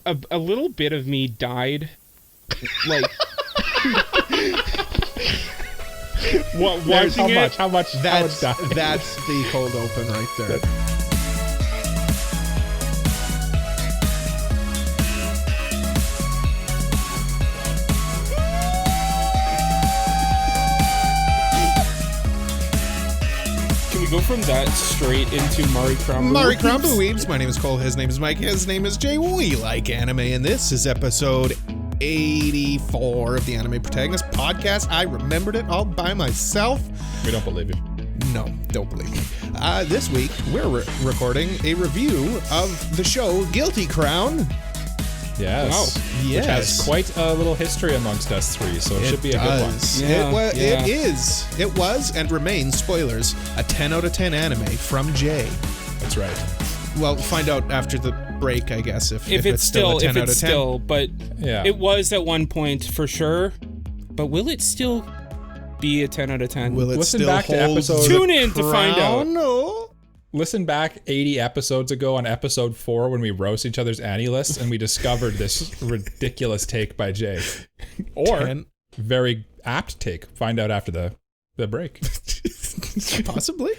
a little bit of me died, like watching it. How much? That's the cold open right there. Go from that straight into Mari Crombo. Mari Crombo Weebs. My name is Cole. His name is Mike. His name is Jay. We like anime, and this is episode 84 of the Anime Protagonist podcast. I remembered it all by myself. We don't believe you. No, don't believe me. This week, we're recording a review of the show Guilty Crown. Yes. Wow. Yes. Which has quite a little history amongst us three, so it should be a good one. Yeah, it was, and remains, spoilers, a 10 out of 10 anime from Jay. That's right. Well, find out after the break, I guess, if it's still a 10 if out it's of 10. still, but yeah. It was at one point for sure. But will it still be a 10 out of 10? Will it Listen still back to hold episode- Tune in to find out. No. Listen back 80 episodes ago on episode 4 when we roast each other's Annie lists and we discovered this ridiculous take by Jay. Or 10. very apt take. Find out after the break. Possibly.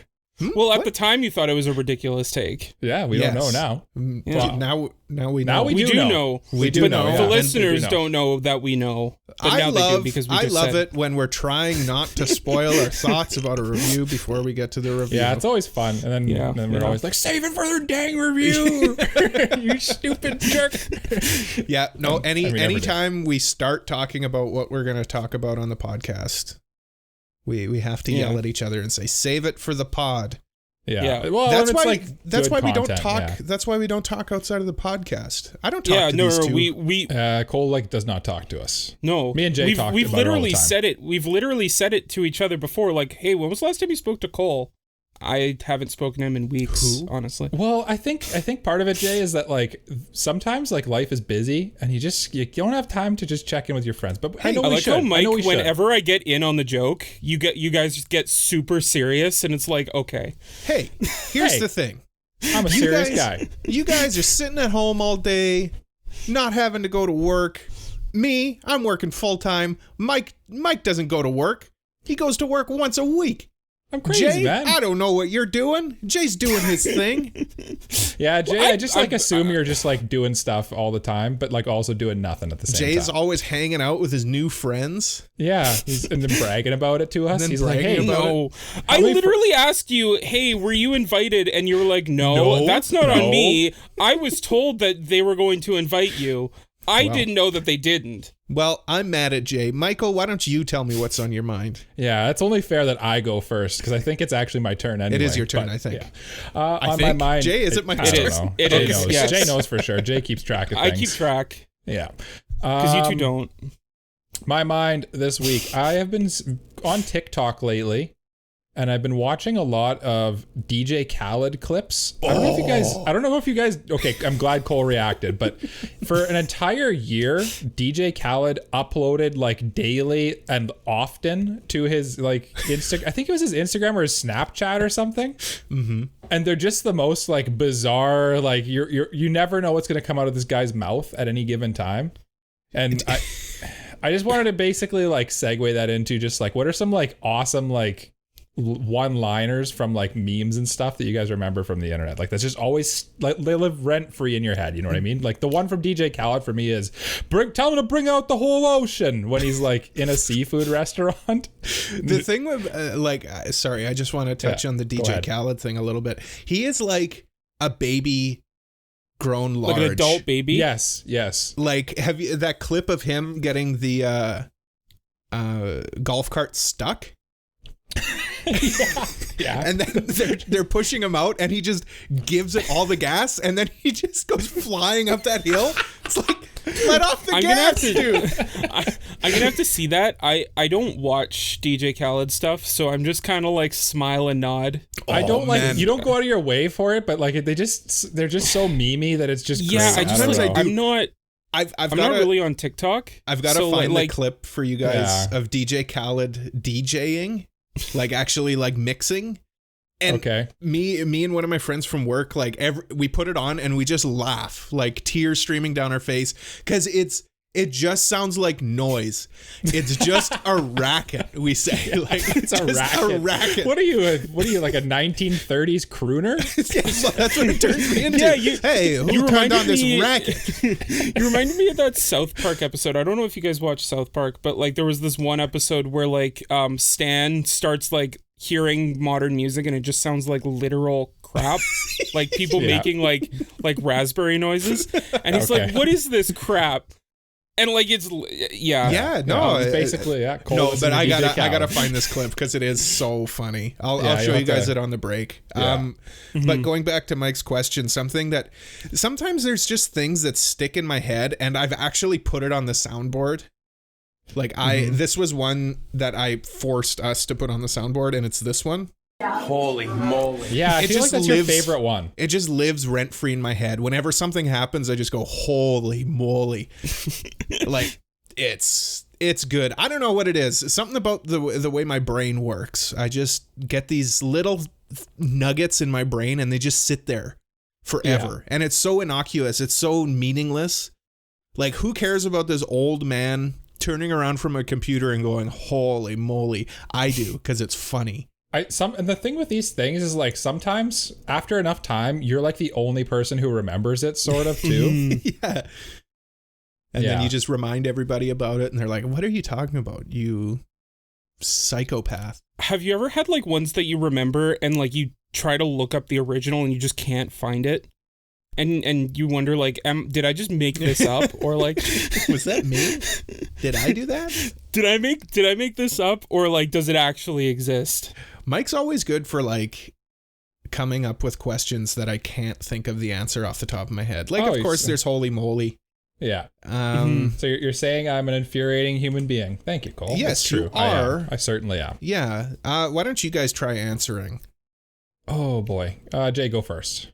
Well, at the time you thought it was a ridiculous take. Yeah, we don't know now. Yeah. Now we know. Now we do know. We do But know. The Yeah. listeners know. don't know that we know. But now they do because we just love said it when we're trying not to spoil our thoughts about a review before we get to the review. Yeah, it's always fun. And then we're always like, save it for the dang review. You stupid jerk. Yeah, no, we never anytime we start talking about what we're going to talk about on the podcast, we have to yell at each other and say, save it for the pod. Yeah. Well, that's it's why like that's why we don't content, talk. Yeah. That's why we don't talk outside of the podcast. I don't talk to these two. we Cole does not talk to us. no. Me and Jay talk we've about it all the literally time. said it. We've literally said it to each other before. Like, hey, when was the last time you spoke to Cole? I haven't spoken to him in weeks, honestly. Well, I think part of it, Jay, is that like sometimes like life is busy and you don't have time to just check in with your friends. But I know I we like should. how Mike, I know we should. whenever I get in on the joke, you guys just get super serious, and it's like, okay. Hey, here's Hey. the thing. I'm a serious guy. You guys are sitting at home all day, not having to go to work. Me, I'm working full time. Mike doesn't go to work. He goes to work once a week. I'm crazy, Jay, man. I don't know what you're doing. Jay's doing his thing. Yeah, Jay, Well, I just assume you're just like doing stuff all the time, but like also doing nothing at the same Jay's time. always hanging out with his new friends. Yeah, and then bragging about it to us. then He's like, bragging hey, about No, I literally asked you, hey, were you invited? And you were like, no, that's not on me. I was told that they were going to invite you. I didn't know that they didn't. Well, I'm mad at Jay. Michael, why don't you tell me what's on your mind? Yeah, it's only fair that I go first because I think it's actually my turn anyway. It is your turn, but, I think. Yeah. On my mind, Jay, is it my I turn? don't know. It Jay is, knows. yes. Jay knows for sure. Jay keeps track of things. I keep track Yeah. because you two don't. My mind this week. I have been on TikTok lately, and I've been watching a lot of DJ Khalid clips. I don't know if you guys. Okay, I'm glad Cole reacted, but for an entire year, DJ Khalid uploaded like daily and often to his like Insta. I think it was his Instagram or his Snapchat or something. Mm-hmm. And they're just the most like bizarre. Like you never know what's gonna come out of this guy's mouth at any given time. And I just wanted to basically like segue that into just like what are some like awesome like one-liners from like memes and stuff that you guys remember from the internet. Like that's just always like they live rent-free in your head, you know what I mean? Like the one from DJ Khaled for me is tell him to bring out the whole ocean when he's like in a seafood restaurant. The thing with sorry, I just want to touch on the DJ Khaled thing a little bit. He is like a baby grown large. Like an adult baby? Yes. Like have you that clip of him getting the golf cart stuck? Yeah. And then they're pushing him out and he just gives it all the gas and then he just goes flying up that hill. It's like, let off the gas, dude. I'm gonna have to see that. I don't watch DJ Khaled stuff, so I'm just kind of like smile and nod. I don't man. you don't go out of your way for it, but like they're just so memey that it's just Yeah, great. Sometimes I do. I'm not. I'm I'm got not really on TikTok. I've got to so, find like the clip for you guys Yeah. of DJ Khaled DJing, like actually like mixing. And okay. me and one of my friends from work, like we put it on and we just laugh, like tears streaming down our face, because it just sounds like noise. It's just a racket. We say like It's a racket. What are you, like a 1930s crooner? Yes, that's what it turns me into. Yeah, who turned on this racket? You reminded me of that South Park episode. I don't know if you guys watch South Park, but like there was this one episode where like Stan starts like hearing modern music and it just sounds like literal crap. Like people making like raspberry noises, and he's like, what is this crap? And like it's it's basically no, but I gotta find this clip because it is so funny. I'll show you guys it on the break. But going back to Mike's question, something that sometimes there's just things that stick in my head, and I've actually put it on the soundboard. Like this was one that I forced us to put on the soundboard, and it's this one. Holy moly. Yeah, I feel like that's your favorite one. It just lives rent-free in my head. Whenever something happens, I just go, holy moly. Like, it's good. I don't know what it is. Something about the way my brain works. I just get these little nuggets in my brain, and they just sit there forever. And it's so innocuous. It's so meaningless. Like, who cares about this old man turning around from a computer and going, holy moly? I do, because it's funny. And the thing with these things is like sometimes after enough time, you're like the only person who remembers it, sort of too. Yeah. And then you just remind everybody about it, and they're like, what are you talking about, you psychopath? Have you ever had like ones that you remember and like you try to look up the original and you just can't find it? And you wonder, like, did I just make this up, or like, was that me? Did I do that? Did I make this up, or like, does it actually exist? Mike's always good for like coming up with questions that I can't think of the answer off the top of my head. Like, of course, there's holy moly. Yeah. So you're saying I'm an infuriating human being. Thank you, Cole. Yes, that's true. You are. I certainly am. Yeah. Why don't you guys try answering? Oh boy. Jay, go first.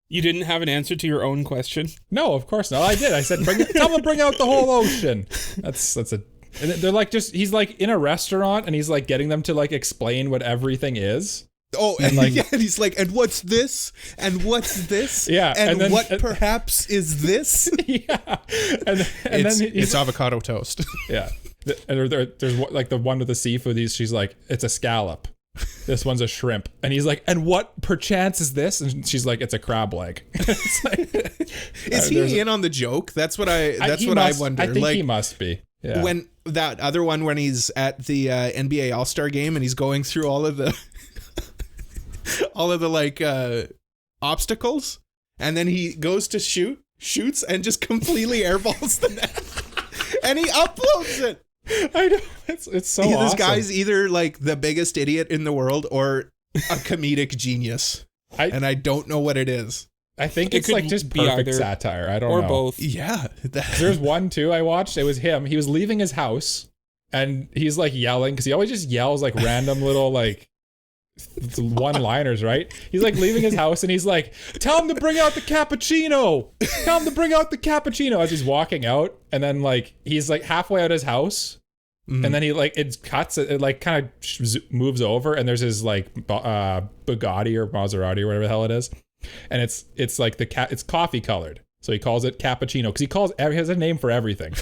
You didn't have an answer to your own question? No, of course not. I did. I said, tell them to bring out the whole ocean. That's a. And they're like he's like in a restaurant and he's like getting them to like explain what everything is. Oh, and like, yeah, and he's like, and what's this? And what's this? Yeah. And then, what perhaps is this? Yeah. And then it's avocado toast. Yeah. And there's like the one with the seafood. She's like, it's a scallop. This one's a shrimp. And he's like, and what perchance is this? And she's like, it's a crab leg. It's like, is he in on the joke? That's what I wonder. I think he must be. Yeah. When that other one, when he's at the NBA All-Star game and he's going through all of the like obstacles, and then he goes to shoots and just completely airballs the net, and he uploads it. I know, it's so awesome. This guy's either like the biggest idiot in the world or a comedic genius, and I don't know what it is. I think it's like just perfect satire. I don't know. Or both. Yeah. There's one too I watched. It was him. He was leaving his house and he's like yelling because he always just yells like random little like one-liners, right? He's like leaving his house and he's like, tell him to bring out the cappuccino. Tell him to bring out the cappuccino as he's walking out. And then like he's like halfway out his house. Mm-hmm. And then he like it cuts it like kind of moves over and there's his like Bugatti or Maserati or whatever the hell it is. And it's like it's coffee colored, so he calls it cappuccino because he has a name for everything.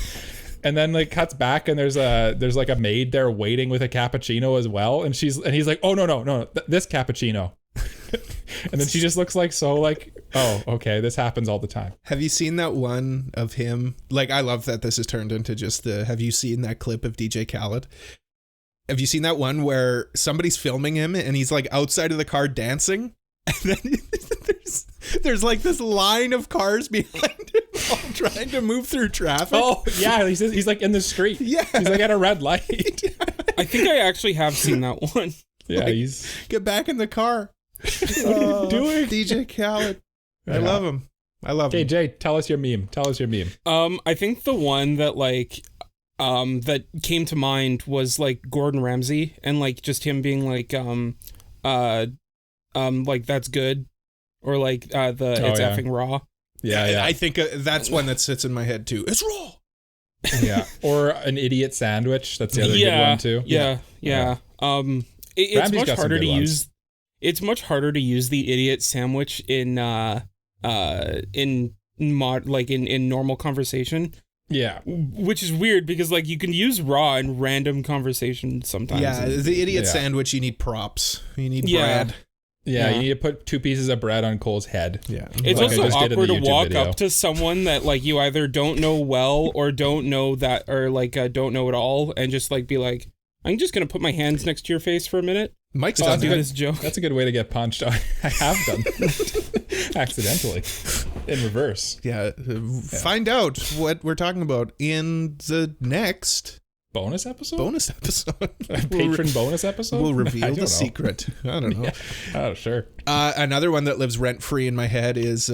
And then like cuts back and there's like a maid there waiting with a cappuccino as well, and he's like, oh no, this cappuccino. And then she just looks like so like, oh okay, this happens all the time. Have you seen that one of him? Like, I love that this has turned into just have you seen that clip of DJ Khalid? Have you seen that one where somebody's filming him and he's like outside of the car dancing? And then there's like this line of cars behind him all trying to move through traffic. Oh, yeah. He's like in the street. Yeah. He's like at a red light. I think I actually have seen that one. Yeah. Like, get back in the car. What are you doing? DJ Khalid. Yeah. I love him. Okay, Jay, tell us your meme. I think the one that like that came to mind was like Gordon Ramsay and like just him being like like that's good, or like it's effing raw. Yeah. I think that's one that sits in my head too. It's raw. Yeah, or an idiot sandwich. That's the other good one too. Yeah. It's much harder to use. it's much harder to use the idiot sandwich in normal conversation. Yeah. Which is weird because like you can use raw in random conversation sometimes. Yeah, the idiot sandwich, you need props. You need bread. Yeah, you need to put 2 pieces of bread on Cole's head. Yeah. It's like also awkward to walk up to someone that like you either don't know well or don't know that or like don't know at all and just like be like, I'm just going to put my hands next to your face for a minute. Mike's I'll done do that. this joke. That's a good way to get punched. I have done accidentally in reverse. Yeah. Find out what we're talking about in the next Bonus episode? Patron bonus episode? We'll reveal the secret. I don't know. Yeah. Oh, sure. Another one that lives rent-free in my head is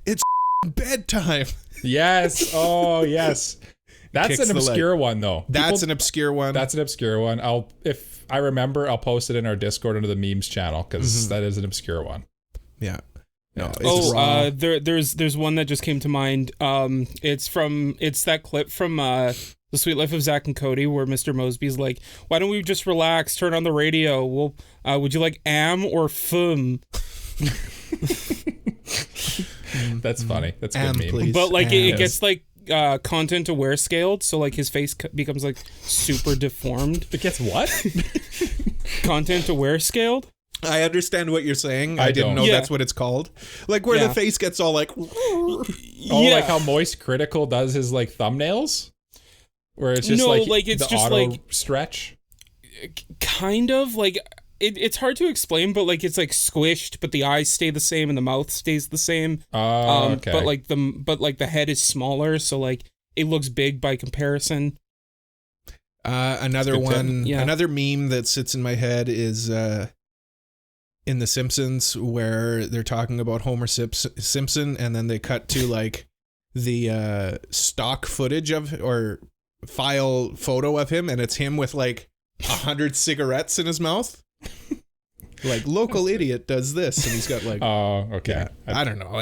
it's bedtime. Yes. Oh, yes. That's Kicks an obscure one, though. That's an obscure one. That's an obscure one. If I remember, I'll post it in our Discord under the memes channel because that is an obscure one. Yeah. No, there's one that just came to mind. It's that clip from The Sweet Life of Zach and Cody where Mr. Mosby's like, why don't we just relax, turn on the radio? Well, would you like am or fum? That's funny. That's a good meme. Please. But like it gets like content aware scaled, so like his face becomes like super deformed. It gets what? Content aware scaled. I understand what you're saying. I didn't know that's what it's called. Like where the face gets all like like how Moist Critical does his like thumbnails? Where it's just it's the just auto like stretch? Kind of like it's hard to explain, but like it's like squished, but the eyes stay the same and the mouth stays the same. Okay. But the head is smaller, so like it looks big by comparison. Another meme that sits in my head is in The Simpsons where they're talking about Homer Simpson and then they cut to like the stock footage or file photo of him and it's him with like 100 cigarettes in his mouth. Like local idiot does this and he's got like okay. I don't know.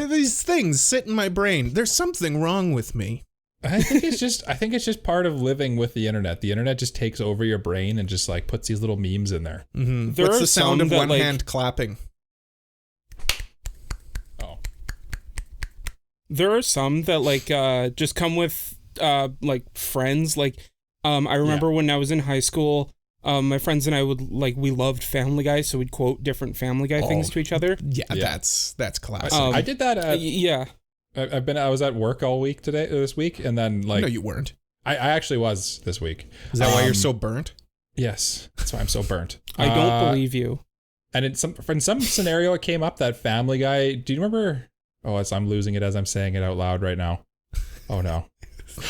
These things sit in my brain. There's something wrong with me. I think it's just part of living with the internet. The internet just takes over your brain and just like puts these little memes in there. Mm-hmm. What's the sound of one hand clapping? Oh. There are some that like just come with like friends. Like I remember when I was in high school, my friends and I we loved Family Guy, so we'd quote different Family Guy things to each other. Yeah. That's classic. I did that. I was at work all week this week, and then like no, you weren't. I actually was this week. Is that why you're so burnt? Yes, that's why I'm so burnt. I don't believe you. And in some scenario, it came up that Family Guy. Do you remember? Oh, I'm losing it as I'm saying it out loud right now. Oh no.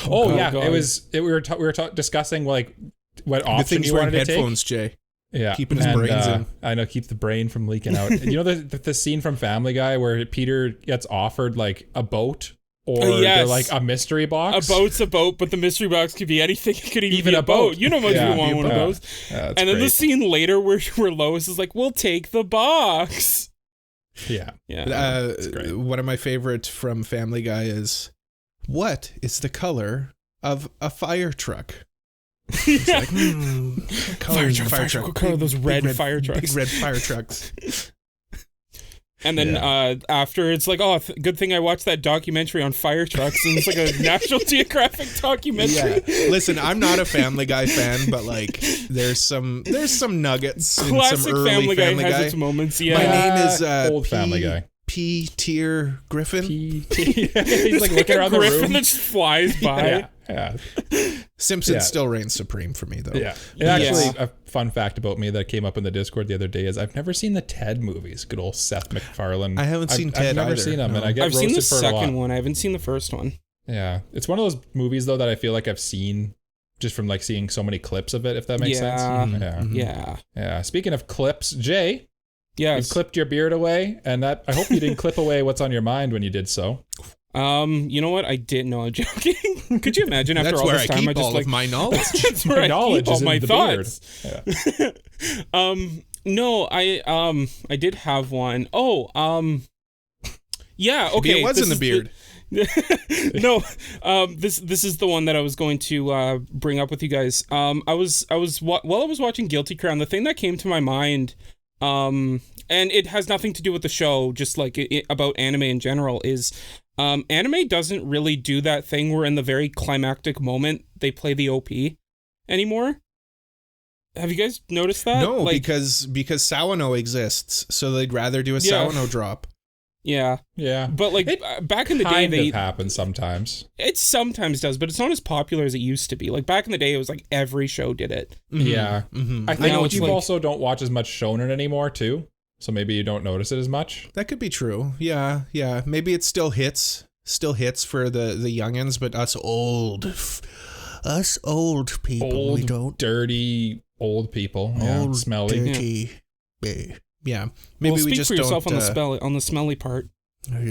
God. It was. We were discussing like what option you wanted to take. Headphones, Jay. Yeah, keeping his brains in. I know, keep the brain from leaking out. And you know the scene from Family Guy where Peter gets offered like a boat or they're like a mystery box. A boat's a boat, but the mystery box could be anything. It could even be a boat. You know, most people want one of those. And then the scene later where Lois is like, "We'll take the box." Yeah. One of my favorite from Family Guy is, "What is the color of a fire truck?" It's like, fire truck. What color are those red fire trucks? Big red fire trucks. And then after, it's like, good thing I watched that documentary on fire trucks. And it's like a National Geographic documentary. Yeah. Listen, I'm not a Family Guy fan, but like, there's some nuggets. Classic in some early Family Guy has its moments. Yeah. My name is old Family Guy. P-tier Griffin. He's like looking around the room. Griffin that just flies by. Yeah. Simpsons still reigns supreme for me, though. Yeah. Actually, a fun fact about me that came up in the Discord the other day is I've never seen the Ted movies. Good old Seth MacFarlane. I haven't seen Ted either. I've never seen them, and I get I've roasted seen the for it a lot. second one. I haven't seen the first one. Yeah. It's one of those movies, though, that I feel like I've seen just from like seeing so many clips of it, if that makes sense. Yeah. Speaking of clips, Jay. Yes. You clipped your beard away, and I hope you didn't clip away what's on your mind when you did so. You know what? I didn't know. I'm joking. Could you imagine after all this time, I just like my knowledge. That's where I keep all my thoughts. Yeah. No, I did have one. Yeah. Okay. Maybe it was in the beard. No, this is the one that I was going to bring up with you guys. While I was watching Guilty Crown, the thing that came to my mind and it has nothing to do with the show, just like about anime in general, is anime doesn't really do that thing where in the very climactic moment they play the OP anymore. Have you guys noticed that? No, because Sawano exists, so they'd rather do a Sawano drop. Yeah. Yeah. But like back in the day, they happen sometimes. It sometimes does, but it's not as popular as it used to be. Like back in the day, it was like every show did it. Mm-hmm. Yeah. Mm-hmm. I think you like, also don't watch as much shonen anymore too, so maybe you don't notice it as much. That could be true. Yeah. Maybe it still hits for the youngins, but us old people, we don't. Dirty old people. Old, smelly. Dirty. Yeah. Maybe we just for yourself don't, on the smelly part.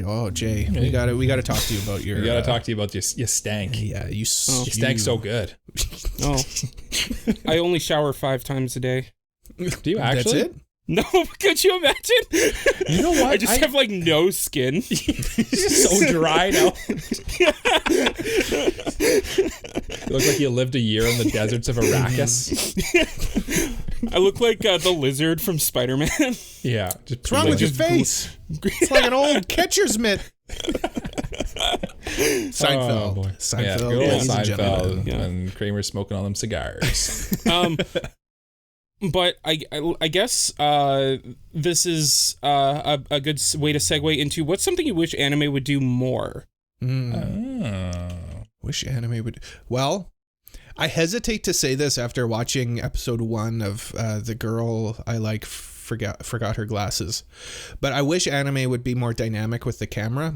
Oh, Jay, we gotta talk to you about your. We gotta talk to you about your stank. Yeah, you stank so good. Oh, I only shower 5 times a day. Do you actually? That's it? No, could you imagine? You know what? I just have like no skin. So dried out. You look like you lived a year in the deserts of Arrakis. I look like the lizard from Spider-Man. Yeah. What's wrong with your face? It's like an old catcher's mitt. Seinfeld. Oh, boy. Seinfeld. Yeah, good old ladies and gentlemen. Seinfeld. And Kramer's smoking on them cigars. But I guess this is a good way to segue into what's something you wish anime would do more. Wish anime would. Well, I hesitate to say this after watching episode 1 of The Girl I Like Forgot Her Glasses, but I wish anime would be more dynamic with the camera.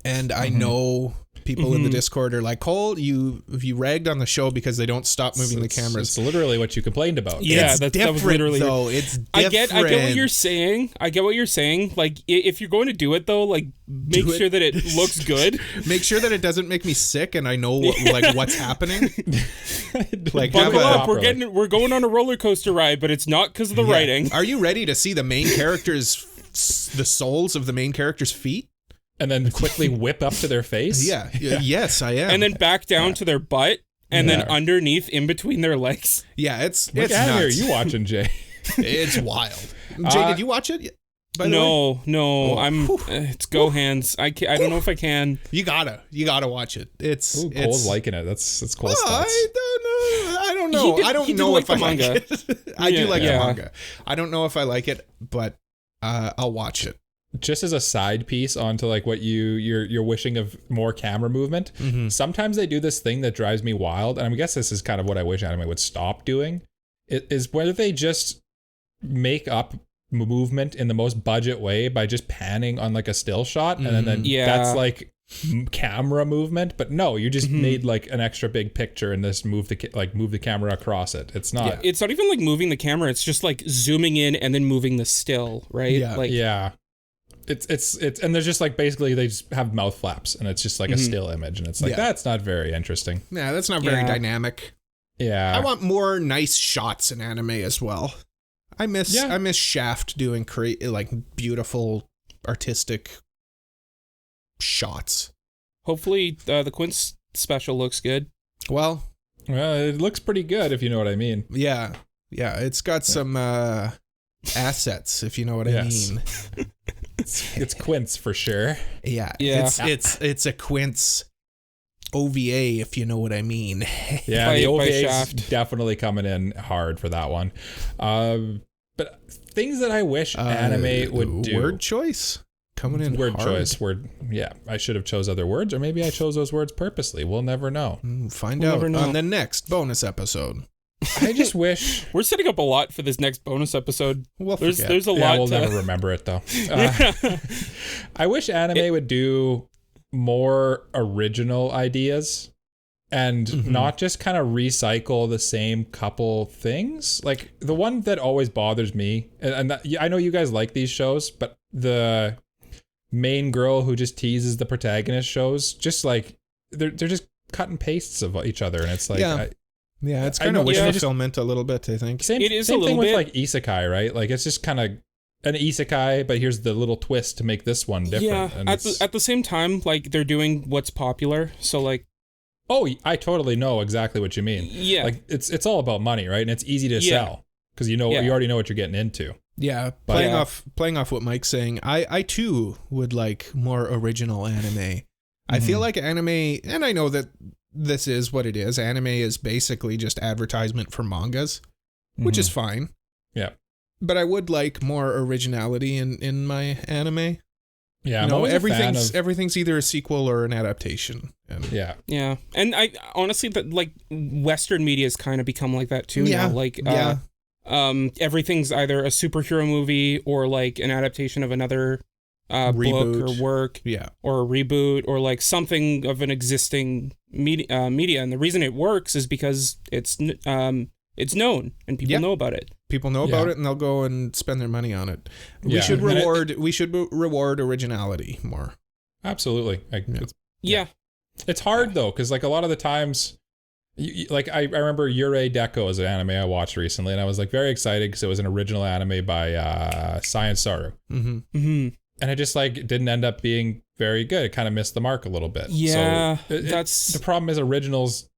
And I know people in the Discord are like, Cole, you ragged on the show because they don't stop moving the cameras. It's literally what you complained about. Yeah, that was literally though. It's different. I get what you're saying. Like, if you're going to do it though, like, make sure that it looks good. Make sure that it doesn't make me sick, and I know what's happening. Like, buckle up. We're going on a roller coaster ride, but it's not because of the writing. Are you ready to see the main characters, the soles of the main characters' feet? And then quickly whip up to their face? Yeah. Yes, I am. And then back down to their butt, and then underneath, in between their legs. Yeah, it's What anime are you watching, Jay? It's wild. Jay, did you watch it? No. It's Go Hands. I don't know if I can. You gotta watch it. It's Cole's liking it. That's Cole's thoughts. I don't know. I don't know if I like it. I do like the manga. I don't know if I like it, but I'll watch it. Just as a side piece onto like what you're wishing of more camera movement. Sometimes they do this thing that drives me wild, and I guess this is kind of what I wish anime would stop doing. It is whether they just make up movement in the most budget way by just panning on like a still shot, and then that's like camera movement. But no, you just made like an extra big picture and just move the camera across it. It's not. Yeah, it's not even like moving the camera. It's just like zooming in and then moving the still, right? Yeah. It's and there's just like basically they just have mouth flaps and it's just like a still image, and it's like that's not very interesting. Yeah, that's not very dynamic. Yeah, I want more nice shots in anime as well. I miss Shaft doing like beautiful artistic shots. Hopefully the Quince special looks good. Well, it looks pretty good if you know what I mean. Yeah, it's got some assets if you know what I mean. It's Quince for sure. Yeah. It's a Quince OVA if you know what I mean. Yeah, the OVA is definitely coming in hard for that one. But things that I wish anime would do. Word choice coming in word hard. Choice. Yeah, I should have chose other words, or maybe I chose those words purposely. We'll never know. Find out on the next bonus episode. I just wish we're setting up a lot for this next bonus episode. There's a lot. We'll never remember it though. I wish anime would do more original ideas and not just kind of recycle the same couple things. Like the one that always bothers me, and I know you guys like these shows, but the main girl who just teases the protagonist shows, just like they're just cut and pastes of each other, and it's like. Yeah, it's kind of wish fulfillment a little bit, I think. Same thing with like isekai, right? Like it's just kind of an isekai, but here's the little twist to make this one different. Yeah, and at the same time, like they're doing what's popular, so like. Oh, I totally know exactly what you mean. Yeah, like it's all about money, right? And it's easy to sell. because you already know what you're getting into. Yeah, But playing off what Mike's saying, I too would like more original anime. I feel like anime, and I know that this is what it is. Anime is basically just advertisement for mangas, which is fine. Yeah. But I would like more originality in my anime. Yeah, you know, everything's either a sequel or an adaptation. And Yeah. And I honestly, that like Western media has kind of become like that too. Yeah. Now. Like, everything's either a superhero movie or like an adaptation of another book or work, or a reboot, or like something of an existing media. And the reason it works is because it's known and people know about it. People know about it and they'll go and spend their money on it. We should reward originality more. Absolutely. Yeah. It's hard though, because like a lot of the times, like I remember Yurei Deko is an anime I watched recently, and I was like very excited because it was an original anime by Science Saru. And it just like didn't end up being very good. It kind of missed the mark a little bit. Yeah, so that's the problem. Is originals,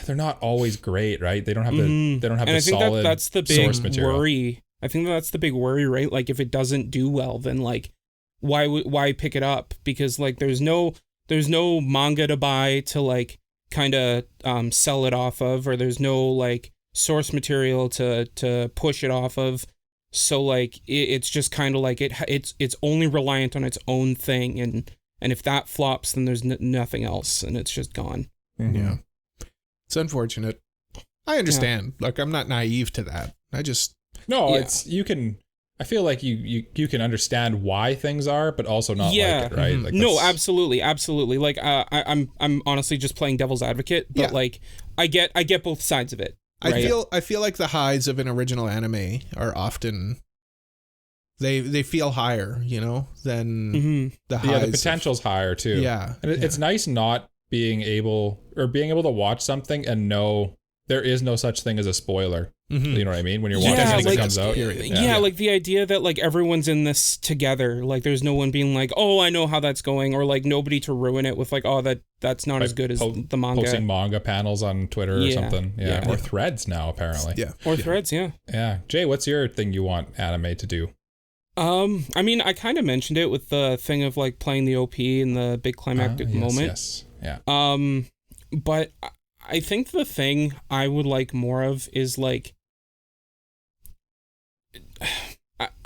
they're not always great, right? They don't have the solid that's the big source material. worry. I think that's the big worry, right? Like if it doesn't do well, then like why pick it up? Because like there's no manga to buy to like kind of sell it off of, or there's no like source material to push it off of. So like it's just kind of like it's only reliant on its own thing, and if that flops, then there's nothing else, and it's just gone. Yeah, it's unfortunate. I understand. Like I'm not naive to that. It's you can. I feel like you can understand why things are, but also not like it, right? Like no, absolutely. Like I'm honestly just playing devil's advocate, but like I get both sides of it. Right? I feel like the highs of an original anime are often they feel higher, you know, than the highs. Yeah, the potential's higher too. Yeah, and it's nice not being able to watch something and know there is no such thing as a spoiler. You know what I mean? When you're watching something that comes out. Like the idea that like everyone's in this together. Like there's no one being like, oh, I know how that's going, or like nobody to ruin it with like, oh, that's not as good as the manga. Posting manga panels on Twitter or something. Yeah. Or threads now, apparently. Yeah. Or threads, Yeah. Jay, what's your thing you want anime to do? I mean, I kind of mentioned it with the thing of like playing the OP in the big climactic moment. Yes. Yeah. But I think the thing I would like more of is like,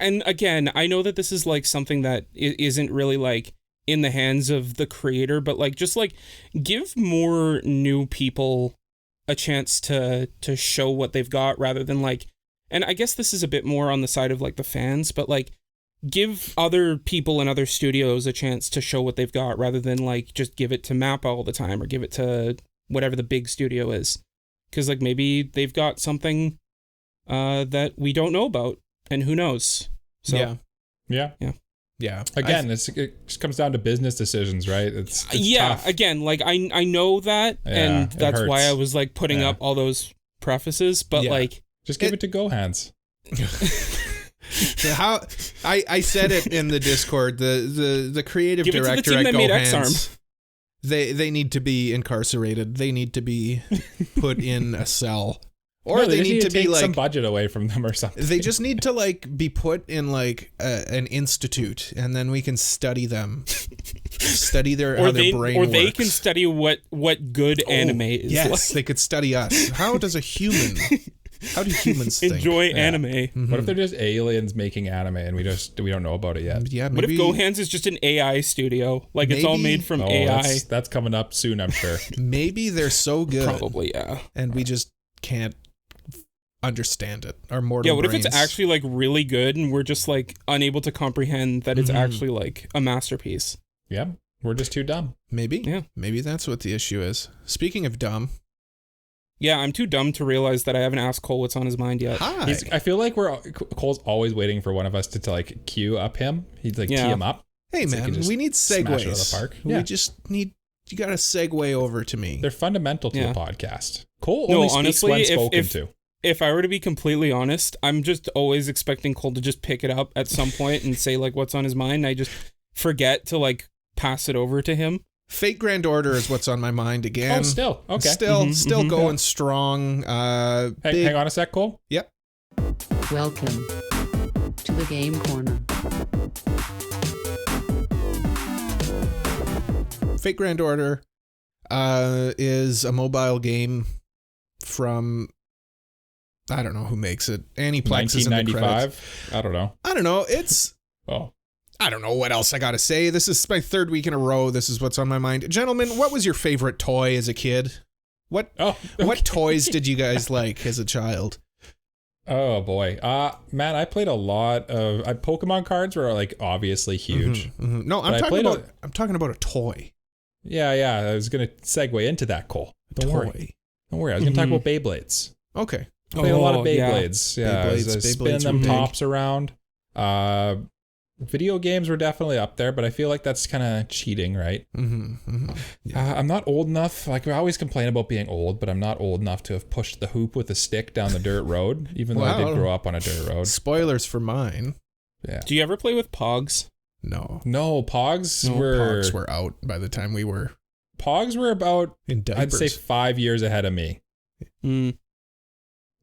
and again, I know that this is like something that isn't really like in the hands of the creator, but like just like give more new people a chance to show what they've got, rather than like, and I guess this is a bit more on the side of like the fans, but like give other people and other studios a chance to show what they've got, rather than like just give it to MAPPA all the time or give it to whatever the big studio is, because like maybe they've got something that we don't know about, and who knows. So yeah. Again, it just comes down to business decisions, right? It's tough. Again, like I know that, and that's why I was like putting up all those prefaces, but like just give it to GoHands. How I said it in the Discord, the creative give director it to the team at that made GoHands, X-Arm. They need to be incarcerated. They need to be put in a cell. Or No, they need to take be like some budget away from them or something. They just need to like be put in like an institute, and then we can study them, study how their brain works. Or they can study what good anime is. Yes, like. they could study us. How do humans think? Enjoy anime? What if they're just aliens making anime and we don't know about it yet? Yeah. What if GoHands is just an AI studio? Like it's all made from AI. That's coming up soon, I'm sure. Maybe they're so good. Probably, yeah. And we just can't understand it. Our mortal what brains. if it's actually like really good and we're just like unable to comprehend that it's actually like a masterpiece? Yeah, we're just too dumb. Maybe. Yeah. Maybe that's what the issue is. Speaking of dumb. Yeah, I'm too dumb to realize that I haven't asked Cole what's on his mind yet. Hi. I feel like Cole's always waiting for one of us to like cue up him. He'd like tee him up. Hey man, we need segues. Smash it out of the park. We just need, you got to segue over to me. They're fundamental to the podcast. Cole only speaks when spoken to. If I were to be completely honest, I'm just always expecting Cole to just pick it up at some point and say like what's on his mind. I just forget to like pass it over to him. Fate Grand Order is what's on my mind again. Oh, still. Okay. Still going strong. Hang on a sec, Cole. Yep. Welcome to the Game Corner. Fate Grand Order is a mobile game from, I don't know who makes it. Aniplex is in the credits. 1995? I don't know. I don't know. It's... Oh. I don't know what else I gotta say. This is my third week in a row. This is what's on my mind. Gentlemen, what was your favorite toy as a kid? What toys did you guys like as a child? Oh boy. Man, I played a lot of Pokemon cards were like obviously huge. No, I'm talking about a toy. Yeah. I was gonna segue into that, Cole. Don't worry. I was gonna talk about Beyblades. Okay. I played a lot of Beyblades. Yeah, I was spinning them tops around. Video games were definitely up there, but I feel like that's kind of cheating, right? Yeah. I'm not old enough. Like, I always complain about being old, but I'm not old enough to have pushed the hoop with a stick down the dirt road, even though I did grow up on a dirt road. Spoilers for mine. Yeah. Do you ever play with Pogs? No. Pogs were out by the time we were... Pogs were about, in diapers. I'd say 5 years ahead of me.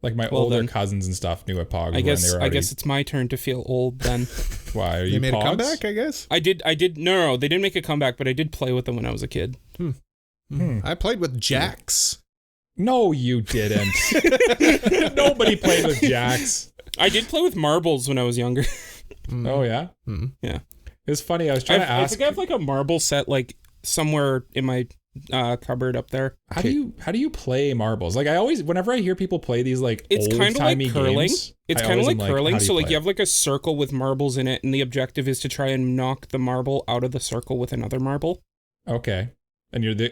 Like my older cousins and stuff knew what Pogs were. I guess it's my turn to feel old then. Why? Are you They made Pogs? a comeback, I guess? I did. No, they didn't make a comeback, but I did play with them when I was a kid. I played with Jacks. No, you didn't. Nobody played with Jacks. I did play with marbles when I was younger. Oh, yeah? Yeah. It was funny. I was trying to ask. I think I have like a marble set like somewhere in my cupboard up there. How do you play marbles? Like, I always, whenever I hear people play these like it's kind of like curling. Games, it's kind of like curling. So like you have like a circle with marbles in it, and the objective is to try and knock the marble out of the circle with another marble. Okay, and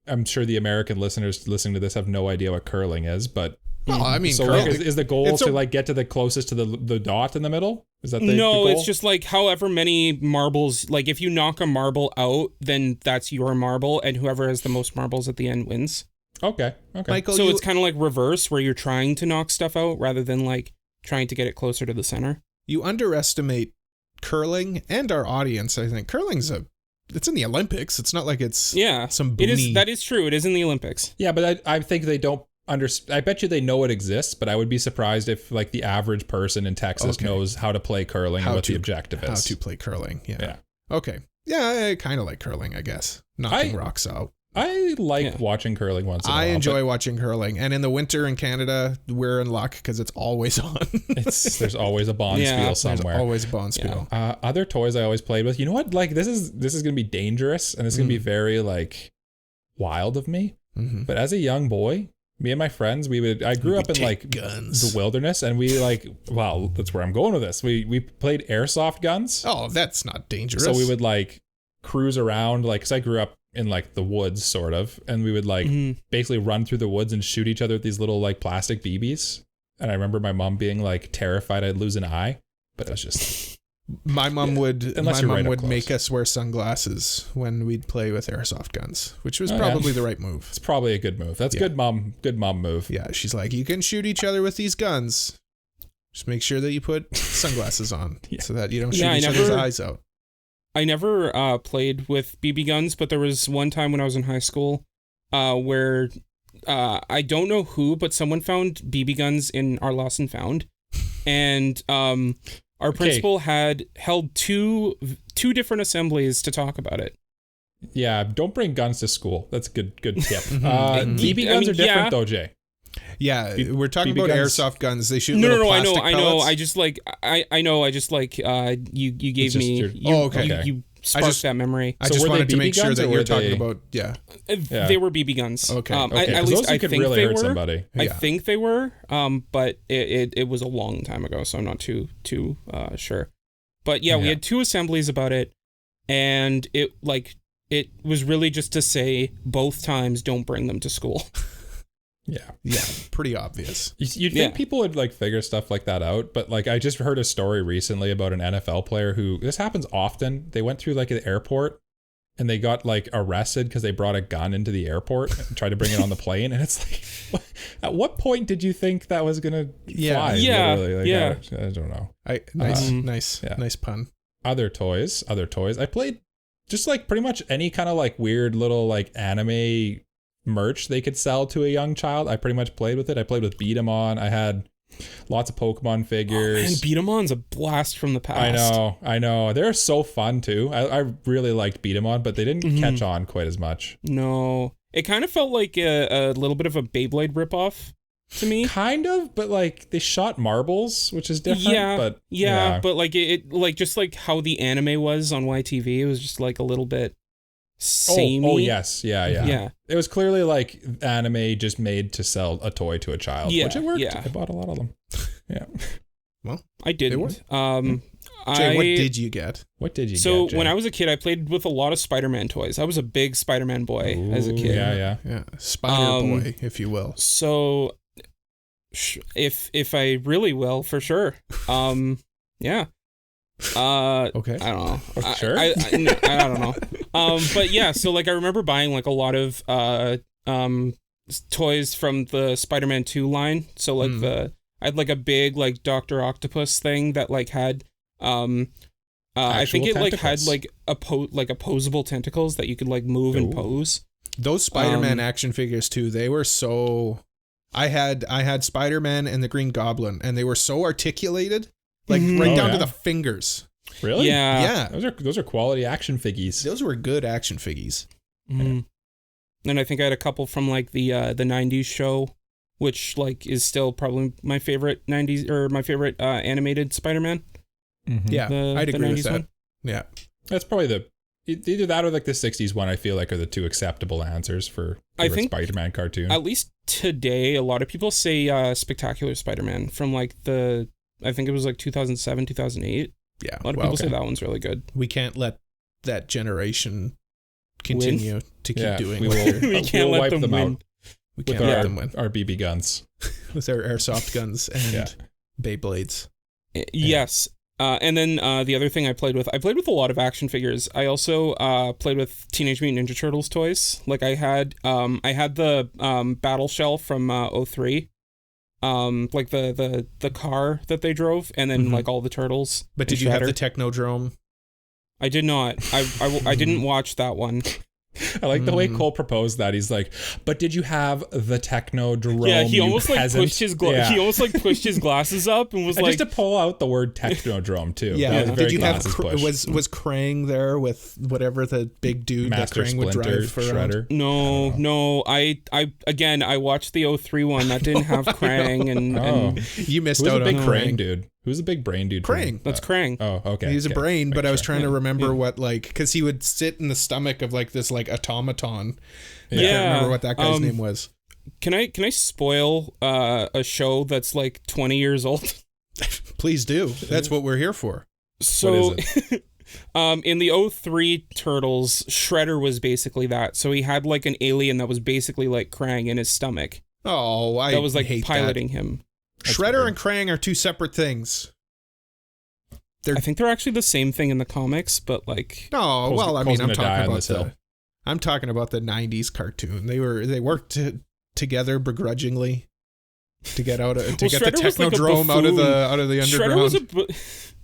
I'm sure the American listeners listening to this have no idea what curling is, but well, I mean, so like, is the goal to like get to the closest to the dot in the middle? Is that the goal? It's just like however many marbles, like if you knock a marble out, then that's your marble, and whoever has the most marbles at the end wins. Okay. Michael, so it's kind of like reverse, where you're trying to knock stuff out rather than like trying to get it closer to the center. You underestimate curling and our audience, I think. Curling's it's in the Olympics. It's not like it's some boony... That is true. It is in the Olympics. Yeah, but I think they don't I bet you they know it exists, but I would be surprised if like the average person in Texas knows how to play curling and what the objective is. How to play curling, yeah. Okay. Yeah, I kind of like curling, I guess. Knocking rocks out. I like watching curling once in a while. I enjoy watching curling. And in the winter in Canada, we're in luck because it's always on. There's always a bonspiel somewhere. There's always a bonspiel. Yeah. Other toys I always played with. You know what? Like this is going to be dangerous and this is going to be very like wild of me. But as a young boy, me and my friends, I grew up in like guns. The wilderness, and we like, well, that's where I'm going with this. We played airsoft guns. Oh, that's not dangerous. So we would like cruise around, like, cause I grew up in like the woods sort of, and we would like basically run through the woods and shoot each other with these little like plastic BBs. And I remember my mom being like terrified I'd lose an eye, but it was just... My mom would close. make us wear sunglasses when we'd play with airsoft guns, which was probably the right move. It's probably a good move. That's good mom move. Yeah, she's like, you can shoot each other with these guns. Just make sure that you put sunglasses on so that you don't shoot each other's eyes out. I never played with BB guns, but there was one time when I was in high school where I don't know who, but someone found BB guns in our lost and found, and our principal had held two different assemblies to talk about it. Yeah, don't bring guns to school. That's a good tip. BB guns are different though, Jay. Yeah, we're talking about airsoft guns. They shoot no, plastic I know. pellets. I just like you gave me. You sparked that memory. I just wanted to make sure that you're talking about. Yeah, they were BB guns. Okay. At least I think really they hurt were. Somebody. I think they were. But it was a long time ago, so I'm not too sure. But yeah, we had two assemblies about it, and it was really just to say both times don't bring them to school. Yeah, pretty obvious. You'd think people would like figure stuff like that out, but like I just heard a story recently about an NFL player who, this happens often. They went through like an airport and they got like arrested because they brought a gun into the airport and tried to bring it on the plane. And it's like, at what point did you think that was gonna fly? I don't know. Nice pun. Other toys. I played just like pretty much any kind of like weird little like anime merch they could sell to a young child. I pretty much played with it. I played with Beat 'em On. I had Lots of Pokemon figures. And Beat 'em On's a blast from the past. I know. They're so fun too. I really liked Beat 'em On, but they didn't catch on quite as much. No. It kind of felt like a little bit of a Beyblade ripoff to me. Kind of, but like they shot marbles, which is different. But like it like just like how the anime was on YTV, it was just like a little bit samey. Oh yes, yeah. It was clearly like anime just made to sell a toy to a child, which it worked. Yeah. I bought a lot of them. Yeah. Well, I didn't. Jay, what did you get? What did you get? So Jay? when I was a kid, I played with a lot of Spider-Man toys. I was a big Spider-Man boy as a kid. Yeah. Spider boy, if you will. So if I really will, for sure. Yeah. Okay. I don't know. Sure. I don't know. But yeah, so like I remember buying like a lot of toys from the Spider-Man 2 line. So like I had like a big like Dr. Octopus thing that like had I think it like had like opposable tentacles that you could like move and pose. Those Spider-Man action figures too, they were so I had Spider-Man and the Green Goblin, and they were so articulated, like right down to the fingers. Really? Yeah. Those are quality action figgies. Those were good action figgies. Mm. And I think I had a couple from like the 90s show, which like is still probably my favorite 90s or my favorite animated Spider-Man. Yeah, I'd agree with that. One. Yeah. That's probably either that or like the 60s one, I feel like, are the two acceptable answers for I think Spider-Man cartoon. At least today, a lot of people say Spectacular Spider-Man from like I think it was like 2007, 2008. Yeah. A lot of people say that one's really good. We can't let that generation continue to keep doing we it. We can't let them win. We can't with let them win. Our BB guns. With our airsoft guns and Beyblades. Yes. And then the other thing I played with a lot of action figures. I also played with Teenage Mutant Ninja Turtles toys. Like I had the Battle Shell from 03. Like the car that they drove, and then like all the turtles. But did you have the Technodrome? I did not. I didn't watch that one. I like the way Cole proposed that. He's like, "But did you have the Technodrome?" Yeah, he almost like peasant? pushed his he almost like pushed his glasses up and was and like, just to pull out the word Technodrome too. Yeah, did you have was was Krang there with whatever the big dude Master that Krang would Splinter, drive for Shredder? No. I watched the 03 one that didn't have Krang and you missed Who's out a big on brain dude. Who's a big brain dude? Krang. That's Krang. Oh, okay. He's a brain, but I was trying to remember what like because he would sit in the stomach of like this like automaton. I can't remember what that guy's name was. Can I spoil a show that's like 20 years old? Please do. That's what we're here for. So, What is in the 03 Turtles, Shredder was basically that. So he had like an alien that was basically like Krang in his stomach. Oh, I that was like hate piloting that. him. Shredder and Krang are two separate things. I think they're actually the same thing in the comics, but like no. Well, I mean, I'm I'm talking about the '90s cartoon. They worked together begrudgingly to get out of the Technodrome out of the underground.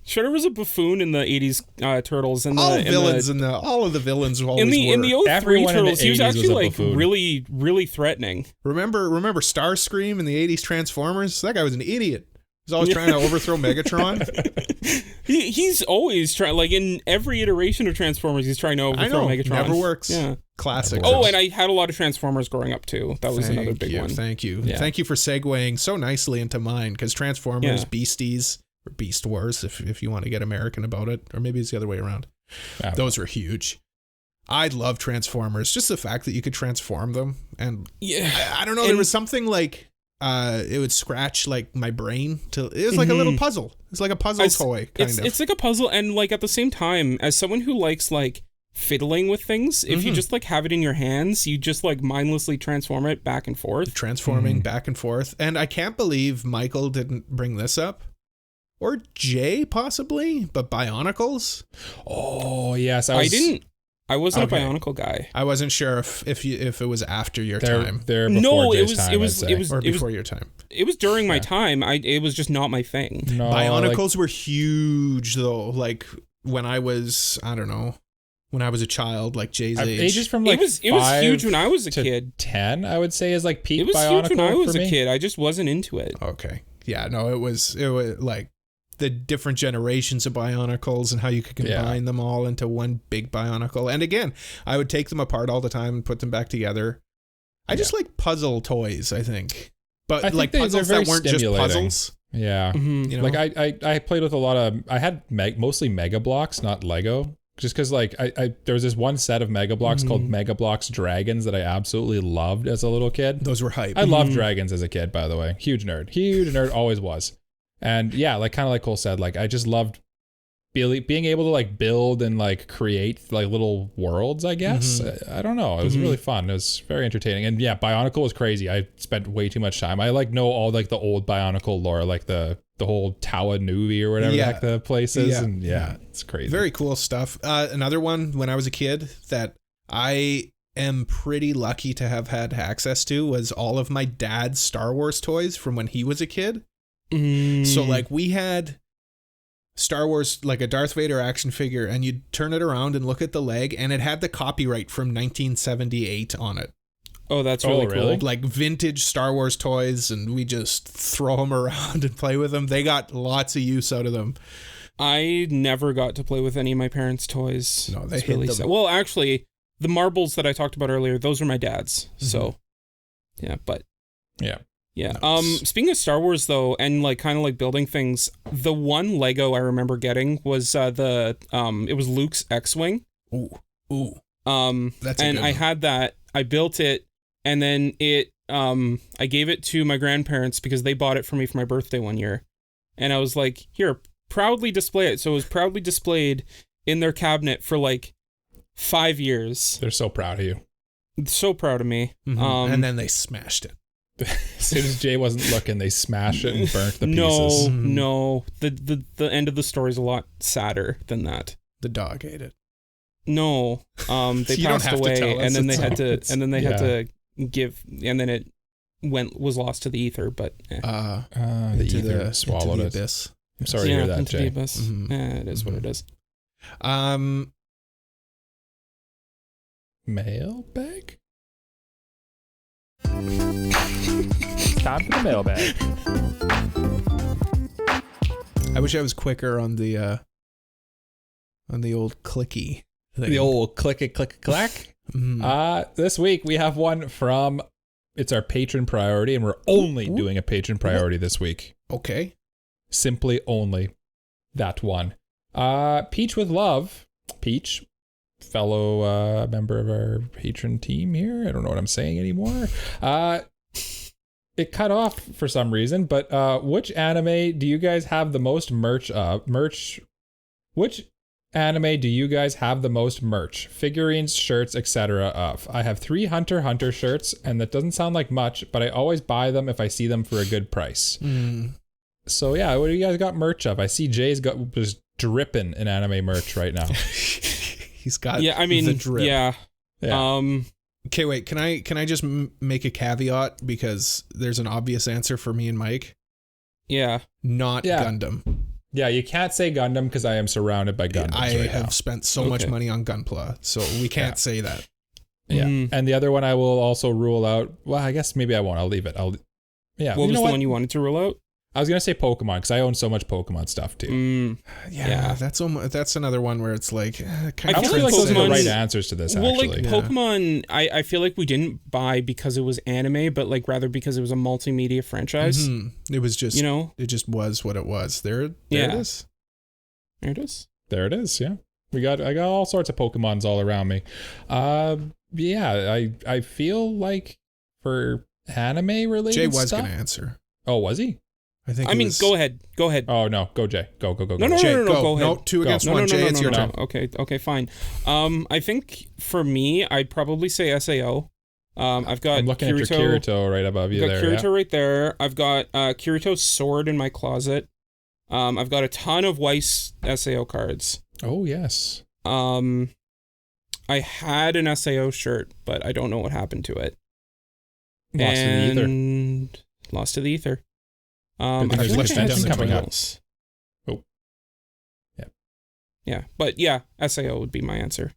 Shredder was a buffoon in the 80s Turtles, and all of the villains always in the were. 03 Turtles, he was actually like buffoon. really, really threatening. Remember Starscream in the 80s Transformers? That guy was an idiot. He's always trying to overthrow Megatron. He's always trying, like in every iteration of Transformers, he's trying to overthrow Megatron. Never works. Yeah. Classic. Oh, and I had a lot of Transformers growing up too. That was another big one. Thank you. Yeah. Thank you for segueing so nicely into mine, because Transformers, Beasties, or Beast Wars, if you want to get American about it, or maybe it's the other way around. Those were huge. I love Transformers. Just the fact that you could transform them, and I don't know, there was something like it would scratch like my brain till it was like a little puzzle. It's like a puzzle toy kind of. It's like a puzzle, and like at the same time, as someone who likes like fiddling with things, if you just like have it in your hands, you just like mindlessly transform it back and forth. Transforming back and forth. And I can't believe Michael didn't bring this up. Or Jay, possibly, but Bionicles. Oh yes, I wasn't a Bionicle guy. I wasn't sure if it was after your time. Before it was before your time. It was during my time. It was just not my thing. No, Bionicles were huge though. Like when I was, I don't know, when I was a child, like Jay's age. Ages from like it was huge when I was a kid. 10, I would say, is like peak. It was Bionicle huge when I was for a me. kid. I just wasn't into it. Okay. Yeah, no, it was like the different generations of Bionicles and how you could combine them all into one big Bionicle. And again, I would take them apart all the time and put them back together. I just like puzzle toys, I think. But I like think puzzles they're that weren't just stimulating. puzzles. Yeah. You know? Like I played with a lot of, I had mostly Mega Blocks, not Lego. Just because like there was this one set of Mega Blocks called Mega Blocks Dragons that I absolutely loved as a little kid. Those were hype. I loved dragons as a kid, by the way. Huge nerd, always was. And yeah, like kind of like Cole said, like I just loved being able to like build and like create like little worlds, I guess. I don't know. It was really fun. It was very entertaining. And yeah, Bionicle was crazy. I spent way too much time. I like know all like the old Bionicle lore, like the whole Tawa Nuvi or whatever the heck the place is. And it's crazy. Very cool stuff. Another one when I was a kid that I am pretty lucky to have had access to was all of my dad's Star Wars toys from when he was a kid. So like we had Star Wars, like a Darth Vader action figure, and you'd turn it around and look at the leg, and it had the copyright from 1978 on it. Oh, that's really cool. Like vintage Star Wars toys, and we just throw them around and play with them. They got lots of use out of them. I never got to play with any of my parents' toys. No, they It's hid really them. sad. Well, actually, the marbles that I talked about earlier, those are my dad's. So, yeah, but... Yeah. Yeah. Nice. Speaking of Star Wars though, and like kind of like building things, the one Lego I remember getting was it was Luke's X-Wing. Ooh. That's a and good I one. had that. I built it, and then I gave it to my grandparents because they bought it for me for my birthday one year. And I was like, "Here, proudly display it." So it was proudly displayed in their cabinet for like 5 years. They're so proud of you. So proud of me. And then they smashed it. As soon as Jay wasn't looking, they smashed it and burnt the No, pieces. no. The end of the story is a lot sadder than that. The dog ate it. No, they You don't passed have to away, tell us, and then they it's had all- to, it's- and then they had yeah. to give, and then it was lost to the ether. But The Into ether swallowed into the it. abyss. I'm sorry to hear that, into Jay. the abyss. It is what it is. Mailbag? Time for the mailbag. I wish I was quicker on the old clicky thing. The old click clack. This week we have one from, it's our patron priority, and we're only doing a patron priority this week. Okay. Simply only that one. Peach with Love. Peach, fellow member of our patron team here. I don't know what I'm saying anymore. It cut off for some reason, but which anime do you guys have the most merch of? Which anime do you guys have the most merch? Figurines, shirts, etc. of? I have 3 Hunter x Hunter shirts, and that doesn't sound like much, but I always buy them if I see them for a good price. So yeah, what do you guys got merch of? I see Jay's got just dripping in anime merch right now. He's got the drip. Yeah. Okay, wait. Can I just make a caveat, because there's an obvious answer for me and Mike. Yeah. Not Gundam. Yeah, you can't say Gundam because I am surrounded by Gundams I right have now. spent so much money on Gunpla, so we can't say that. Yeah, and the other one I will also rule out. Well, I guess maybe I won't. I'll leave it. What was the one you wanted to rule out? I was gonna say Pokemon because I own so much Pokemon stuff too. Yeah, that's another one where it's like kind I of feel like those are the Pokemon's- right answers to this. Well, Actually, like Pokemon, I feel like we didn't buy because it was anime, but like rather because it was a multimedia franchise. It was just, it just was what it was. There it is. There it is. There it is. Yeah, I got all sorts of Pokemons all around me. I feel like for anime related Jay was stuff. gonna answer. Oh, was he? I mean, go ahead. Go ahead. Oh no, go Jay. Go. No, Jay, go ahead. No, 2 against No, 1. no, Jay, no, it's no, your no. turn. Okay, fine. I think for me, I'd probably say SAO. I've got I'm looking Kirito, at your Kirito right above you I've got there. Kirito right there. I've got Kirito's sword in my closet. I've got a ton of Weiss SAO cards. Oh yes. I had an SAO shirt, but I don't know what happened to it. Lost to the ether. Lost to the ether. Good thing I there's feel like I extension had something coming up. else. Oh. Yeah. Yeah, but yeah, SAO would be my answer.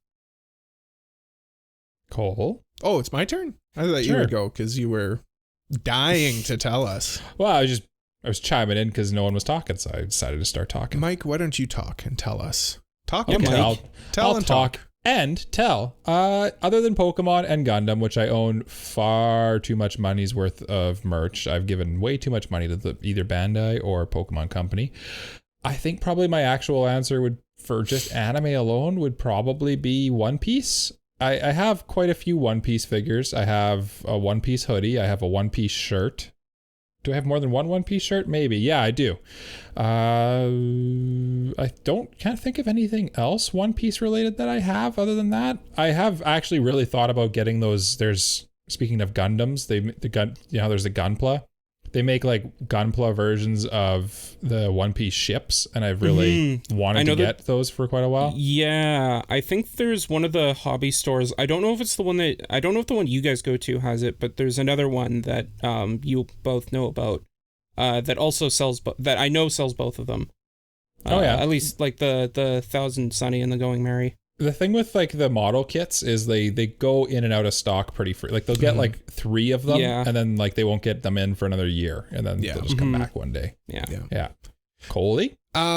Cole. Oh, it's my turn? I thought you Sure. would go because you were dying to tell us. Well, I was just I was chiming in because no one was talking, so I decided to start talking. Mike, why don't you talk and tell us? Talk, Yeah, and Mike. tell. Tell I'll and talk talk. and tell. Other than Pokemon and Gundam, which I own far too much money's worth of merch, I've given way too much money to either Bandai or Pokemon Company. I think probably my actual answer would, for just anime alone, would probably be One Piece. I have quite a few One Piece figures. I have a One Piece hoodie. I have a One Piece shirt. Do I have more than one Piece shirt? Maybe. Yeah, I do. I can't think of anything else One Piece related that I have other than that. I have actually really thought about getting those. Speaking of Gundams, there's the Gunpla. They make like Gunpla versions of the One Piece ships, and I've really wanted to get those for quite a while. Yeah, I think there's one of the hobby stores. I don't know if it's the one that I don't know if the one you guys go to has it, but there's another one that you both know about that also sells that I know sells both of them. Oh yeah, at least like the Thousand Sunny and the Going Merry. The thing with like the model kits is they go in and out of stock pretty free. Like they'll get like 3 of them, and then like they won't get them in for another year, and then they'll just come back one day. Yeah. Coley?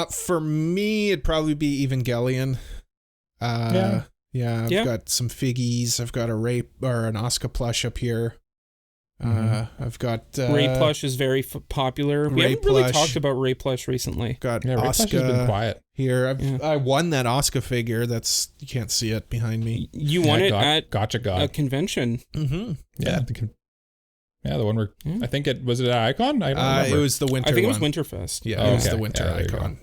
For me, it'd probably be Evangelion. I've got some figgies. I've got an Asuka plush up here. I've got Ray plush is very popular. We haven't really talked about Ray plush recently. Got Ray plush has been quiet here. I won that Asuka figure. You can't see it behind me. You won it at a convention. Yeah, the one where I think it was an Icon. I don't remember. It was the winter. I think one. it was Winterfest. Yeah, it was the winter Icon.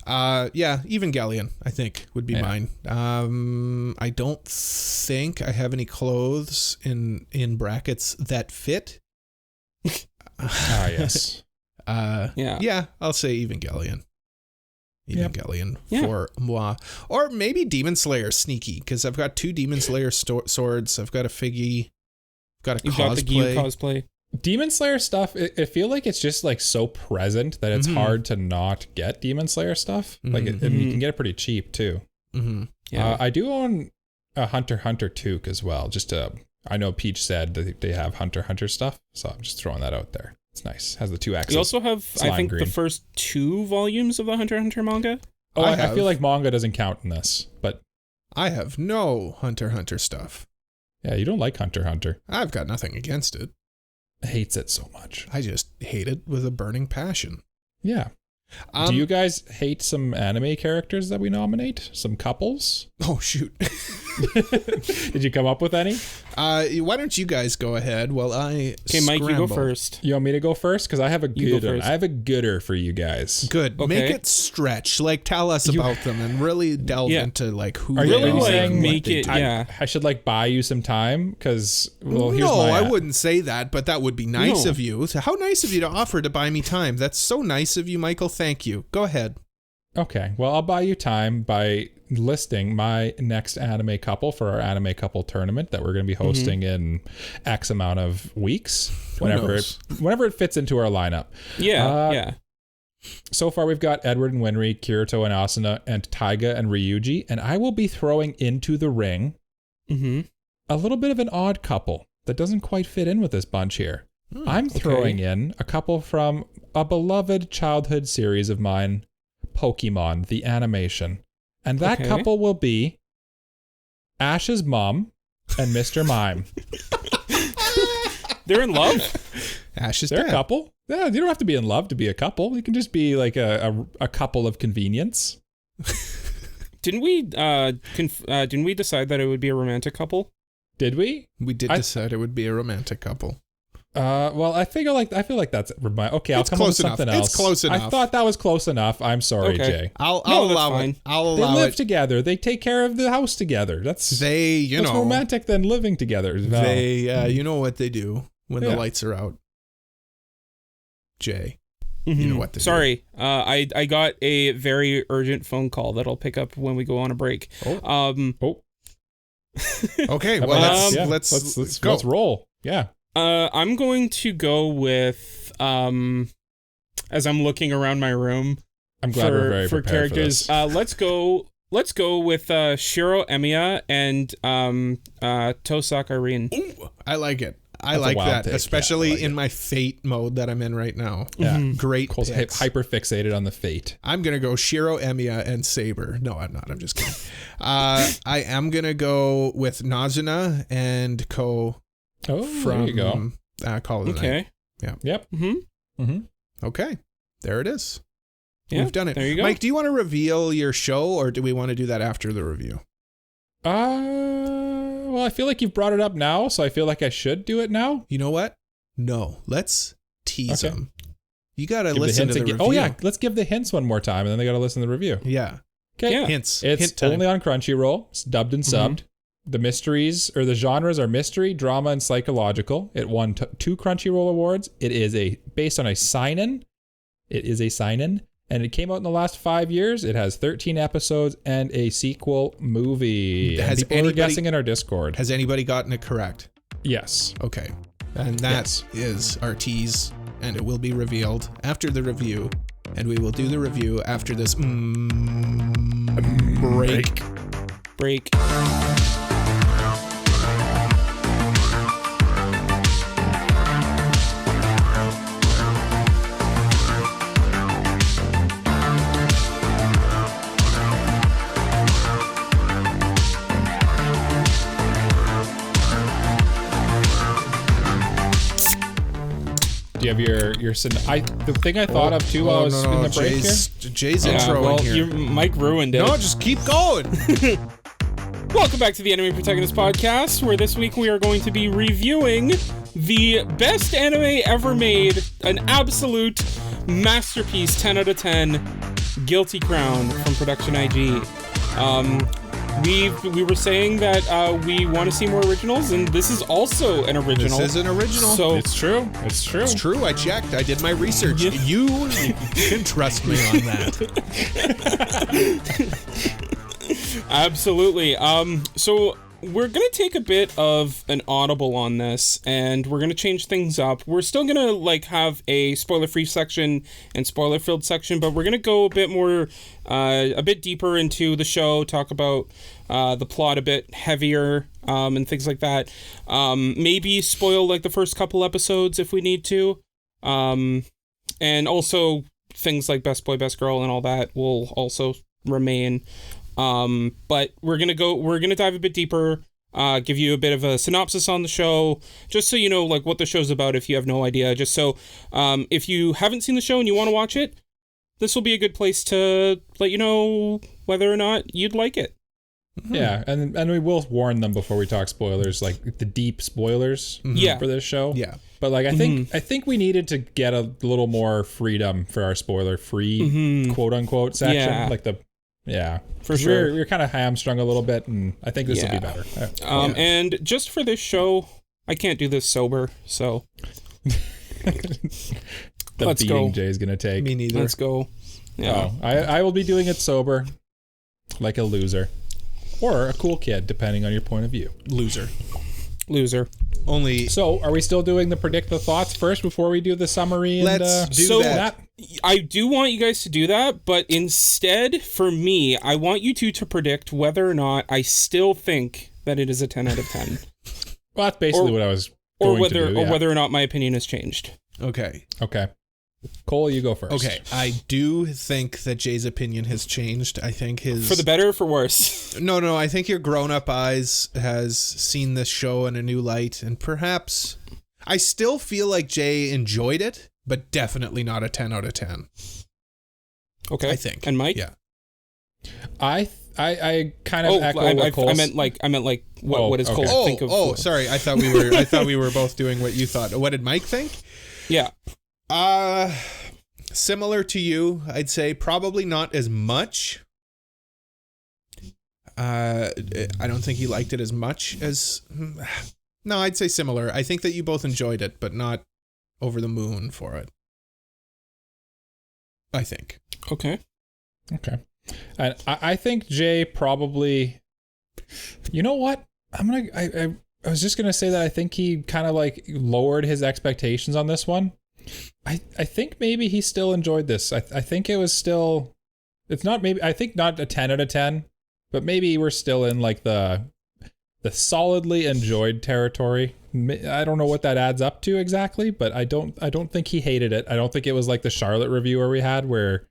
Evangelion, I think, would be mine. I don't think I have any clothes in brackets that fit. Yes. I'll say Evangelion. For moi. Or maybe Demon Slayer sneaky, because I've got 2 Demon Slayer swords. I've got a figgy. Got a You've cosplay. got the Gyu cosplay. Demon Slayer stuff, I feel like it's just like so present that it's hard to not get Demon Slayer stuff. Like, and you can get it pretty cheap too. I do own a Hunter x Hunter Toque as well. I know Peach said that they have Hunter x Hunter stuff, so I'm just throwing that out there. It's nice. Has the 2 axes. You also have, I think, the first 2 volumes of the Hunter x Hunter manga. Oh, I feel like manga doesn't count in this, but I have no Hunter x Hunter stuff. Yeah, you don't like Hunter x Hunter. I've got nothing against it. Hates it so much. I just hate it with a burning passion. Yeah. Do you guys hate some anime characters that we nominate? Some couples? Oh, shoot. Did you come up with any? Why don't you guys go ahead while I Okay, Mike, you go first. You want me to go first? Because I have a good one. I have a gooder for you guys. Good. Okay. Make it stretch. Like, tell us about them and really delve into, like, who are they you really are. saying make it, I should, like, buy you some time? Because, well, here's no, my... I wouldn't say that, but that would be nice of you. How nice of you to offer to buy me time. That's so nice of you, Michael. Thank you. Go ahead. Okay. Well, I'll buy you time by listing my next anime couple for our anime couple tournament that we're going to be hosting in X amount of weeks, whenever it fits into our lineup. Yeah. So far, we've got Edward and Winry, Kirito and Asuna, and Taiga and Ryuji, and I will be throwing into the ring a little bit of an odd couple that doesn't quite fit in with this bunch here. I'm throwing in a couple from a beloved childhood series of mine, Pokemon, the animation. And that couple will be Ash's mom and Mr. Mime. They're in love? Ash's They're dad. a couple. Yeah, you don't have to be in love to be a couple. You can just be like a couple of convenience. Didn't we decide that it would be a romantic couple? Did we? We did decide it would be a romantic couple. Well, I feel like that's okay. I'll come up with something else. It's close enough. I thought that was close enough. I'm sorry, Jay. I'll allow it. I'll They allow live it. together. They take care of the house together. That's romantic than living together. You know what they do when the lights are out. Jay, you know what they do. Sorry, I got a very urgent phone call that I'll pick up when we go on a break. Okay, well let's go. Let's roll. Yeah. I'm going to go with as I'm looking around my room. I'm glad we're very prepared characters. For this. Let's go with Shiro Emiya and Tosaka Rin. Ooh, I like it. I like wild that, take. especially Yeah, I like in it. my Fate mode that I'm in right now. Yeah. Great Cole's picks. hyper fixated on the Fate. I'm going to go Shiro, Emiya, and Saber. No, I'm not. I'm just kidding. I am going to go with Nazuna and Ko Oh, from there you go. Call of the Night. Okay. Yep. Okay. There it is. Yeah, We've done it. there you go. Mike, do you want to reveal your show, or do we want to do that after the review? Well, I feel like you've brought it up now, so I feel like I should do it now. You know what? No. Let's tease Okay. them. You got to Give the listen to hints the again. review. Oh yeah, let's give the hints one more time, and then they got to listen to the review. Yeah. Okay. Yeah. Hints. It's Hint time. only on Crunchyroll. It's dubbed and subbed. The mysteries or the genres are mystery, drama, and psychological. It won 2 Crunchyroll awards. It is based on a sign-in. It is a sign-in, and it came out in the last 5 years. It has 13 episodes and a sequel movie. Has And people were anybody- guessing in our Discord. Has anybody gotten it correct? Yes. Okay. And that is our tease, and it will be revealed after the review. And we will do the review after this break. Do you have your the thing I thought of too while I was in the break Jay's Oh, intro well, in here. Mike ruined it. No, just keep going. Welcome back to the Anime Protagonist Podcast, where this week we are going to be reviewing the best anime ever made, an absolute masterpiece, 10 out of 10, Guilty Crown from Production IG. We were saying that we want to see more originals, and this is also an original. This is an original. So It's true. It's true. It's true. I checked. I did my research. Yeah. You can trust me on that. Absolutely. So we're gonna take a bit of an audible on this, and we're gonna change things up. We're still gonna have a spoiler-free section and spoiler-filled section, but we're gonna go a bit more, a bit deeper into the show, talk about the plot a bit heavier, and things like that. Maybe spoil the first couple episodes if we need to, and also things like Best Boy, Best Girl, and all that will also remain. But we're gonna dive a bit deeper, give you a bit of a synopsis on the show, just so you know what the show's about if you have no idea. Just so if you haven't seen the show and you want to watch it, this will be a good place to let you know whether or not you'd like it. Yeah, and we will warn them before we talk spoilers, like the deep spoilers Yeah. for this show. Yeah. But I think we needed to get a little more freedom for our spoiler free quote unquote section. Yeah. For 'Cause sure. We're kind of hamstrung a little bit, and I think this will be Yeah. better. And just for this show, I can't do this sober, so The let's beating go. Jay's gonna take. Me neither. let's go. Yeah. Oh, I will be doing it sober, like a loser, or a cool kid, depending on your point of view. Loser. Loser. Only. So, are we still doing the predict the thoughts first before we do the summary? Let's and, do so that. I do want you guys to do that, but instead, for me, I want you two to predict whether or not I still think that it is a 10 out of 10. Well, that's basically what I was Or going whether to do. or Yeah. whether or not my opinion has changed. Okay. Okay. Cole, you go first. Okay. I do think that Jay's opinion has changed. I think his. For the better or for worse? No. I think your grown-up eyes has seen this show in a new light, and perhaps I still feel like Jay enjoyed it, but definitely not a 10 out of 10. Okay. I think. And Mike? Yeah. I kind of echo what Cole I meant what does Cole okay. think of? Sorry. I thought we were both doing what you thought. What did Mike think? Yeah. Similar to you, I'd say probably not as much. I don't think he liked it as much as. No, I'd say similar. I think that you both enjoyed it, but not over the moon for it. I think. Okay. Okay. And I think Jay probably. You know what? I was just gonna say that I think he kind of lowered his expectations on this one. I think maybe he still enjoyed this. I think it was still. It's not maybe. I think not a 10 out of 10, but maybe we're still in the solidly enjoyed territory. I don't know what that adds up to exactly, but I don't think he hated it. I don't think it was like the Charlotte reviewer we had where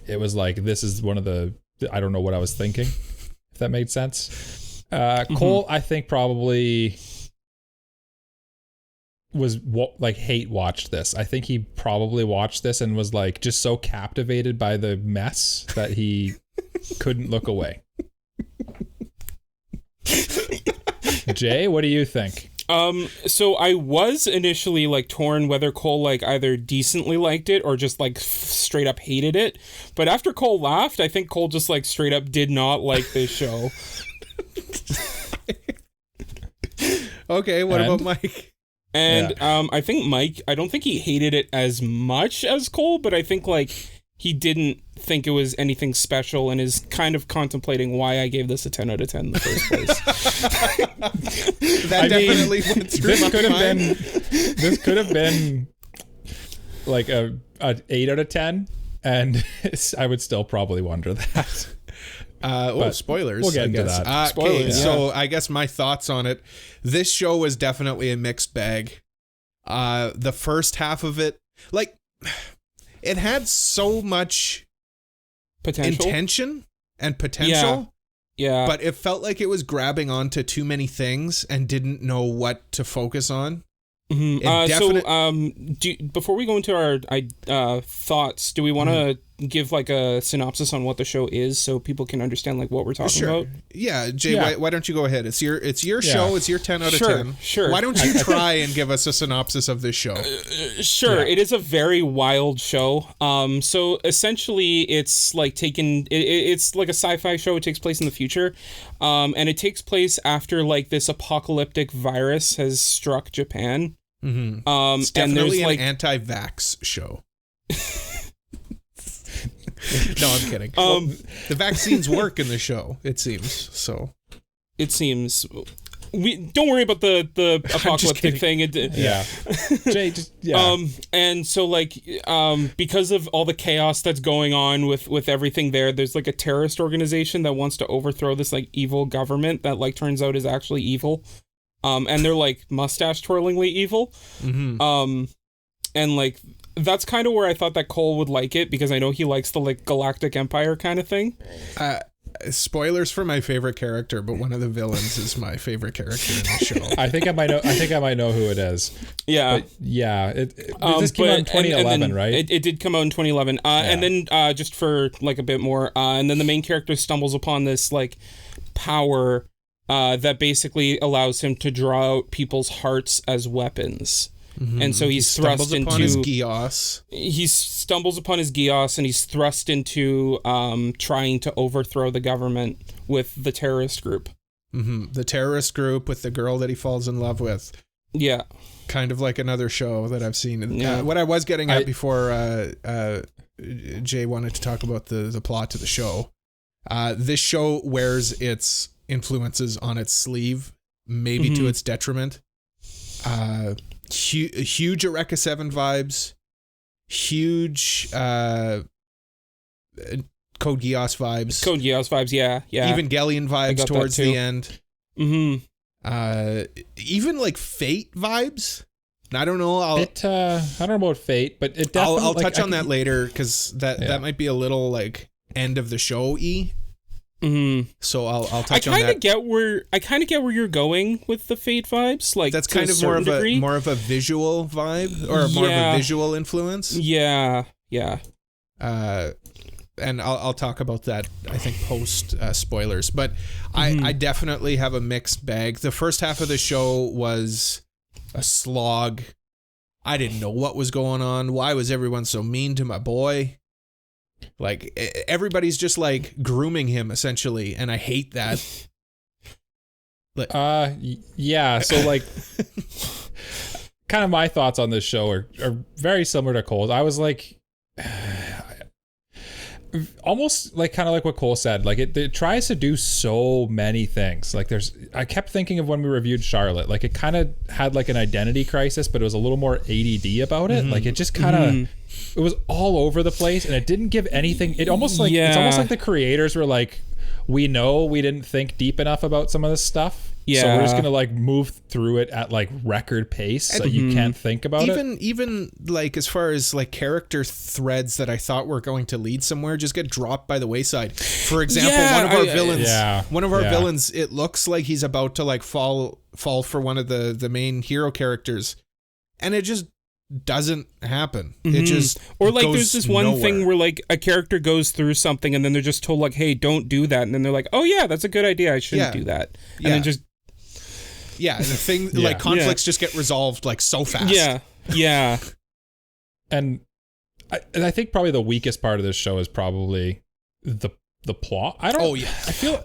it was like, this is one of the, I don't know what I was thinking, if that made sense. Cole, I think probably was hate watched this. I think he probably watched this and was like just so captivated by the mess that he couldn't look away. Jay, what do you think? So I was initially like torn whether Cole like either decently liked it or just like straight up hated it. But after Cole laughed, I think Cole just like straight up did not like this show. Okay, what about Mike? And I think Mike, I don't think he hated it as much as Cole, but I think like he didn't think it was anything special and is kind of contemplating why I gave this a 10 out of 10 in the first place. That definitely went through my mind. This could have been like a 8 out of 10, and I would still probably wonder that. Spoilers. We'll get into that. Spoilers, So I guess my thoughts on it. This show was definitely a mixed bag. The first half of it, like, it had so much intention and potential. Yeah. But it felt like it was grabbing onto too many things and didn't know what to focus on. Mm-hmm. Before we go into our thoughts, do we want to give like a synopsis on what the show is so people can understand like what we're talking about? Yeah, Jay, why don't you go ahead? It's your show. It's your 10 out of 10. Sure. Why don't you try and give us a synopsis of this show? Sure. It is a very wild show. So essentially, it's like it's like a sci-fi show. It takes place in the future, and it takes place after like this apocalyptic virus has struck Japan. Mm-hmm. It's and definitely there's an anti-vax show. No, I'm kidding. The vaccines work in the show, it seems. So it seems. We don't worry about the apocalyptic thing. Jay, and so like because of all the chaos that's going on with everything there's like a terrorist organization that wants to overthrow this like evil government that like turns out is actually evil. And they're like mustache twirlingly evil. Mm-hmm. And like that's kind of where I thought that Cole would like it because I know he likes the like Galactic Empire kind of thing. Spoilers for my favorite character, but one of the villains is my favorite character in the show. I think I might know who it is. Yeah. But yeah. This came out in 2011, right? It did come out in 2011. And then just for like a bit more, and then the main character stumbles upon this like power that basically allows him to draw out people's hearts as weapons. Mm-hmm. And so he's thrust into his Gios. He stumbles upon his Gios and he's thrust into trying to overthrow the government with the terrorist group. Mm-hmm. The terrorist group with the girl that he falls in love with. Yeah. Kind of like another show that I've seen. Yeah. What I was getting at before Jay wanted to talk about the plot to the show. This show wears its influences on its sleeve, maybe to its detriment. Huge Eureka 7 vibes, huge Code Geass vibes. Yeah. Evangelion vibes towards the end. Mm-hmm. Even like Fate vibes. I don't know. I don't know about Fate, but it definitely. I'll touch on that later because that might be a little like end of the show-y. Mm-hmm. So I'll touch on that. I kind of get where you're going with the Fate vibes. Like that's kind of more of a visual vibe or more of a visual influence. Yeah. And I'll talk about that. I think post spoilers, but I definitely have a mixed bag. The first half of the show was a slog. I didn't know what was going on. Why was everyone so mean to my boy? Like everybody's just like grooming him essentially, and I hate that. Yeah. So like, kind of my thoughts on this show are very similar to Cole's. I was like, almost like kind of like what Cole said. Like it tries to do so many things. Like I kept thinking of when we reviewed Charlotte. Like it kind of had like an identity crisis, but it was a little more ADD about it. Like it just kind of. It was all over the place and it didn't give anything. It almost like it's almost like the creators were like, we know we didn't think deep enough about some of this stuff. Yeah. So we're just gonna like move through it at like record pace, so you can't think about it. Even like as far as like character threads that I thought were going to lead somewhere just get dropped by the wayside. For example, one of our villains, it looks like he's about to like fall for one of the main hero characters, and it just doesn't happen. It just or like goes there's this one nowhere. thing where like a character goes through something and then they're just told like, hey, don't do that, and then they're like, oh yeah, that's a good idea, I shouldn't do that, and then just the thing like conflicts just get resolved like so fast. And I think probably the weakest part of this show is probably the plot. I feel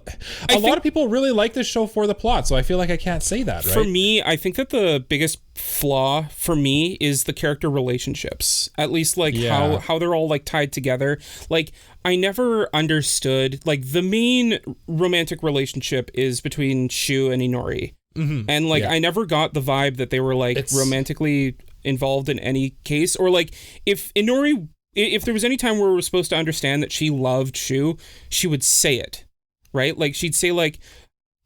a lot of people really like this show for the plot, so I feel like I can't say that, right? For me, I think that the biggest flaw for me is the character relationships. At least like how they're all like tied together. Like I never understood like the main romantic relationship is between Shu and Inori. And like I never got the vibe that they were like romantically involved in any case, or like if there was any time where we were supposed to understand that she loved Shu, she would say it, right? Like she'd say like,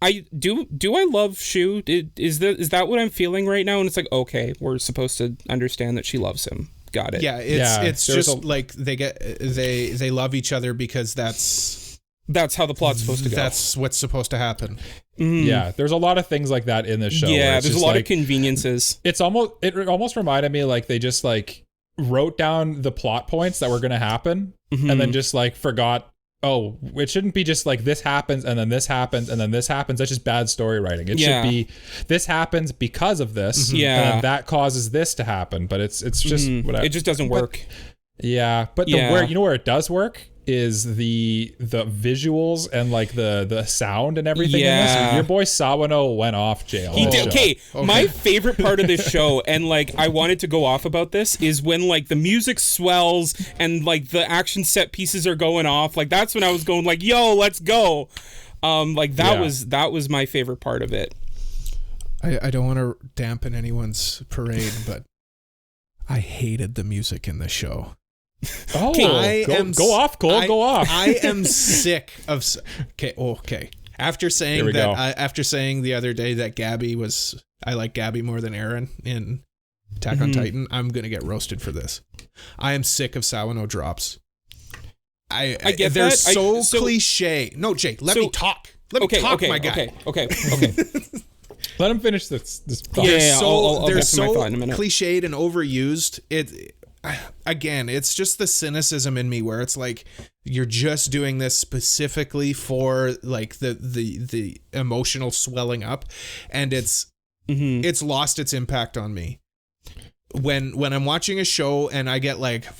I love Shu? Is that what I'm feeling right now? And it's like, okay, we're supposed to understand that she loves him. Got it. Yeah, it's just like they love each other because that's how the plot's supposed to go. That's what's supposed to happen. Yeah, there's a lot of things like that in this show. Yeah, there's a lot of conveniences. It almost reminded me like they just like wrote down the plot points that were going to happen and then just like forgot, oh, it shouldn't be just like this happens and then this happens and then this happens. That's just bad story writing. It should be this happens because of this and that causes this to happen, but it's just whatever. It just doesn't work. But where it does work is the visuals and like the sound and everything in this. Your boy Sawano went off jail. He did. Okay, my favorite part of this show, and like I wanted to go off about this, is when like the music swells and like the action set pieces are going off. Like that's when I was going like, yo, let's go. That was my favorite part of it. I don't want to dampen anyone's parade, but I hated the music in the show. Oh, go off, Cole. Go off. I am sick of. Okay. After saying that, after saying the other day that I like Gabby more than Eren in Attack on Titan, I'm gonna get roasted for this. I am sick of Sawano drops. I get they're that. So cliche. No, Jake, let me talk. Let me talk, my guy. Okay. Let him finish this. I'll they're get to my thought in a so minute. cliched and overused. Again, it's just the cynicism in me where it's like you're just doing this specifically for like the emotional swelling up, and it's lost its impact on me. When I'm watching a show and I get like 4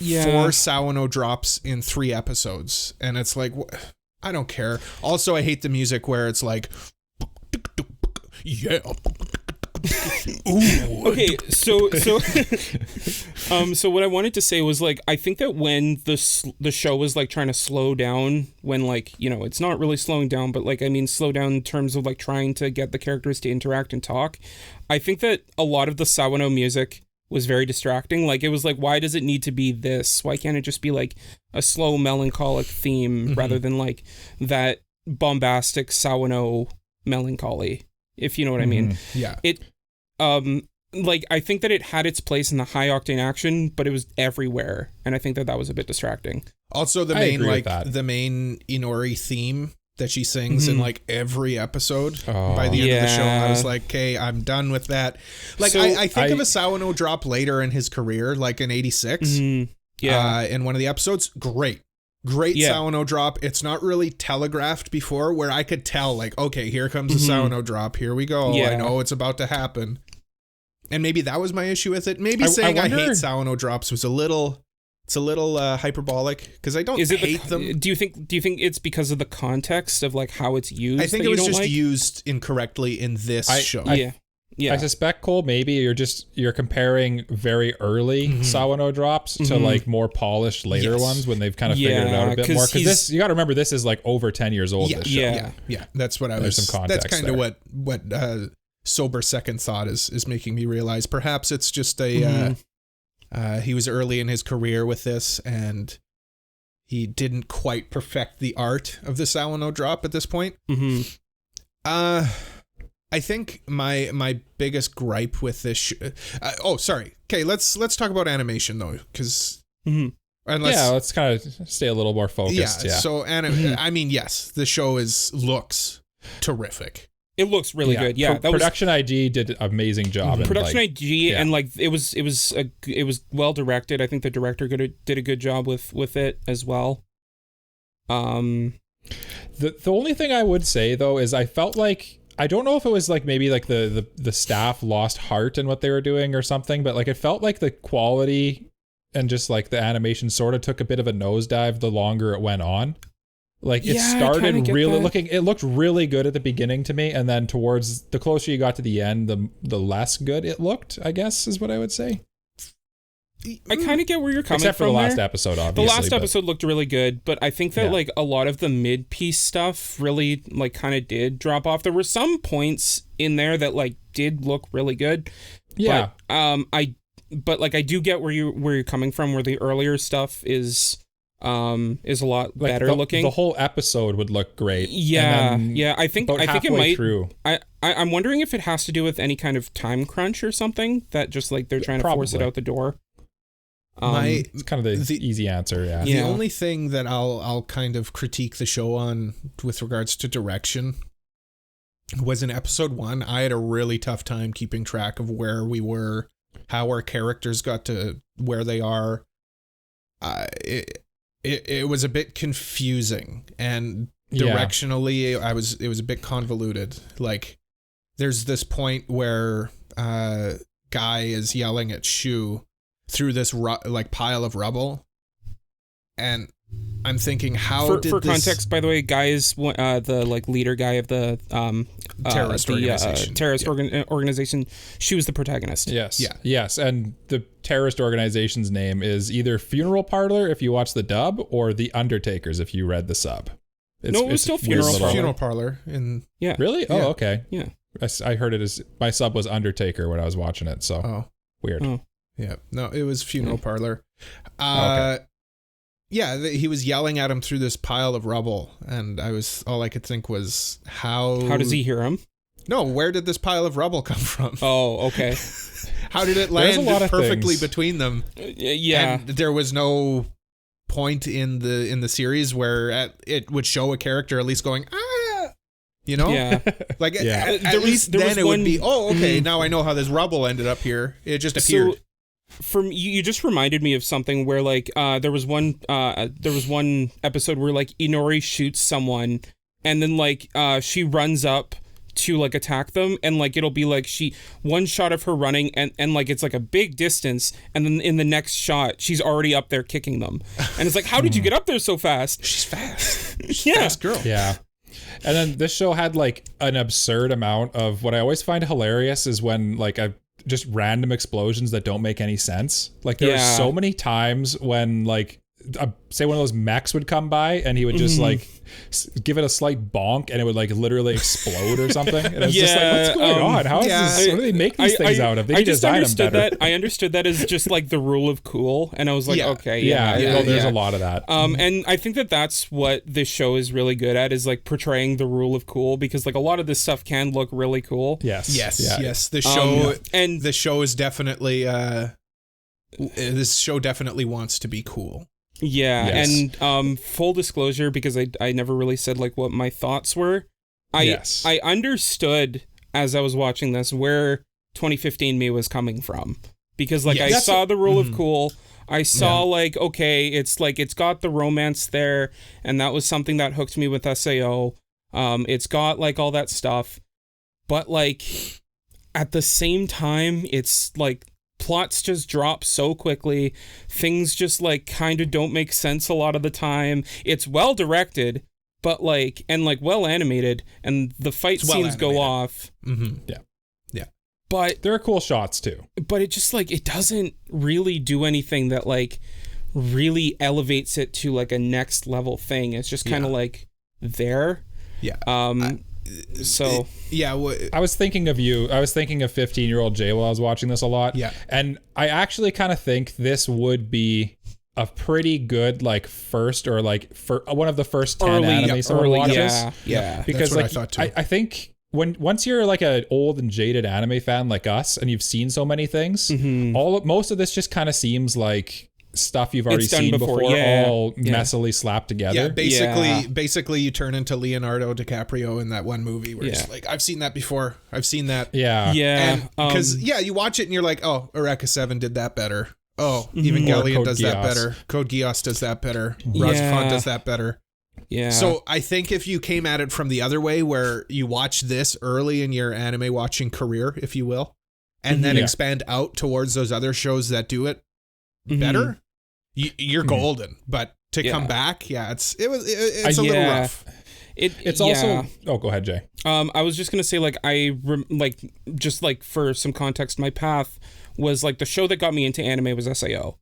Sawano drops in 3 episodes, and it's like I don't care. Also, I hate the music where it's like Okay, so what I wanted to say was like I think that when the show was like trying to slow down, when like, you know, it's not really slowing down, but like I mean slow down in terms of like trying to get the characters to interact and talk, I think that a lot of the Sawano music was very distracting. Like it was like, why does it need to be this? Why can't it just be like a slow melancholic theme rather than like that bombastic Sawano melancholy, if you know what I mean? Yeah. It like I think that it had its place in the high octane action, but it was everywhere, and I think that was a bit distracting. Also the main Inori theme that she sings in like every episode by the end of the show, I was like, okay, I'm done with that. Like so I think of a Sawano drop later in his career, like in 86. In one of the episodes, great Sawano drop. It's not really telegraphed before where I could tell like, okay, here comes the Sawano drop. Here we go. I know it's about to happen. And maybe that was my issue with it. Maybe saying I hate Sawano drops was a little hyperbolic because I don't hate them. Do you think it's because of the context of like how it's used? I think it was just used incorrectly in this show. I suspect, Cole, maybe you're comparing very early Sawano drops to like more polished later ones when they've kind of figured it out a bit more. Because this, you got to remember, this is like over 10 years old. This show. Yeah. That's what I was. There's some context. That's kind of what sober second thought is making me realize. Perhaps it's just he was early in his career with this, and he didn't quite perfect the art of the Salino drop at this point. Mm-hmm. I think my biggest gripe with this sorry. Okay, let's talk about animation though, because let's kind of stay a little more focused. Yeah. So I mean, yes, the show looks terrific. It looks really good. Yeah, Production IG did an amazing job. Production IG and like it was well directed. I think the director did a good job with it as well. The only thing I would say though is I felt like, I don't know if it was like maybe like the staff lost heart in what they were doing or something, but like it felt like the quality and just like the animation sort of took a bit of a nosedive the longer it went on. Like it started really it looked really good at the beginning to me, and then towards the closer you got to the end, the less good it looked, I guess is what I would say. I kind of get where you're coming from. Except for the last episode, obviously. The last episode looked really good, but I think that like a lot of the mid-piece stuff really like kind of did drop off. There were some points in there that like did look really good. Yeah. But I do get where you're coming from, where the earlier stuff is a lot like better looking. The whole episode would look great. Yeah. I think it might. Through. I'm wondering if it has to do with any kind of time crunch or something, that just like they're trying to force it out the door. It's kind of the easy answer. Yeah. The only thing that I'll kind of critique the show on with regards to direction was in episode 1, I had a really tough time keeping track of where we were, how our characters got to where they are. It was a bit confusing, and directionally it was a bit convoluted. Like there's this point where Guy is yelling at Shu through this pile of rubble, and I'm thinking, for context, by the way, Guy is the like leader guy of the terrorist organization. Organization. She was the protagonist. Yes, and the terrorist organization's name is either Funeral Parlor if you watch the dub, or The Undertakers if you read the sub. It was still Funeral Parlor. Really? Yeah. Oh, okay. Yeah, I heard it as my sub was Undertaker when I was watching it. So weird. Oh. Yeah, no, it was Funeral Parlor. Okay. Yeah, he was yelling at him through this pile of rubble, and all I could think was, how does he hear him? No, where did this pile of rubble come from? Oh, okay. How did it land perfectly between them? Yeah. And there was no point in the series where it would show a character at least going, you know? Yeah. Like at least then it would be, okay, now I know how this rubble ended up here. It just appeared. So, you just reminded me of something where like there was one episode where like Inori shoots someone, and then like she runs up to like attack them, and like it'll be like one shot of her running, and like it's like a big distance, and then in the next shot she's already up there kicking them, and it's like, how did you get up there so fast? She's fast. Yeah. Fast girl. Yeah. And then this show had like an absurd amount of, what I always find hilarious is when like just random explosions that don't make any sense. Like there are so many times when like say one of those mechs would come by, and he would just like give it a slight bonk, and it would like literally explode or something. And it's just like, what's going on? How is this? What do they make these things out of? They design them better. I understood that as just like the rule of cool, and I was like, okay, there's a lot of that. And I think that's what this show is really good at, is like portraying the rule of cool, because like a lot of this stuff can look really cool. Yes. The show is definitely this show definitely wants to be cool. Yeah, and full disclosure, because I never really said like what my thoughts were. I understood as I was watching this where 2015 me was coming from, because like I saw the rule of cool. I saw like, okay, it's like it's got the romance there, and that was something that hooked me with SAO. It's got like all that stuff, but like at the same time, it's like plots just drop so quickly. Things just like kind of don't make sense a lot of the time. It's well directed, but like, and like well animated, and the fight scenes go off. Mm-hmm. Yeah. But there are cool shots too. But it just like, it doesn't really do anything that like really elevates it to like a next level thing. It's just kind of like there. Yeah. I was thinking of you. I was thinking of 15-year-old Jay while I was watching this a lot. Yeah. And I actually kind of think this would be a pretty good like first or like for one of the first 10 Early- anime someone watches. Yeah. Because That's what I like thought too. I think once you're like an old and jaded anime fan like us and you've seen so many things, most of this just kind of seems like stuff you've already It's done seen before, before, yeah. all Yeah. messily slapped together. Yeah, basically you turn into Leonardo DiCaprio in that one movie where it's Yeah. like, I've seen that before. I've seen that. Yeah. Yeah. Because you watch it and you're like, oh, Eureka 7 did that better. Oh, even Or Galleon Code does that Geass. better. Code Geass does that better. Yeah. Razafon does that better. Yeah. So I think if you came at it from the other way, where you watch this early in your anime watching career, if you will, and then Yeah. expand out towards those other shows that do it better, you're golden. But to come back, it's a little rough. It's also go ahead, Jay. I was just gonna say, like, just like for some context, my path was like the show that got me into anime was SAO,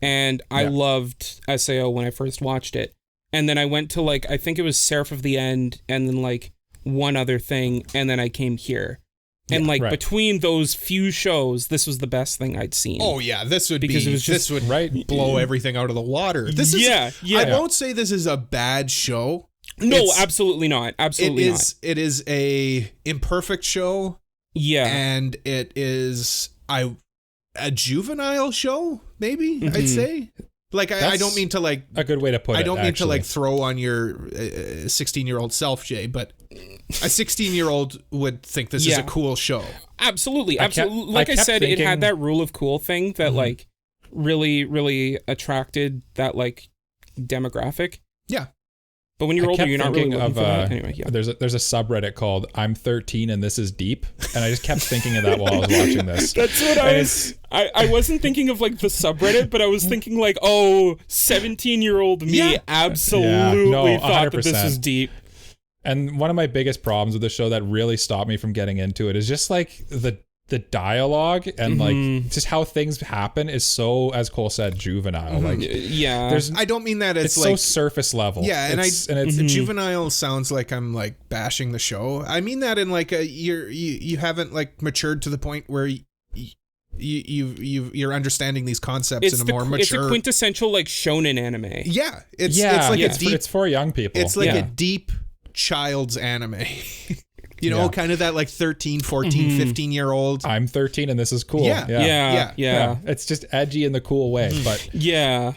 and I loved SAO when I first watched it, and then I went to like I think it was Seraph of the End, and then like one other thing, and then I came here, and like between those few shows, this was the best thing I'd seen. Oh yeah, this would Because be it was just- this would blow everything out of the water. This is I won't say this is a bad show. No, absolutely not. Absolutely not. It is a imperfect show. Yeah. And it is a juvenile show, maybe I'd say. Like I don't mean to like a good way to put it. I don't mean to like actually. throw on your 16-year-old self, Jay, but a 16-year-old would think this is a cool show. Absolutely. Like I said, it thinking- had that rule of cool thing that like really, really attracted that like demographic. Yeah. But when you're I older, kept you're not really thinking looking for that. Anyway, yeah. There's a subreddit called "I'm 13 and this is deep," and I just kept thinking of that while I was watching this. That's what I was. I wasn't thinking of like the subreddit, but I was thinking like, 17-year-old me absolutely thought that this 100%. is deep. And one of my biggest problems with the show that really stopped me from getting into it is just like the dialogue and like just how things happen is so, as Cole said, juvenile. Like there's I don't mean that it's like so surface level. Yeah, and it's juvenile sounds like I'm like bashing the show. I mean that in like you haven't like matured to the point where you're understanding these concepts in a more mature. It's a quintessential like shonen anime. Yeah, it's like a deep. It's for young people. It's like a deep child's anime. You know, kind of that like 13, 14, 15-year-old. I'm 13 and this is cool. Yeah. It's just edgy in the cool way, but yeah.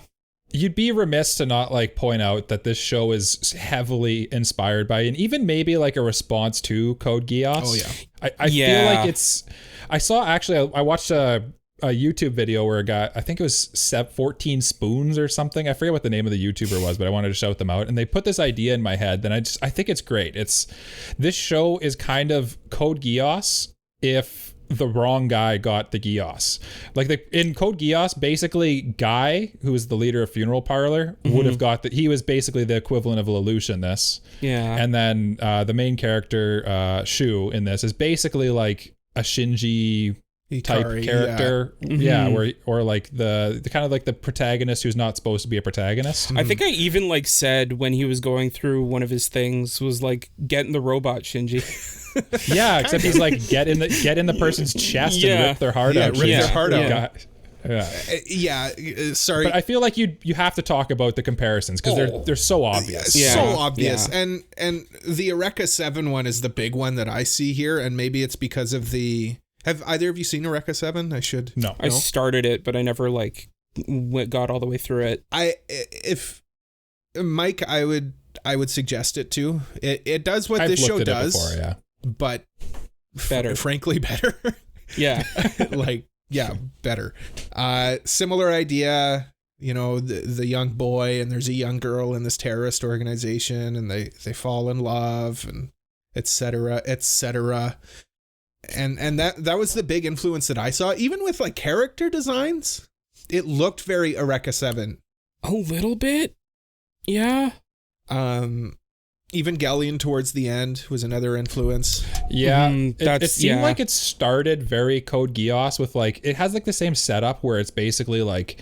You'd be remiss to not like point out that this show is heavily inspired by, and even maybe like a response to Code Geass. Oh yeah. I feel like it's. I saw actually. I watched a YouTube video where a guy, I think it was 14 Spoons or something. I forget what the name of the YouTuber was, but I wanted to shout them out. And they put this idea in my head. Then I think it's great. This show is kind of Code Geass if the wrong guy got the Geass. Like in Code Geass, basically Guy, who is the leader of Funeral Parlor, would have got he was basically the equivalent of Lelouch in this. Yeah. And then the main character, Shu, in this is basically like a Shinji type character, or like the kind of like the protagonist who's not supposed to be a protagonist. I think I even like said when he was going through one of his things was like get in the robot, Shinji. Yeah, except he's like get in the person's chest and rip their heart out. Rip their heart out. Yeah. Sorry, but I feel like you have to talk about the comparisons because they're so obvious. So obvious. And the Eureka 7 one is the big one that I see here, and maybe it's because of the. Have either of you seen Eureka 7? I should. No. I started it, but I never like got all the way through it. If Mike, I would suggest it too. It does what this show does, before, but better. Frankly, better. Yeah. Better. Similar idea. You know, the young boy and there's a young girl in this terrorist organization, and they fall in love, and etc. And that was the big influence that I saw. Even with like character designs, it looked very Eureka 7. A little bit. Yeah. Even Galleon towards the end was another influence. Yeah. It seemed like it started very Code Geass with like, it has like the same setup where it's basically like,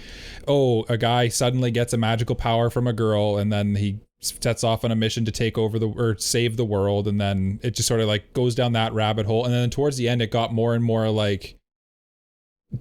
a guy suddenly gets a magical power from a girl, and then he sets off on a mission to take over or save the world, and then it just sort of like goes down that rabbit hole, and then towards the end it got more and more like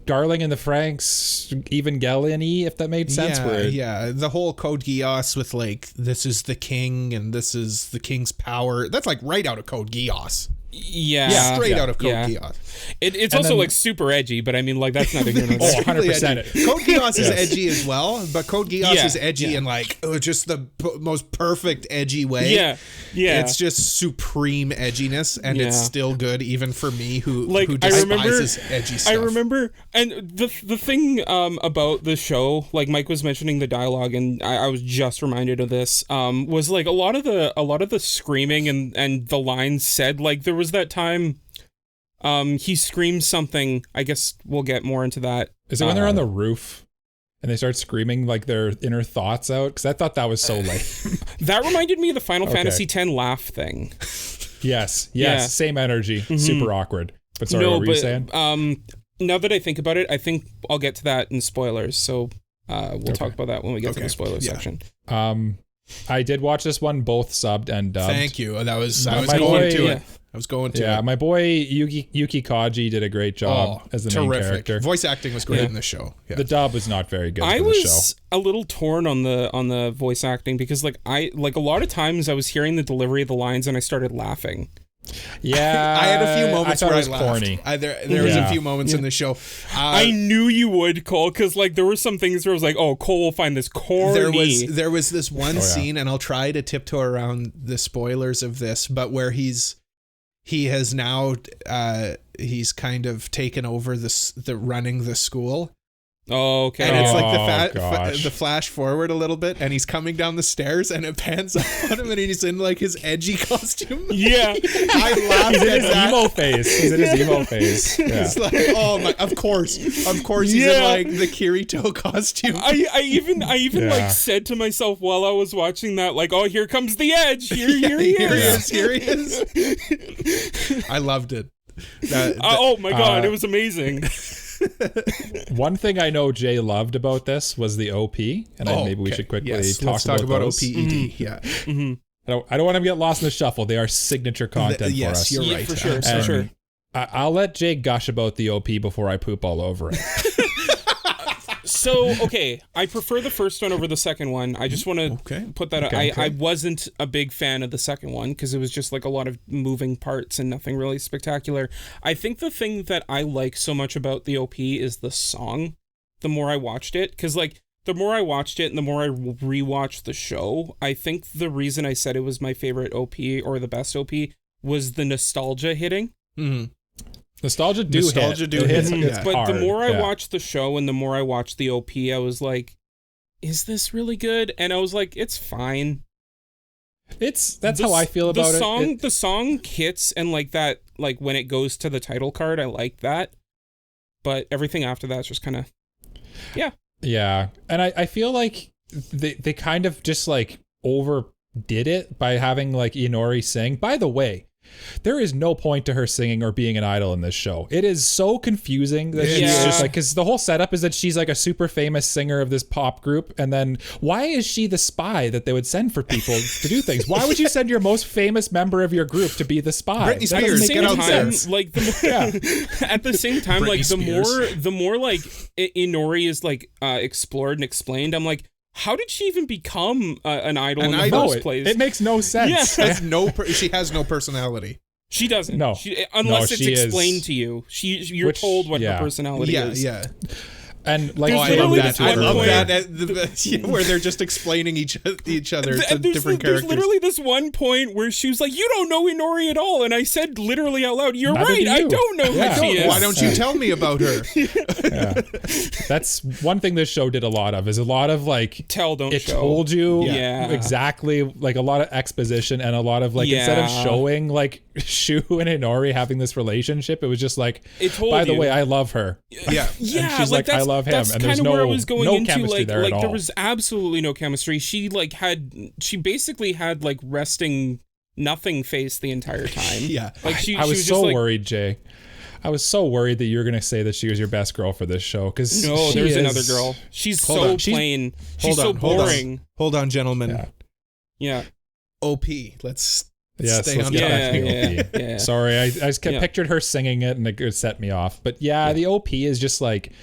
Darling in the Franks, Evangelion-y, if that made sense. Yeah. The whole Code Geass with like, this is the king and this is the king's power. That's like right out of Code Geass. Yeah. Straight out of Code Geass. It's also like super edgy, but I mean, like, that's not a good one. 100%. Code Geass is edgy as well, but Code Geass is edgy in like just the most perfect edgy way. Yeah. It's just supreme edginess, and it's still good even for me who despises edgy stuff. I remember, and the thing about the show, like Mike was mentioning the dialogue, and I was just reminded of this, was like a lot of the screaming and the lines said, like there was that time he screams something. I guess we'll get more into that. Is it when they're on the roof and they start screaming like their inner thoughts out? Because I thought that was so lame. That reminded me of the Final Fantasy X laugh thing. Yes, same energy. Super awkward. But sorry, what were you saying? Now that I think about it, I think I'll get to that in spoilers. So we'll talk about that when we get to the spoiler section. I did watch this one both subbed and dubbed. Thank you. I was going to it. I was going to. Yeah, my boy Yuki Kaji did a great job as the main character. Voice acting was great in the show. Yeah. The dub was not very good. I was a little torn on the voice acting because like a lot of times I was hearing the delivery of the lines and I started laughing. Yeah, I had a few moments where I laughed. Corny. There was a few moments in the show. I knew you would, Cole, because like there were some things where I was like, "Oh, Cole will find this corny." There was this one scene, and I'll try to tiptoe around the spoilers of this, but where he has now he's kind of taken over the running the school. Oh, okay. And it's like the flash forward a little bit, and he's coming down the stairs, and it pans up on him, and he's in like his edgy costume. Yeah, I laughed at his emo face. He's in his emo face. Yeah. It's like, oh my! Of course, he's in like the Kirito costume. I even like said to myself while I was watching that, like, oh, here comes the edge. Here he is. I loved it. Oh my god, it was amazing. One thing I know Jay loved about this was the OP, and maybe we should quickly talk about those. OPED. Yeah. Mm-hmm. I don't want to get lost in the shuffle. They are signature content for us. Yes, you're right. For sure. And for sure. I'll let Jay gush about the OP before I poop all over it. So, okay, I prefer the first one over the second one. I just want to put that out. I wasn't a big fan of the second one because it was just like a lot of moving parts and nothing really spectacular. I think the thing that I like so much about the OP is the song. The more I watched it, because like the more I watched it and the more I rewatched the show, I think the reason I said it was my favorite OP or the best OP was the nostalgia hitting. Mm-hmm. Nostalgia do hit. But hard. The more I watched the show and the more I watched the OP, I was like, is this really good? And I was like, it's fine. That's how I feel about it. The song hits, and like that, like when it goes to the title card, I like that. But everything after that's just kind of, Yeah. And I feel like they kind of just like overdid it by having like Inori sing. By the way, there is no point to her singing or being an idol in this show. It is so confusing that she's just like, because the whole setup is that she's like a super famous singer of this pop group, and then why is she the spy that they would send for people to do things? Why would you send your most famous member of your group to be the spy? Britney Spears, get out there. Like at the same time, like the more like Inori is like explored and explained, I'm like, how did she even become an idol in the first place? It makes no sense. She has no personality. She doesn't. No. Unless it's explained to you. You're told what her personality is. Yeah. And like, I love that. Where they're just explaining each other to different characters. There's literally this one point where she was like, "You don't know Inori at all," and I said literally out loud, "You're right. I don't know who she is. Why don't you tell me about her?" That's one thing this show did a lot of. Is a lot of like told you exactly, like a lot of exposition and a lot of like instead of showing like Shu and Inori having this relationship, it was just like, by the way, I love her. Yeah. And she's like, I love him, and there's no chemistry there at all. There was absolutely no chemistry. She basically had like resting nothing face the entire time. Yeah. Like I was so worried, Jay. I was so worried that you were going to say that she was your best girl for this show. Because there's another girl. She's so plain. She's so boring. Hold on, gentlemen. Yeah. OP. Let's Yes, Stay let's on get top. back to the OP. Yeah. Sorry, I just pictured her singing it and it set me off. But yeah, the OP is just like,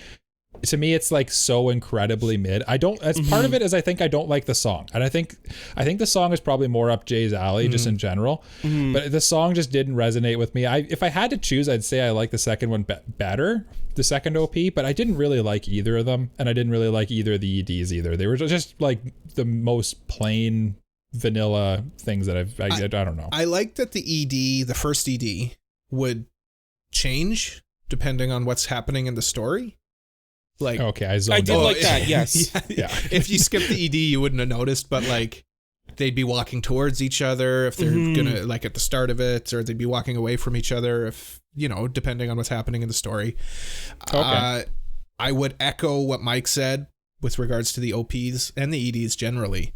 to me, it's like so incredibly mid. I don't, as part of it is I think I don't like the song. And I think the song is probably more up Jay's alley just in general. But the song just didn't resonate with me. If I had to choose, I'd say I like the second one better, the second OP, but I didn't really like either of them. And I didn't really like either of the EDs either. They were just like the most plain vanilla things that I don't know. I like that the first ED would change depending on what's happening in the story. Like, okay, I did out. like that, yes. Yeah. If you skip the ED, you wouldn't have noticed, but like they'd be walking towards each other if they're gonna, like at the start of it, or they'd be walking away from each other if, depending on what's happening in the story. Okay. I would echo what Mike said with regards to the OPs and the EDs generally.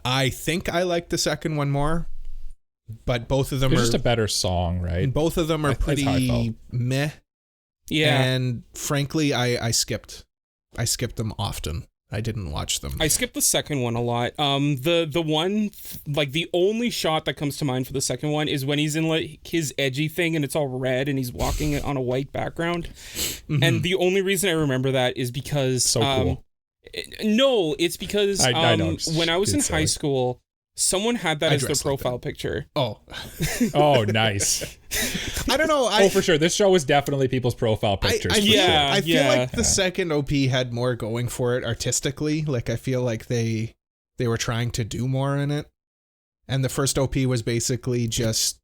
I think I like the second one more, but both of them It's are just a better song, right? and both of them are That's how I felt. pretty meh. Yeah. And frankly, I skipped them often. I didn't watch them. I skipped the second one a lot. The one, like the only shot that comes to mind for the second one is when he's in like his edgy thing and it's all red and he's walking on a white background. And the only reason I remember that is because So cool. No, it's because I know, when I was in it's high silly. school, someone had that I as their dressed like profile picture. Oh, Oh, nice. I don't know. Oh, for sure. This show was definitely people's profile pictures. I for feel, sure. Yeah, I feel yeah. like the second OP had more going for it artistically. Like I feel like they were trying to do more in it, and the first OP was basically just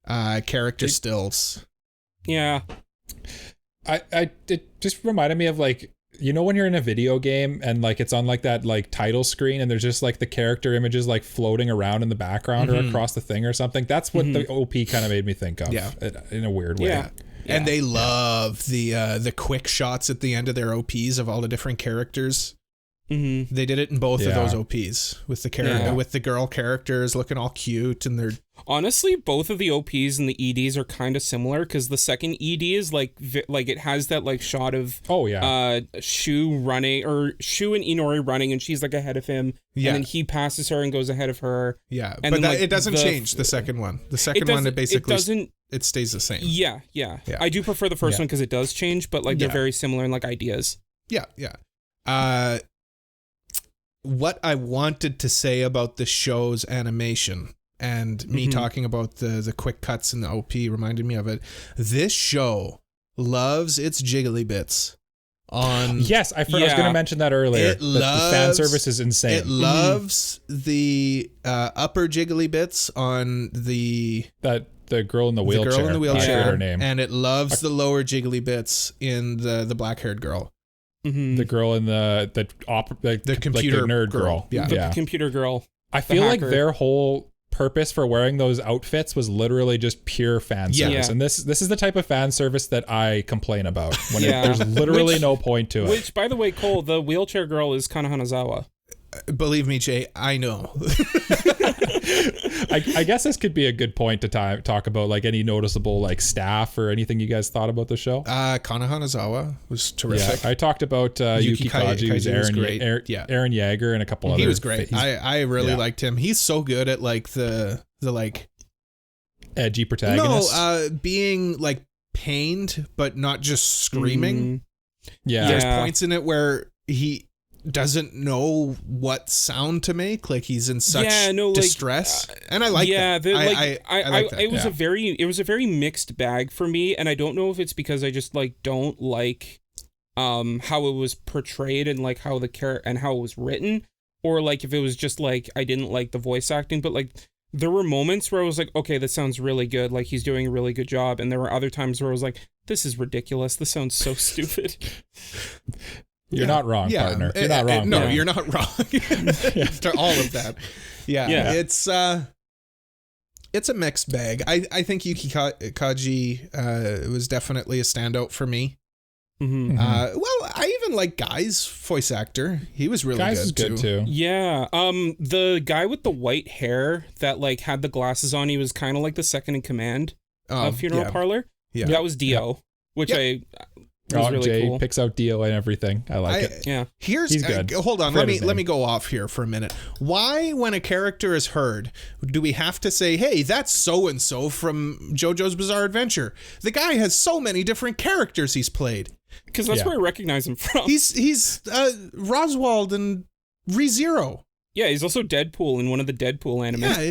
character stills. Yeah. It just reminded me of like, when you're in a video game and like it's on like that like title screen and there's just like the character images like floating around in the background or across the thing or something. That's what the OP kind of made me think of. Yeah. In a weird way. Yeah. And they love the quick shots at the end of their OPs of all the different characters. Mm-hmm. They did it in both of Yeah. those OPs with the Yeah. with the girl characters looking all cute, and they're Honestly, both of the OPs and the EDs are kind of similar because the second ED is like it has that like shot of Shu running, or Shu and Inori running, and she's like ahead of him, Yeah. and then he passes her and goes ahead of her. yeah, And but then, like, it doesn't change the second one. The second one it basically it stays the same. Yeah. Yeah. I do prefer the first one because it does change, but like they're Yeah. very similar in like ideas. Yeah. What I wanted to say about the show's animation and me talking about the quick cuts in the OP reminded me of it. This show loves its jiggly bits. Yes, I was going to mention that earlier. The fan service is insane. It loves the upper jiggly bits on the girl in the wheelchair. The girl in the I wheelchair. forget her name. And it loves the lower jiggly bits in the black-haired girl. Mm-hmm. The girl in the computer nerd girl. Yeah. The computer girl. I feel like hacker. their whole purpose for wearing those outfits was literally just pure fan service. Yeah. And this is the type of fan service that I complain about when Yeah. there's literally no point to it. Which, by the way, Cole, the wheelchair girl is Kana Hanazawa. Believe me, Jay, I know. I guess this could be a good point to talk about like any noticeable like staff or anything you guys thought about the show. Kana Hanazawa was terrific. Yeah, I talked about Yuki Kaji, who's was great. Yeah. Aaron Yeager, and a couple other. He was great. I really Yeah. liked him. He's so good at like the like edgy protagonist. being like pained but not just screaming. Yeah. There's points in it where he doesn't know what sound to make, like he's in such distress, and I like that. I like that. It was a very mixed bag for me, and I don't know if it's because I just like don't like how it was portrayed and like how how it was written, or like if it was just like I didn't like the voice acting, but like there were moments where I was like, okay, that sounds really good, like he's doing a really good job, and there were other times where I was like, this is ridiculous, this sounds so stupid. You're not wrong, partner. You're not wrong. No, you're not wrong. After all of that. Yeah. It's a mixed bag. I think Yuki Kaji was definitely a standout for me. Mm-hmm. Well, I even like Guy's voice actor. He was really good too. Yeah. The guy with the white hair that like had the glasses on, he was kind of like the second in command of Funeral Parlor. Yeah. That was Dio, which It was really Jay cool. picks out Dio and everything. I like it. Yeah. He's good. Hold on, Forget let his me name. go off here for a minute. Why, when a character is heard, do we have to say, "Hey, that's so and so from JoJo's Bizarre Adventure"? The guy has so many different characters he's played. Because that's where I recognize him from. He's Roswald and ReZero. Yeah, he's also Deadpool in one of the Deadpool animes. Yeah,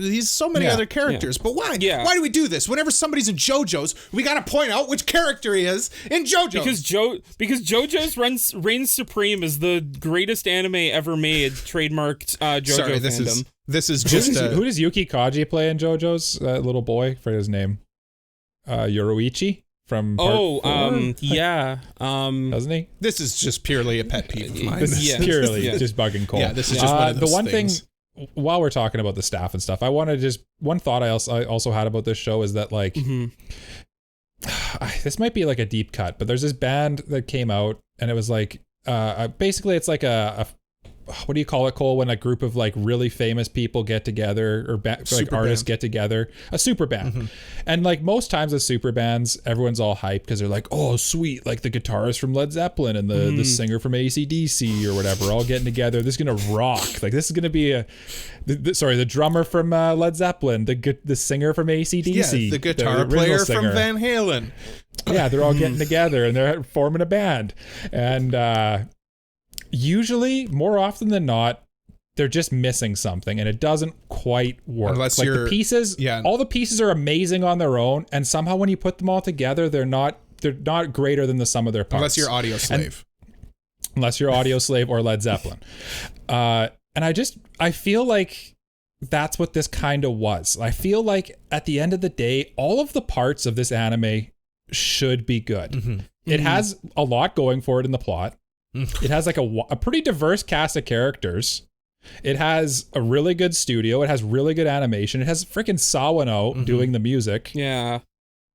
he's so many other characters. But why? Yeah. Why do we do this? Whenever somebody's in JoJo's, we got to point out which character he is in JoJo's. Because JoJo's reigns supreme as the greatest anime ever made, trademarked JoJo Sorry, fandom. this is just Who does Yuki Kaji play in JoJo's? Little boy, forget his name. Yoruichi from part 4? yeah. Doesn't he? This is just purely a pet peeve of mine. This is purely just bugging Cole. Yeah, this is just one of those the one things. thing, while we're talking about the staff and stuff, I want to just, one thought I also had about this show is that, like, this might be like a deep cut, but there's this band that came out and it was like, basically it's like a what do you call it, Cole, when a group of like really famous people get together, or like artists get together, a super band. And like most times with super bands, everyone's all hyped because they're like, oh sweet, like the guitarist from Led Zeppelin and the singer from AC/DC or whatever, all getting together. This is gonna rock. Like this is gonna be the drummer from Led Zeppelin, the singer from AC/DC, yeah, the guitar player from Van Halen. Yeah, they're all getting together and they're forming a band. And usually, more often than not, they're just missing something and it doesn't quite work. Unless like you're, the pieces, all the pieces are amazing on their own, and somehow when you put them all together, they're not greater than the sum of their parts. Unless you're Audio Slave. Unless you're Audio Slave or Led Zeppelin. And I feel like that's what this kind of was. I feel like at the end of the day, all of the parts of this anime should be good. It has a lot going for it in the plot. It has like a pretty diverse cast of characters. It has a really good studio. It has really good animation. It has freaking Sawano doing the music. Yeah.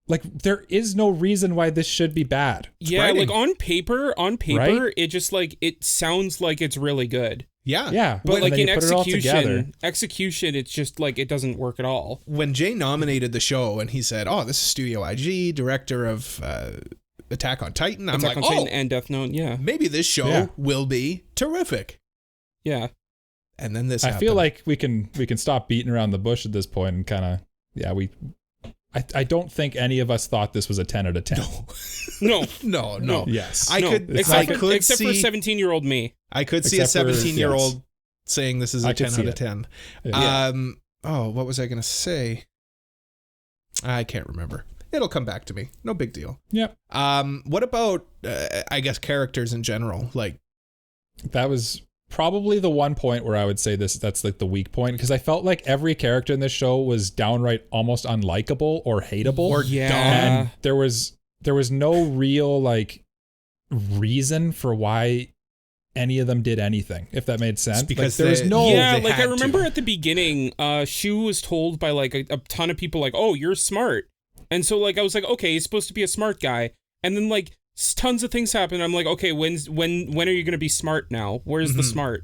Like there is no reason why this should be bad. Yeah, like on paper, right? It just like, it sounds like it's really good. Yeah. But like in execution, it's just like, it doesn't work at all. When Jay nominated the show and he said, "Oh, this is Studio IG, director of Attack on Titan," I'm like, Titan and Death Note, yeah. Maybe this show will be terrific. Yeah. And then this I feel like we can stop beating around the bush at this point and kind of, I don't think any of us thought this was a 10 out of 10. No. Yes. Except for 17-year-old me. I could see a 17-year-old saying this is a 10 out of 10. Yeah. What was I going to say? I can't remember. It'll come back to me. No big deal. Yep. What about, I guess, characters in general? Like, that was probably the one point where I would say that's like the weak point, because I felt like every character in this show was downright almost unlikable or hateable or dumb. And there was no real like reason for why any of them did anything, if that made sense. Because like, there was no I remember at the beginning, Shu was told by like a ton of people like, "Oh, you're smart," and so like I was like, okay, he's supposed to be a smart guy, and then like tons of things happen. I'm like, okay, when are you going to be smart now? Where's the smart?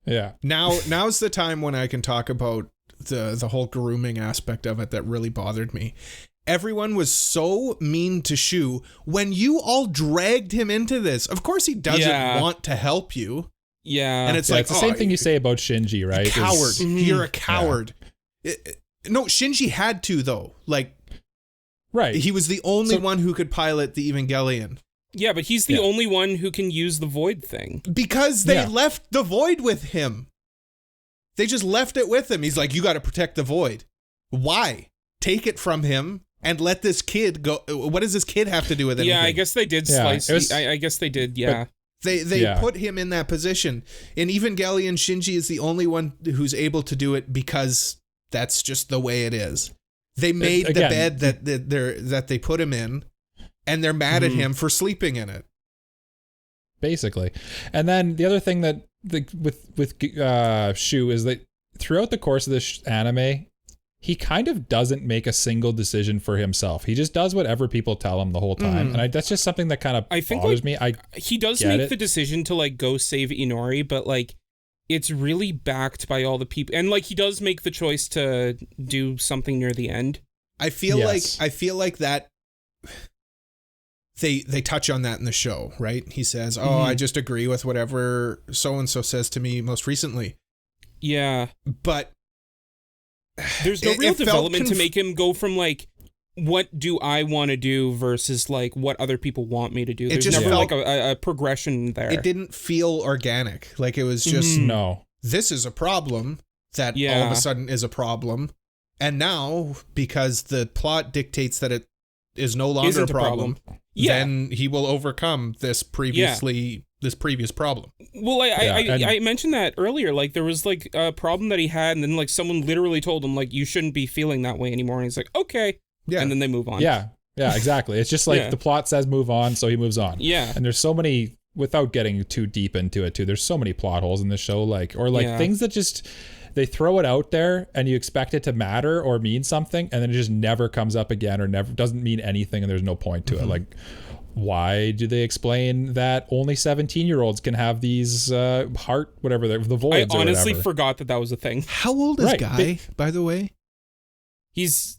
Yeah. Now's the time when I can talk about the whole grooming aspect of it that really bothered me. Everyone was so mean to Shu when you all dragged him into this. Of course he doesn't want to help you. Yeah. And it's it's the same thing you say about Shinji, right? Coward. You're a coward. No, Shinji had to though. Like, right. He was the only one who could pilot the Evangelion. Yeah, but he's the only one who can use the void thing. Because they left the void with him. They just left it with him. He's like, you got to protect the void. Why? Take it from him and let this kid go. What does this kid have to do with anything? Yeah, I guess they did slice. I guess they did, yeah. They put him in that position. In Evangelion, Shinji is the only one who's able to do it because that's just the way it is. They made the bed that they put him in, and they're mad at him for sleeping in it. Basically. And then the other thing that with Shu is that throughout the course of this anime, he kind of doesn't make a single decision for himself. He just does whatever people tell him the whole time. And that's just something that kind of bothers me. He does make the decision to like go save Inori, but like it's really backed by all the people. And like he does make the choice to do something near the end. I feel like that they touch on that in the show, right? He says, "Oh, I just agree with whatever so and so says to me most recently." Yeah. But there's no real it felt development to make him go from like, what do I want to do versus like what other people want me to do. There's just never felt- like a progression there. it didn't feel organic. Like it was just, No. this is a problem that all of a sudden is a problem. And now, because the plot dictates that it is no longer Isn't a problem, Yeah. then he will overcome this previous problem. Well, and- I mentioned that earlier. Like there was like a problem that he had, and then like someone literally told him like you shouldn't be feeling that way anymore. And he's like, okay, Yeah. and then they move on. Yeah, exactly. It's just like Yeah. the plot says move on, so he moves on. Yeah. And there's so many, without getting too deep into it too, there's so many plot holes in the show, things that just, they throw it out there and you expect it to matter or mean something, and then it just never comes up again or never doesn't mean anything, and there's no point to it. Like, why do they explain that only 17-year-olds can have these heart, whatever, the voids I or honestly whatever? forgot that was a thing. How old is Right, Guy, by the way?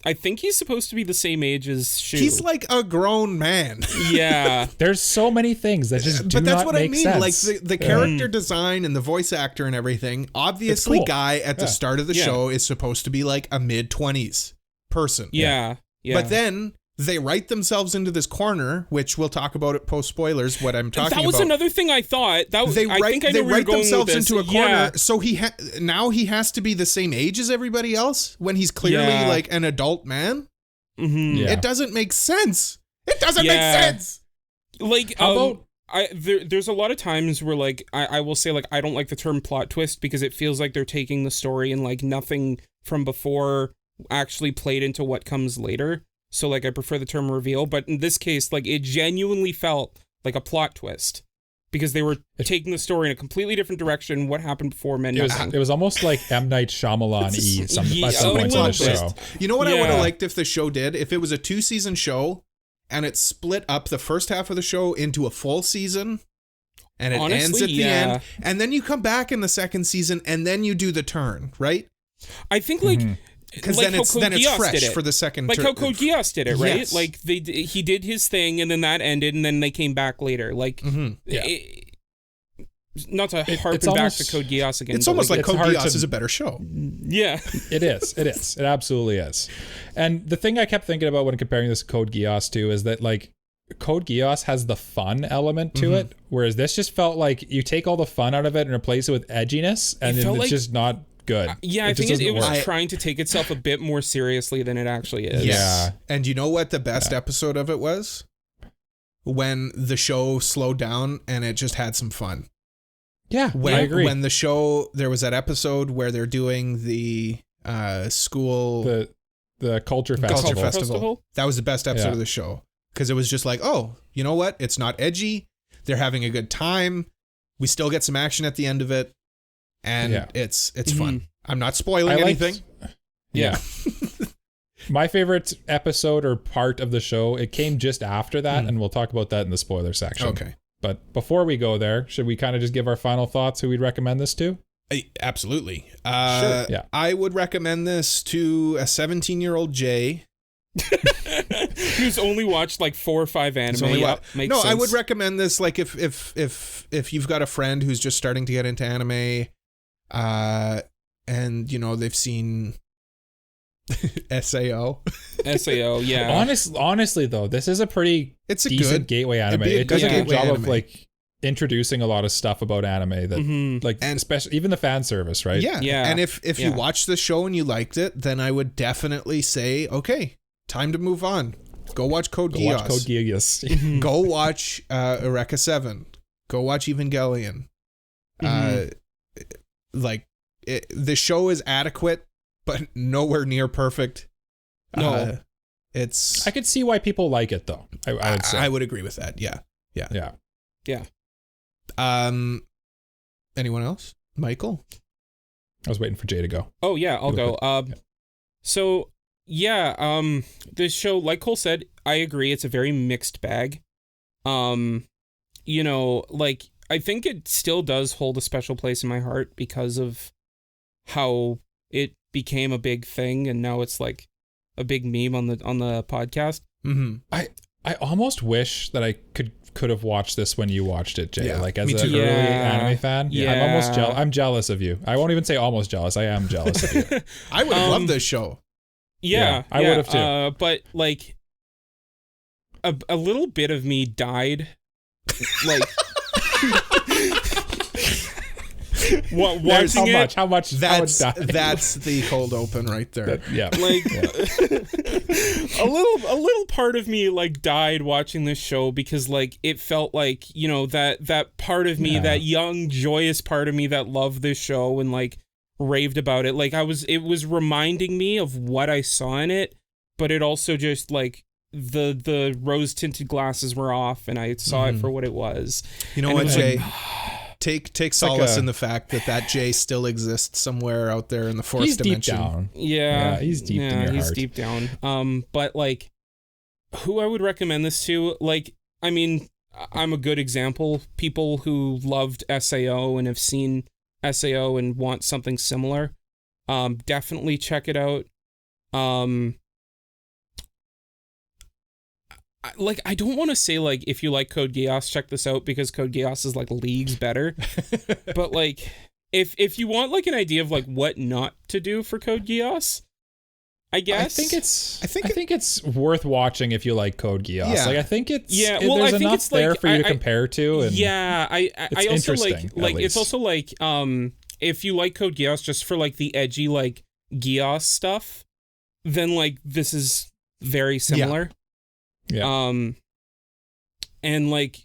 I think he's supposed to be the same age as Shu. He's like a grown man. Yeah. There's so many things that just do But that's not what I make mean. sense. Like the character design and the voice actor and everything. Obviously, cool. Guy at the start of the Yeah. show is supposed to be like a mid-20s person. Yeah. But then they write themselves into this corner, which we'll talk about at post spoilers. What I'm talking about. That was another thing I thought. That was, They I write, think I they know where write you're going themselves with this. into a corner, Yeah. so now he has to be the same age as everybody else when he's clearly Yeah. like an adult man. Mm-hmm. Yeah. It doesn't make sense. It doesn't make Yeah. sense. Like, How about- there's a lot of times where like I will say like I don't like the term plot twist because it feels like they're taking the story and like nothing from before actually played into what comes later. So like I prefer the term reveal, but in this case like it genuinely felt like a plot twist because they were taking the story in a completely different direction. What happened before meant nothing. It was almost like M. Night Shyamalan-y at some a points in the little show. bit. You know what I Yeah. would have liked if the show did? If it was a 2-season show and it split up the first half of the show into a full season and it Honestly, ends at the yeah. end, and then you come back in the second season and then you do the turn, right? I think like Because like then how it's Code Geass fresh did it. for the second Like how Code Geass did it, right? Yes. Like he did his thing and then that ended and then they came back later. Like not to harpen it's back almost- to Code Geass again. It's but, almost like it's Code hard Geass to- is a better show. yeah. It is. It absolutely is. And the thing I kept thinking about when comparing this to Code Geass to is that like Code Geass has the fun element to it, whereas this just felt like you take all the fun out of it and replace it with edginess, and It then felt it's like- just not good. Yeah, I just think it doesn't was work. trying to take itself a bit more seriously than it actually is. Yeah. And you know what the best episode of it was? When the show slowed down and it just had some fun. Yeah, When, I agree. When the show, there was that episode where they're doing the school the culture Culture festival. Festival. That was the best episode Yeah. of the show. Because it was just like, oh, you know what? It's not edgy. They're having a good time. We still get some action at the end of it. And Yeah. it's fun. I'm not spoiling I liked- anything. Yeah. My favorite episode or part of the show, it came just after that, and we'll talk about that in the spoiler section. Okay. But before we go there, should we kind of just give our final thoughts who we'd recommend this to? Absolutely. Sure. Yeah. I would recommend this to a 17-year-old Jay. Who's only watched like 4 or 5 anime. It's only Yep, what- makes no, sense. I would recommend this like if you've got a friend who's just starting to get into anime, and you know they've seen SAO. SAO, yeah. Honestly, though, this is a pretty It's a decent good gateway anime. it'd be a It does a good good job gateway of anime. like introducing a lot of stuff about anime that Mhm. like, And- especially even the fan service, right? Yeah. Yeah. And if you Yeah. watched the show and you liked it, then I would definitely say, okay, time to move on. Go watch Code Go Geass. watch Code Geass. Go watch Eureka 7. Go watch Evangelion. The show is adequate, but nowhere near perfect. No. It's I could see why people like it, though. I would say. I would agree with that. Yeah. Yeah. Yeah. Anyone else? Michael? I was waiting for Jay to go. Oh yeah, I'll go. So yeah, this show, like Cole said, I agree, it's a very mixed bag. You know, like I think it still does hold a special place in my heart because of how it became a big thing, and now it's like a big meme on the podcast. Mm-hmm. I almost wish that I could have watched this when you watched it, Jay. Yeah, like as me an too. early Yeah. anime fan. Yeah. I'm almost jealous. I'm jealous of you. I won't even say almost jealous. I am jealous of you. I would have loved this show. Yeah, I would have too. But like, a little bit of me died, like. Watching How much? That's how much died? that's the cold open right there. Yeah. like a little part of me like died watching this show because like it felt like, you know, that part of me, that young joyous part of me that loved this show and like raved about it. Like it was reminding me of what I saw in it, but it also just like the rose tinted glasses were off and I saw it for what it was. You know And what, it was Jay? like, Take solace in the fact that Jay still exists somewhere out there in the fourth He's dimension. deep down. yeah, He's deep in your he's heart. deep down. But like, who I would recommend this to? Like, I mean, I'm a good example. People who loved SAO and have seen SAO and want something similar, definitely check it out. I don't want to say like if you like Code Geass, check this out because Code Geass is like leagues better. But like if you want like an idea of like what not to do for Code Geass, I guess I think it's worth watching if you like Code Geass. Yeah. Like I think it's well, there's I think enough it's there like, for you to compare to. And yeah, I also interesting, like at it's least. also like if you like Code Geass just for like the edgy like Geass stuff, then like this is very similar. Yeah. And like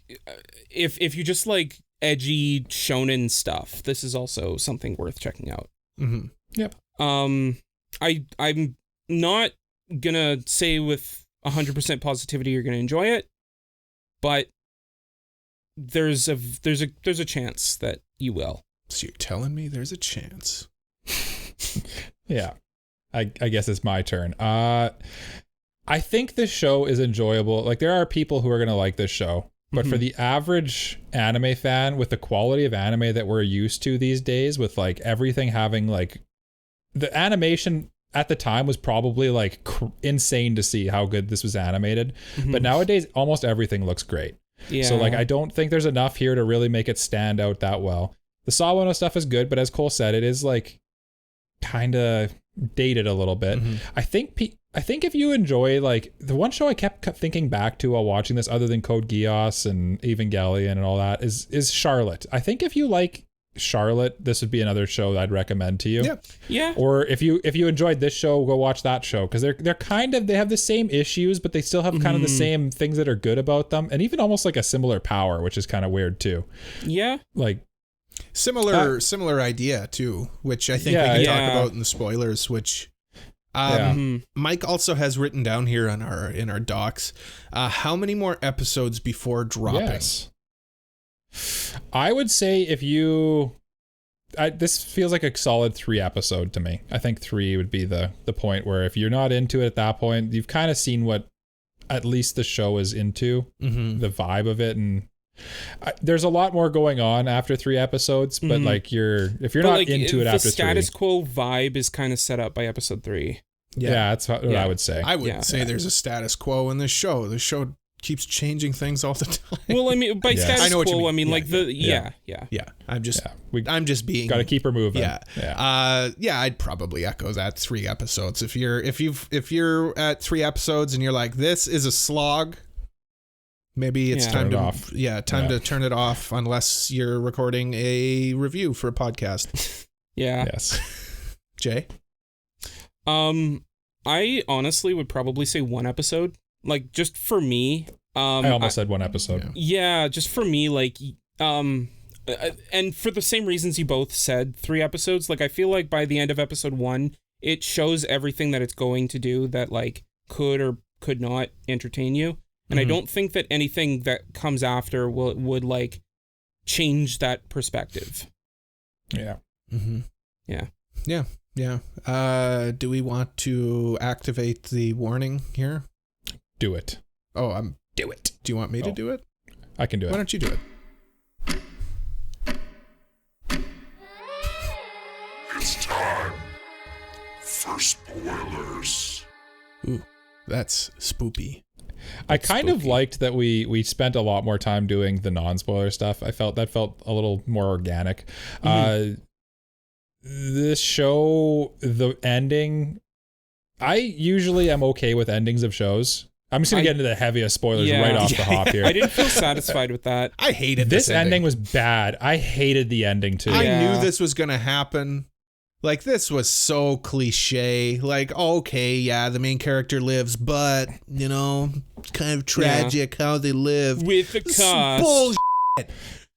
if you just like edgy shonen stuff, this is also something worth checking out. Mm-hmm. Yep. I'm not gonna say with 100% positivity you're gonna enjoy it, but there's a chance that you will. So you're telling me there's a chance? Yeah. I guess it's my turn. I think this show is enjoyable. Like there are people who are going to like this show, but for the average anime fan with the quality of anime that we're used to these days, with like everything having like the animation at the time was probably like insane to see how good this was animated. But nowadays almost everything looks great. Yeah. So like I don't think there's enough here to really make it stand out that well. The Sawano stuff is good, but as Cole said, it is like kind of dated a little bit. I think if you enjoy like the one show I kept thinking back to while watching this, other than Code Geass and Evangelion and all that, is Charlotte. I think if you like Charlotte, this would be another show that I'd recommend to you. Yeah. Yeah. Or if you enjoyed this show, go watch that show because they're kind of, they have the same issues, but they still have kind of the same things that are good about them, and even almost like a similar power, which is kind of weird too. Yeah. Like Similar idea too, which I think we can talk about in the spoilers. Which Mike also has written down here in our docs. How many more episodes before dropping? Yes. I would say if you, this feels like a solid 3 episode to me. I think 3 would be the point where if you're not into it at that point, you've kind of seen what at least the show is into, the vibe of it, and there's a lot more going on after 3 episodes. But like if you're not like, into it after 3, the status quo vibe is kind of set up by episode 3. Yeah, that's what I would say. I would say there's a status quo in this show. The show keeps changing things all the time. Well, I mean, by status I know what you quo, mean. I mean Yeah, like yeah. I'm just being. Got to keep her moving. Yeah. I'd probably echo that 3 episodes. If you're at 3 episodes and you're like, this is a slog, maybe it's time to turn it off unless you're recording a review for a podcast. Yeah. Yes. Jay? I honestly would probably say 1 episode. Like just for me. I almost said 1 episode. Yeah, just for me, like and for the same reasons you both said, 3 episodes. Like I feel like by the end of episode 1, it shows everything that it's going to do that like could or could not entertain you. And I don't think that anything that comes after would like change that perspective. Yeah. Yeah. Do we want to activate the warning here? Do it. Oh, do it. Do you want me to do it? I can do it. Why don't you do it? It's time for spoilers. Ooh, that's spoopy. I kind of liked that we spent a lot more time doing the non-spoiler stuff. I felt that felt a little more organic. This show, the ending, I usually am okay with endings of shows. I'm just gonna get into the heaviest spoilers right off the hop here. I didn't feel satisfied with that. I hated this ending. Was bad. I hated the ending too. I knew this was gonna happen. Like, this was so cliche. Like, okay, yeah, the main character lives, but, you know, it's kind of tragic how they live. With the cost. Bullshit.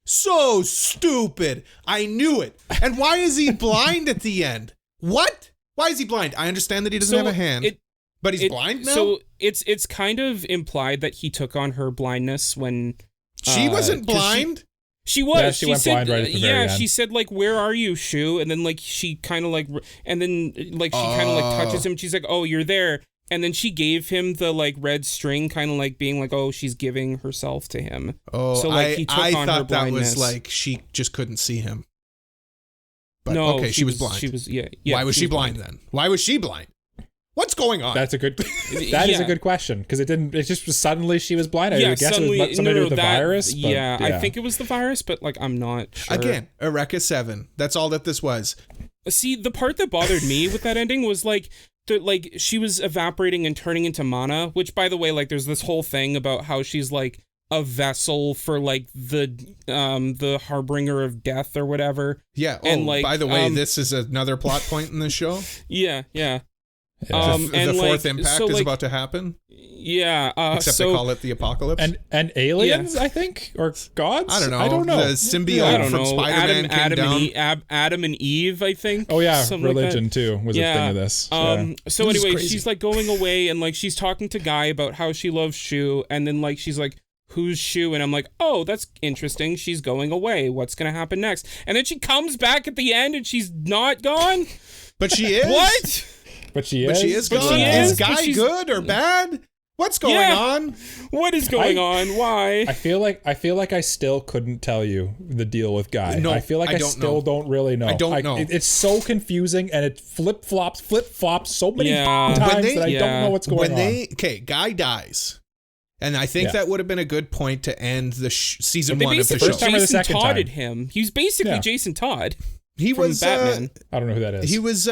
So stupid. I knew it. And why is he blind at the end? What? Why is he blind? I understand that he doesn't have a hand. But he's blind now? So it's kind of implied that he took on her blindness when... She wasn't blind? She was. Yeah, she went said, blind right at the very end. She said, like, where are you, Shu? And then, like, she kind of, like... And then, like, she kind of, like, touches him. She's like, oh, you're there. And then she gave him the, like, red string, kind of, like, being like, oh, she's giving herself to him. Oh, so, like, he took on her I thought that blindness. was, like, she just couldn't see him. But, no, okay, she was blind. She was, yeah. Why was she blind then? Why was she blind? What's going on? That's a good. That is a good question because it didn't. It just was suddenly she was blind. I guess suddenly, it was something to do with the virus. But, yeah, I think it was the virus, but like I'm not sure. Again, Eureka 7. That's all that this was. See, the part that bothered me with that ending was like she was evaporating and turning into mana. Which, by the way, like there's this whole thing about how she's like a vessel for like the harbinger of death or whatever. Yeah. Oh, and like, by the way, this is another plot point in the show. Yeah. The fourth impact is about to happen. Yeah. Except they call it the apocalypse. And aliens, I think, or gods. I don't know. The symbiote from Spider-Man came down. Adam and Eve, I think. Oh yeah, something religion like too was a thing of this. So anyway, she's like going away and like she's talking to Guy about how she loves Shu, and then like she's like, who's Shu? And I'm like, oh, that's interesting. She's going away. What's gonna happen next? And then she comes back at the end and she's not gone. But she is. What? But she is gone. Is Guy good or bad? What's going on? What is going on? Why? I feel like I still couldn't tell you the deal with Guy. No, I feel like I still don't really know. I don't know. It's so confusing and it flip flops so many times that I don't know what's going on. Guy dies. And I think that would have been a good point to end the season 1 of the show. Jason Todded him. He was basically Jason Todd. He was Batman. I don't know who that is. He was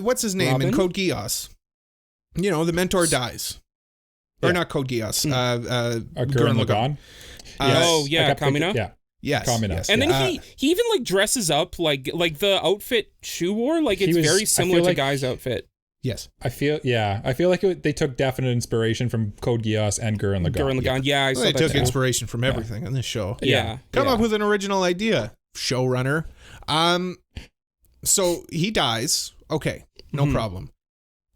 what's his name in Code Geass? You know, the mentor dies. Or not Code Geass. Gurren Lagann. Kamina. Yeah. Yes. Yes. And then he even like dresses up like the outfit Shu wore, like it's very similar to Guy's outfit. Yes. I feel like they took definite inspiration from Code Geass and Gurren Lagann. I saw they that took too. inspiration from everything in this show. Yeah. Come up with an original idea, showrunner. So he dies. Okay, no problem.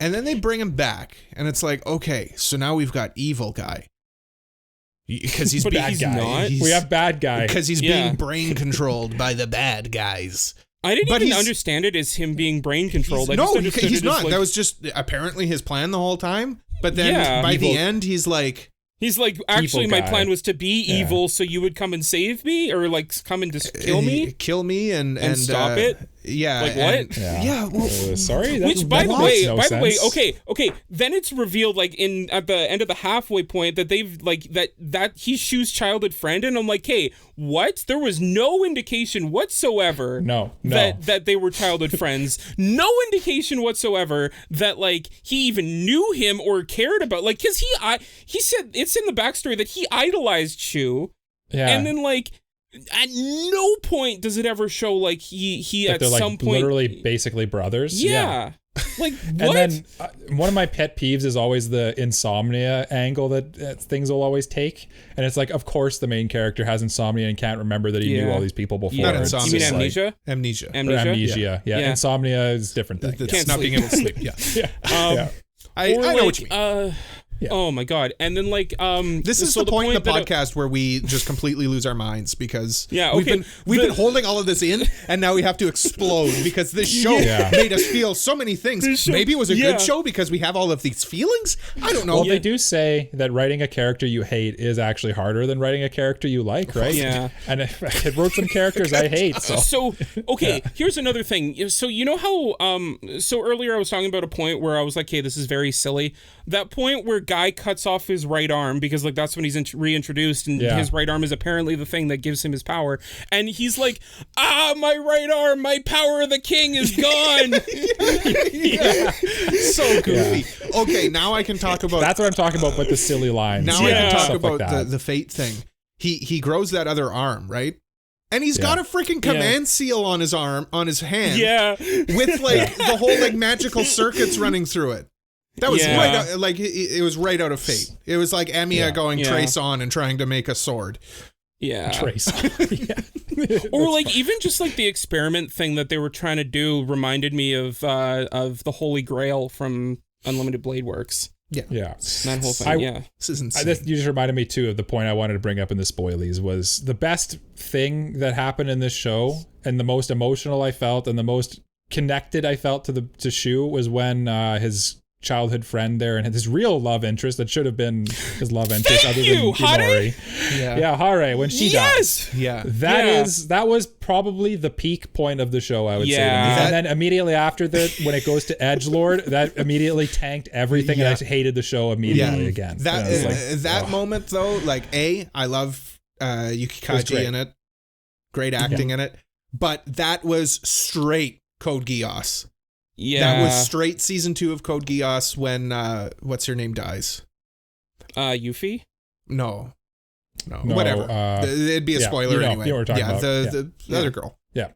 And then they bring him back, and it's like, okay, so now we've got evil Guy. Because he's bad guy. We have bad guy. Because he's being brain controlled by the bad guys. I didn't even understand it as him being brain controlled. He's not. That was just apparently his plan the whole time. But then by the end, he's like, actually, my plan was to be evil, so you would come and save me, or like come and just kill me, and stop it. Yeah, like what? Well, sorry. Which, by the way, okay. Then it's revealed, like at the end of the halfway point, that they've like that he's Shu's childhood friend, and I'm like, hey, what? There was no indication whatsoever. No. That they were childhood friends. No indication whatsoever that like he even knew him or cared about. Like, cause he said it's in the backstory that he idolized Shu. Yeah. And then like, at no point does it ever show like he at some point literally basically brothers. Yeah. Like what? And then one of my pet peeves is always the insomnia angle that things will always take, and it's like, of course the main character has insomnia and can't remember that he knew all these people before. Not insomnia. You mean amnesia? Amnesia. Yeah. Insomnia is a different thing. It's not being able to sleep. I know what you mean. Yeah. Oh my god! And then like this is the point in the podcast where we just completely lose our minds because we've been holding all of this in, and now we have to explode because this show made us feel so many things. Maybe it was a good show because we have all of these feelings. I don't know. Well, they do say that writing a character you hate is actually harder than writing a character you like, right? Yeah. And it wrote some characters I hate. So here's another thing. So you know how so earlier I was talking about a point where I was like, hey, this is very silly. That point where guy cuts off his right arm because like that's when he's reintroduced, and his right arm is apparently the thing that gives him his power. And he's like, my right arm, my power of the king is gone. So goofy. Yeah. Okay, now I can talk about. That's what I'm talking about with the silly lines. Now I can talk about the fate thing. He grows that other arm, right? And he's got a freaking command seal on his arm, on his hand. Yeah. With like the whole like magical circuits running through it. That was right out, like it was right out of Fate. It was like Emiya going trace on and trying to make a sword. Yeah. Trace. Or like even just like the experiment thing that they were trying to do reminded me of the Holy Grail from Unlimited Blade Works. Yeah. That whole thing. This is insane. You just reminded me too of the point I wanted to bring up in the spoilies was the best thing that happened in this show and the most emotional I felt and the most connected I felt to Shu was when his childhood friend there and his real love interest that should have been his love interest other than Himori. Hare, when she dies. Yeah. That was probably the peak point of the show, I would say. And then immediately after that, when it goes to Edgelord, that immediately tanked everything and I hated the show immediately again. That moment though, like I love Yuki Kaji in it. Great acting in it. But that was straight Code Geass. Yeah. That was straight season 2 of Code Geass when what's her name dies. Yuffie? No, whatever. It'd be a spoiler anyway. You know what we're talking about. The other girl. Yeah.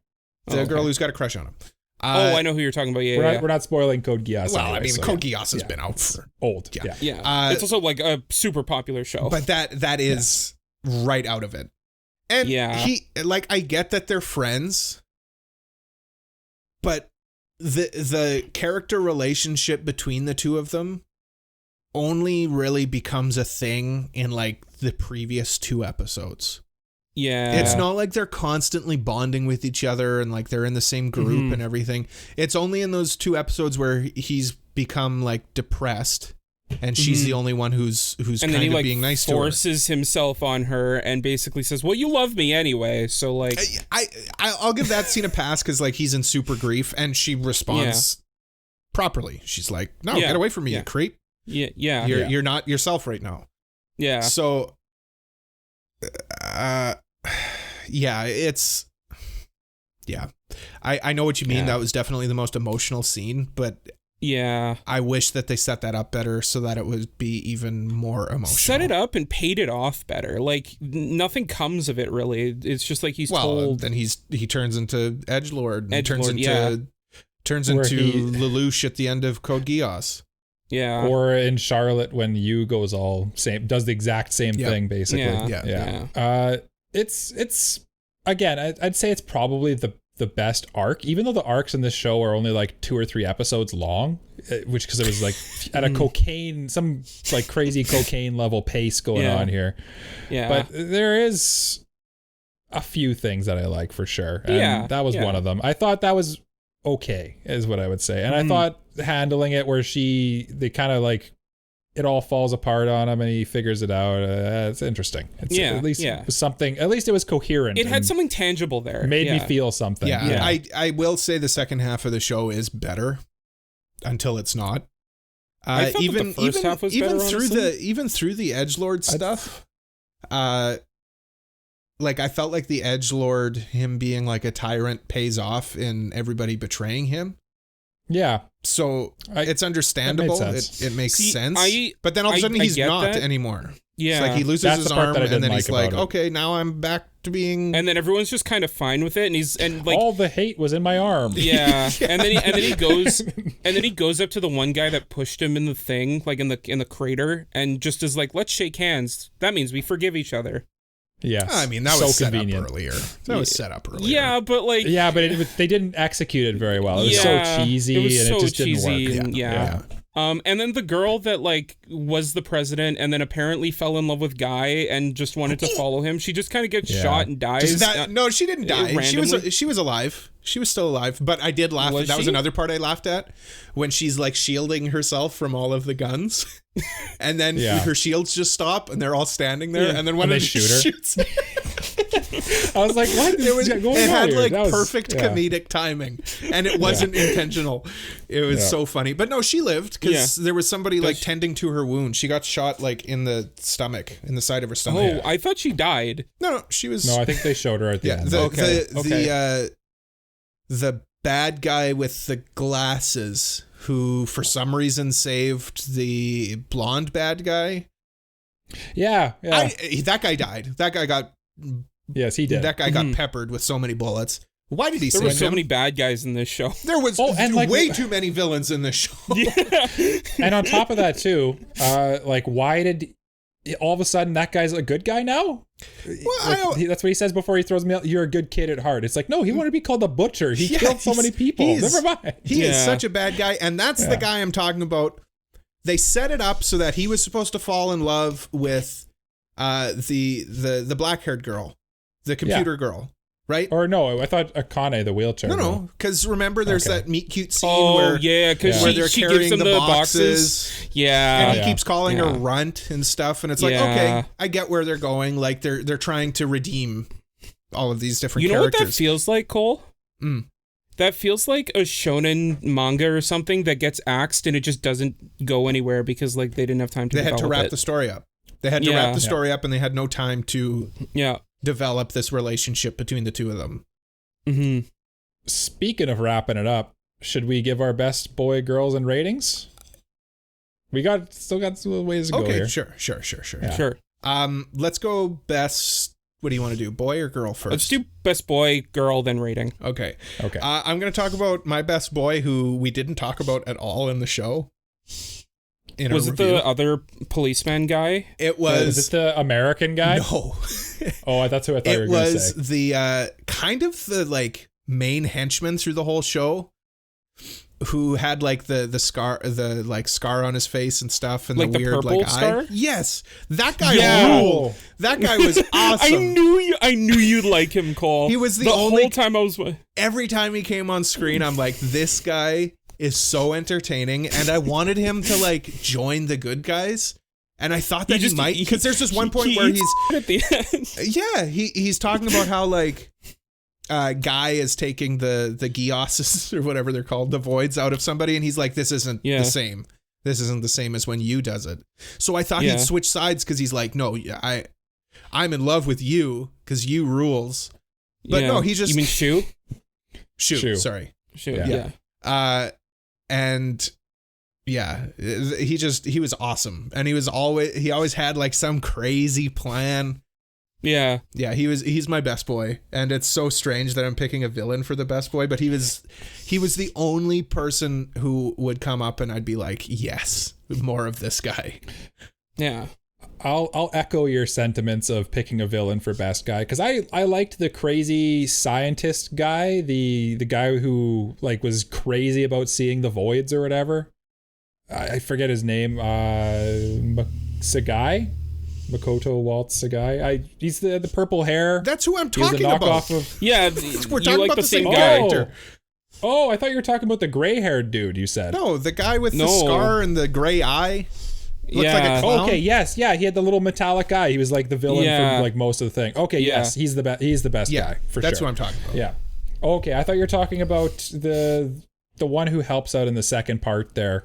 The girl who's got a crush on him. I know who you're talking about. We're not spoiling Code Geass. Well, anyway, Code Geass has been out for old. Yeah. It's also like a super popular show. But that is right out of it. And he like I get that they're friends, but the character relationship between the two of them only really becomes a thing in like the previous 2 episodes. Yeah. It's not like they're constantly bonding with each other and like they're in the same group and everything. It's only in those 2 episodes where he's become like depressed and she's the only one who's and kind then he, of like, being nice to her. Forces himself on her and basically says, well, you love me anyway. So like, I'll give that scene a pass because like he's in super grief and she responds properly. She's like, no, get away from me, you creep. Yeah. You're not yourself right now. Yeah. So, I know what you mean. That was definitely the most emotional scene, but I wish that they set that up better so that it would be even more emotional. Set it up and paid it off better. Like nothing comes of it really. It's just like he's told. Then he turns into Edgelord and turns into Lelouch at the end of Code Geass. Yeah. Or in Charlotte when Yu goes does the exact same thing basically. Yeah. It's again, I'd say it's probably the best arc, even though the arcs in this show are only like 2 or 3 episodes long, which because it was like at a some like crazy cocaine level pace going on here. Yeah. But there is a few things that I like for sure. And that was one of them. I thought that was okay, is what I would say. And I thought handling it where they kind of like it all falls apart on him and he figures it out. It's interesting. At least it was something. At least it was coherent. It had something tangible there. It made me feel something. Yeah. I will say the second half of the show is better until it's not. I thought the first half was better, even through the Edgelord stuff. Like I felt like the Edgelord, him being like a tyrant, pays off in everybody betraying him. Yeah. So it's understandable. It makes sense. But then all of a sudden he's not anymore. Yeah. It's like he loses his arm and then he's like, okay, now I'm back to being. And then everyone's just kind of fine with it. And like all the hate was in my arm. Yeah. And then he goes up to the one guy that pushed him in the thing, like in the crater, and just is like, let's shake hands. That means we forgive each other. Yes. I mean, that was set up earlier. Yeah, but like... Yeah, but they didn't execute it very well. It was so cheesy and it just didn't work. And then the girl that like was the president and then apparently fell in love with Guy and just wanted to follow him. She just kind of gets shot and dies. No, she didn't die. She was alive. She was still alive. But I did laugh. That was another part I laughed at when she's like shielding herself from all of the guns, and then her shields just stop and they're all standing there. And then one of them shoots. I was like, what is going on It had here? like That was- perfect yeah. comedic timing, and it wasn't intentional. It was so funny. But no, she lived because there was somebody like tending to her wound. She got shot like in the stomach, in the side of her stomach. Oh, I thought she died. No, she was. No, I think they showed her at the end. The bad guy with the glasses who for some reason saved the blonde bad guy. Yeah. That guy died. That guy got. Yes, he did. That guy got peppered with so many bullets. Why did he There save were so him? many bad guys in this show. There was and like- way too many villains in this show. And on top of that too, like why did all of a sudden that guy's a good guy now? Well, That's what he says before he throws me out. You're a good kid at heart. It's like, no, he wanted to be called a butcher. He killed so many people. Never mind. He is such a bad guy, and that's the guy I'm talking about. They set it up so that he was supposed to fall in love with the black-haired girl, the computer girl, right? Or no, I thought Akane, the wheelchair. No, because remember there's that meet cute scene Oh, yeah, because where they're she carrying gives them the boxes. Yeah. And he keeps calling her runt and stuff, and it's like, Yeah. okay, I get where they're going. Like they're trying to redeem all of these different You know characters. what that feels like, Cole? Mm. That feels like a shonen manga or something that gets axed and it just doesn't go anywhere because like they didn't have time to They had to wrap it. the story up. They had to wrap the story up, and they had no time to develop this relationship between the two of them. Mm-hmm. Speaking of wrapping it up, should we give our best boy, girls, and ratings? We still got some ways to go here. Sure. Yeah. Sure. Let's go best. What do you want to do, boy or girl first? Let's do best boy, girl, then rating. Okay. Okay. I'm going to talk about my best boy, who we didn't talk about at all in the show. Was it the other policeman guy? It was. Was it the American guy? No. Oh, that's who I thought you were It going to was say. the kind of the like main henchman through the whole show, who had like the scar on his face and stuff, and Like the the weird purple like scar? eye. Yes, that guy Yeah. ruled. That guy was awesome. I knew you'd like him, Cole. He was the whole only- time I was. Every time he came on screen, I'm like, this guy is so entertaining, and I wanted him to like join the good guys. And I thought that he might, because there's this one point where he's at the end. he's talking about how like Guy is taking the Giosses or whatever they're called, the voids out of somebody, and he's like, this isn't the same. This isn't the same as when you does it. So I thought he'd switch sides, because he's like, no, I'm in love with you because you rules. But no, he just You mean Shu? Shu. Sorry. Shu. Yeah. Yeah. And yeah, he was awesome, and he always had like some crazy plan. Yeah. Yeah, he's my best boy, and it's so strange that I'm picking a villain for the best boy, but he was the only person who would come up and I'd be like, yes, more of this guy. Yeah. I'll echo your sentiments of picking a villain for best guy, because I liked the crazy scientist guy, the guy who like was crazy about seeing the voids or whatever. I forget his name. Sagai, Makoto Waltz Sagai. He's the purple hair. That's who I'm He's talking a knockoff about. of. Yeah. We're you talking like about the the same same guy. character. Oh, I thought you were talking about the gray-haired dude. You said. No, the guy with the No. scar and the gray eye. Looks like a Yeah. clown. Okay, yes, yeah, he had the little metallic eye. He was like the villain Yeah. for like most of the thing. Okay, Yeah. yes, he's the best. He's the best Yeah, guy for that's sure. what I'm talking about. Yeah. Okay, I thought you were talking about the one who helps out in the second part there.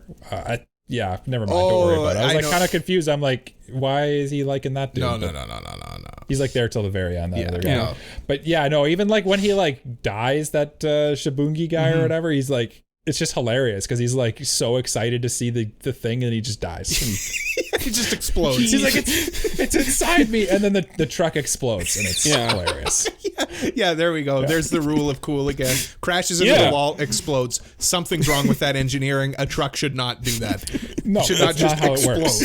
Yeah, never mind. Don't worry about it. I was I like know. kind of confused. I'm like, why is he liking that dude? No. But he's like there till the very end. That other guy. no. But yeah, no. Even like when he like dies, that Shibungi guy or whatever, he's like, it's just hilarious because he's like so excited to see the thing and he just dies. He just explodes. He's like, it's inside me, and then the truck explodes, and it's hilarious. Yeah, there we go. There's the rule of cool again. Crashes into the wall, explodes. Something's wrong with that engineering. A truck should not do that. No, Should not that's just not how it explode. works.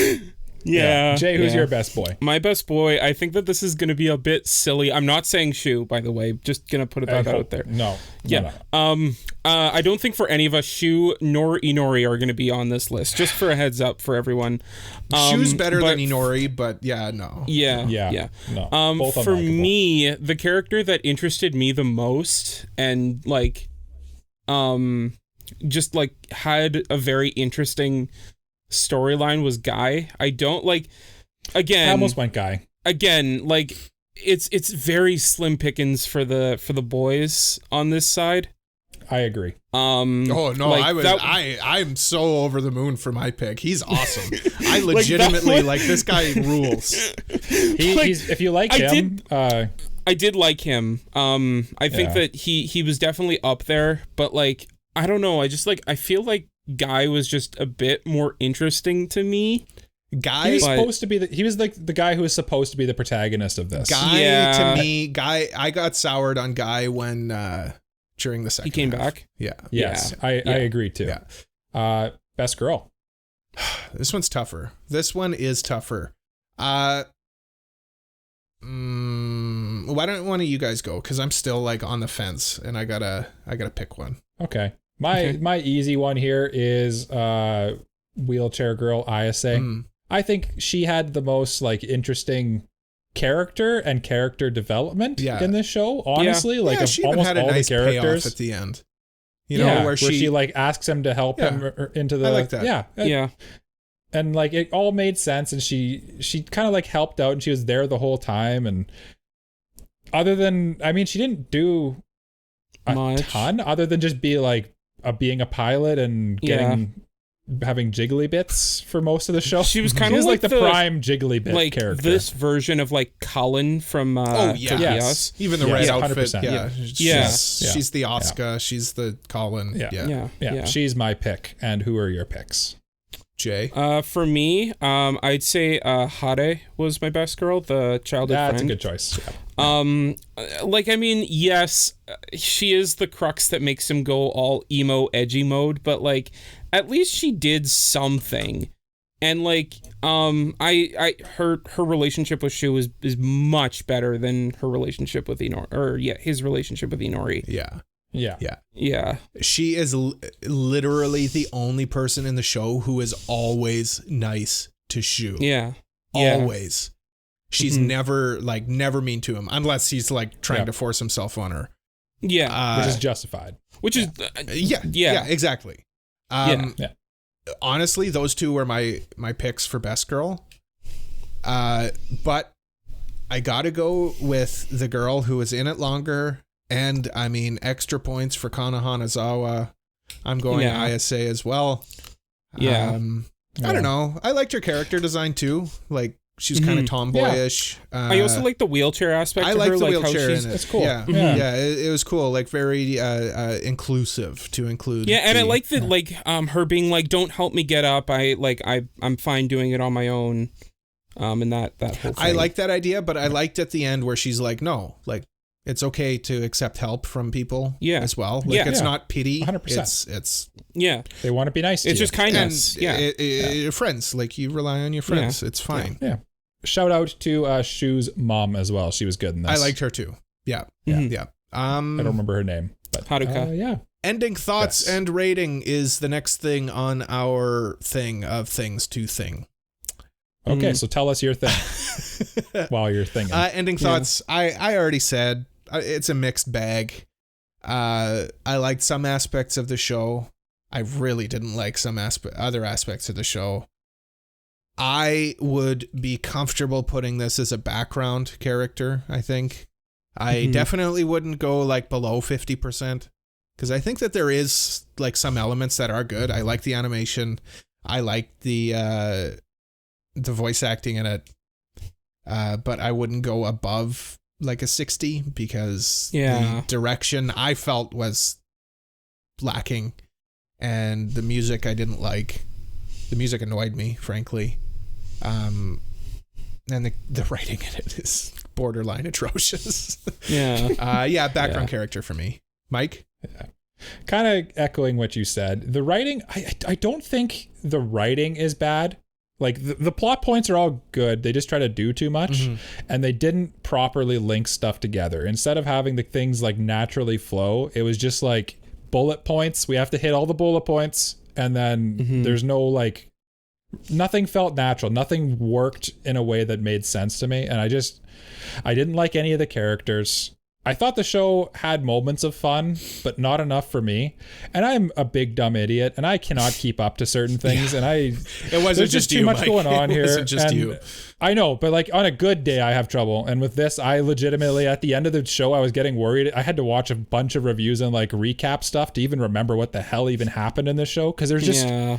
Yeah. Jay, who's yeah. your best boy? My best boy, I think that this is going to be a bit silly. I'm not saying Shu, by the way. Just going to put that out there. No. Yeah. I don't think for any of us, Shu nor Inori are going to be on this list. Just for a heads up for everyone. Shu's better but- than Inori, but yeah, no. Yeah. Yeah. No. Both For unlikable. me, the character that interested me the most and like, just like had a very interesting storyline was Guy. I don't like, again. I almost went Guy. Again, like it's very slim pickings for the boys on this side. I agree. Oh no, like I'm so over the moon for my pick. He's awesome. I legitimately like this guy rules. He's if you like him, I did like him. I think that he was definitely up there, but like I don't know. I feel like Guy was just a bit more interesting to me. Guy he was supposed to be he was like the guy who was supposed to be the protagonist of this. Guy to me, I got soured on Guy when during the second. He came half. back. Yeah. Yes, I agree too. Yeah. Best girl. This one's tougher. This one is tougher. Why don't one of you guys go? Because I'm still like on the fence, and I gotta pick one. Okay. My easy one here is wheelchair girl ISA. I think she had the most like interesting character and character development in this show. Honestly, like of she almost had a all nice the characters payoff at the end. You know, where she like asks him to help him into the. I like that. Yeah. And like it all made sense, and she kind of like helped out, and she was there the whole time. And other than, I mean, she didn't do a ton other than just be like being a pilot and having jiggly bits for most of the show. She was kind of like the prime jiggly bit like character. This version of like Cullen from yes. Even the red outfit. 100%. She's the Oscar. She's the Colin. Yeah. She's my pick. And who are your picks? Jay. For me, I'd say Hare was my best girl, the childhood friend. That's a good choice. Yeah. Like, I mean, yes, she is the crux that makes him go all emo, edgy mode, but like, at least she did something. And like, her relationship with Shu is much better than her relationship with Inori, or his relationship with Inori. Yeah. She is literally the only person in the show who is always nice to Shu. Yeah. Always. She's never mean to him unless he's like trying to force himself on her. Yeah. Which is justified. Which is exactly. Honestly, those two were my picks for best girl. But I gotta go with the girl who was in it longer. And I mean, extra points for Kana Hanazawa. I'm going ISA as well. Yeah. I don't know. I liked her character design too. Like, she's kind of tomboyish. I also like the wheelchair aspect. I of like her, the like wheelchair in it. It's cool. Yeah, it was cool. Like very inclusive to include. Yeah, and I like that. Like her being like, "Don't help me get up. I'm fine doing it on my own." And that whole thing. I like that idea, but I liked at the end where she's like, "No, like it's okay to accept help from people." As well. Like it's not pity. 100%. It's they want to be nice to you. It's just kindness. Friends. Like you rely on your friends. It's fine. Yeah. Shout out to Shu's mom as well. She was good in this. I liked her too. Yeah. I don't remember her name, but Haruka. Ending thoughts and rating is the next thing on our thing of things to thing. Okay, so tell us your thing while you're thinking. Ending thoughts. I already said it's a mixed bag. I liked some aspects of the show. I really didn't like some other aspects of the show. I would be comfortable putting this as a background character, I think. I definitely wouldn't go like below 50% because I think that there is like some elements that are good. I like the animation. I like the voice acting in it. But I wouldn't go above like a 60 because the direction I felt was lacking and the music I didn't like. The music annoyed me, frankly. And the writing in it is borderline atrocious. Background character for me. Mike? Kind of echoing what you said. The writing, I don't think the writing is bad. Like the plot points are all good. They just try to do too much and they didn't properly link stuff together. Instead of having the things like naturally flow, it was just like bullet points. We have to hit all the bullet points and then there's no like, nothing felt natural. Nothing worked in a way that made sense to me. And I didn't like any of the characters. I thought the show had moments of fun, but not enough for me. And I'm a big dumb idiot, and I cannot keep up to certain things. And it wasn't there's just too you, much Mike. going on It here. wasn't just and you. I know, but like on a good day, I have trouble. And with this, I legitimately at the end of the show, I was getting worried. I had to watch a bunch of reviews and like recap stuff to even remember what the hell even happened in the show, because there's just. Yeah.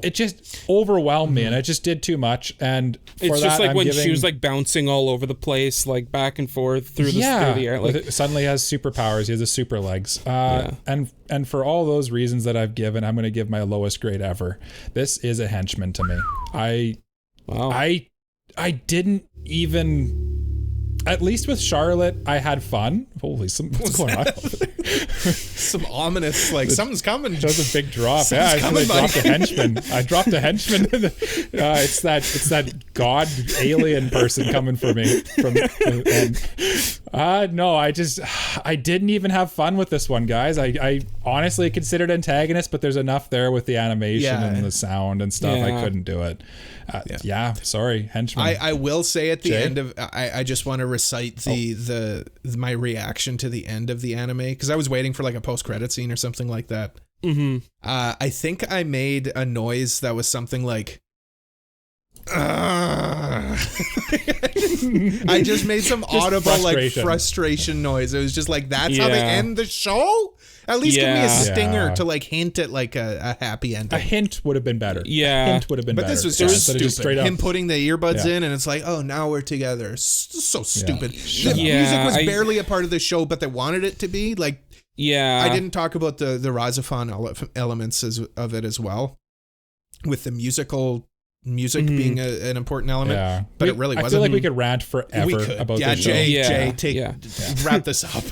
It just overwhelmed me, and it just did too much. And for It's that, just like I'm when giving, she was like bouncing all over the place, like back and forth through the air. Like, suddenly has superpowers. He has the super legs. And for all those reasons that I've given, I'm going to give my lowest grade ever. This is a henchman to me. I didn't even. At least with Charlotte, I had fun. Holy, what's going on? Some ominous, like something's coming. That was a big drop. Something's coming, I dropped a henchman. I dropped a henchman. It's that god alien person coming for me. No, I didn't even have fun with this one, guys. I honestly considered antagonist, but there's enough there with the animation and the sound and stuff. Yeah. I couldn't do it. Sorry, henchman. I will say at the end of I just want to recite my reaction to the end of the anime, because I was waiting for like a post-credit scene or something like that. mm-hmm. I think I made a noise that was something like I just made some audible like frustration noise. It was just like, that's how they end the show? At least give me a stinger to like hint at like a happy ending. A hint would have been better. Yeah. A hint would have been better. But this was just stupid. Straight up. Him putting the earbuds in and it's like, oh, now we're together. So stupid. The Yeah, music was barely a part of the show, but they wanted it to be. Like, Yeah. I didn't talk about the Razafon elements of it as well, with the music being an important element, but it really wasn't. I feel like we could rant forever about this show. Jay, wrap this up.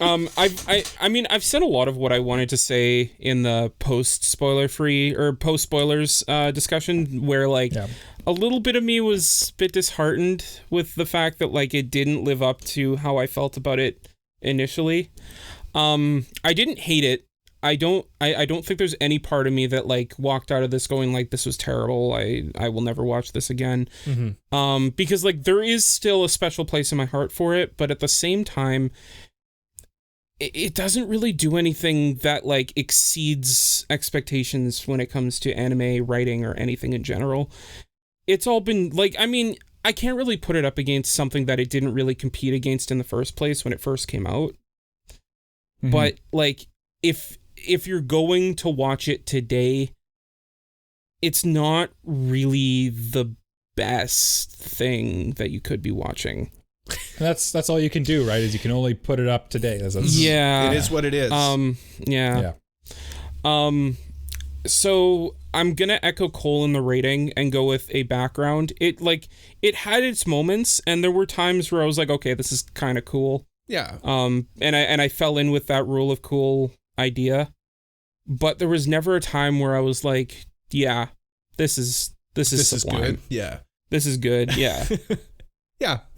I've said a lot of what I wanted to say in the post spoilers discussion, where like a little bit of me was a bit disheartened with the fact that like it didn't live up to how I felt about it initially. I didn't hate it. I don't think there's any part of me that like walked out of this going like, this was terrible. I will never watch this again. Mm-hmm. Because like there is still a special place in my heart for it, but at the same time, it doesn't really do anything that like exceeds expectations when it comes to anime writing or anything in general. It's all been like, I mean, I can't really put it up against something that it didn't really compete against in the first place when it first came out. Mm-hmm. But like, if you're going to watch it today, it's not really the best thing that you could be watching. And that's all you can do, right? Is you can only put it up today. It is what it is. So I'm gonna echo Cole in the rating and go with a background. It had its moments, and there were times where I was like, okay, this is kind of cool. Yeah. And I fell in with that rule of cool idea, but there was never a time where I was like, yeah, this is sublime. Good. Yeah. This is good. Yeah.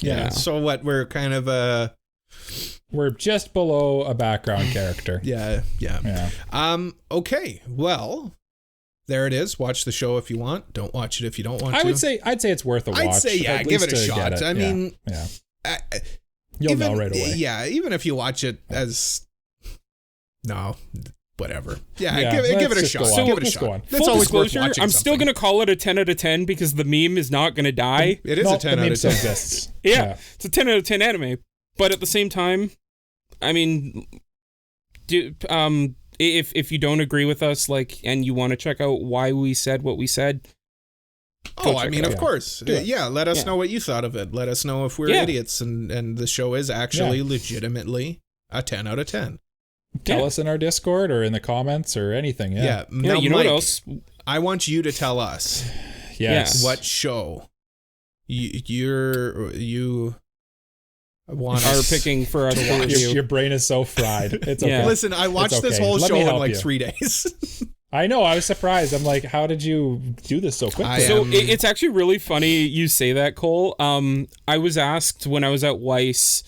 Yeah. So what? We're kind of we're just below a background character. Yeah. Okay. Well, there it is. Watch the show if you want. Don't watch it if you don't want to. I'd say it's worth a watch. I'd say give it a shot. I mean, you'll know right away. Yeah, even if you watch it as whatever. Give it a shot. So give it a shot. Full disclosure, I'm still going to call it a 10 out of 10 because the meme is not going to die. It is a 10 out of 10. Exists. Yeah, it's a 10 out of 10 anime. But at the same time, I mean, if you don't agree with us, like, and you want to check out why we said what we said. I mean, of course. Let us know what you thought of it. Let us know if we're idiots and the show is actually legitimately a 10 out of 10. Tell us in our Discord or in the comments or anything. Yeah. Now, you know Mike, what else? I want you to tell us. Yes. What show you are picking for us to review. Your brain is so fried. It's okay. Listen, I watched this whole show in like 3 days. I know. I was surprised. I'm like, how did you do this so quickly? It's actually really funny you say that, Cole. I was asked when I was at Weiss,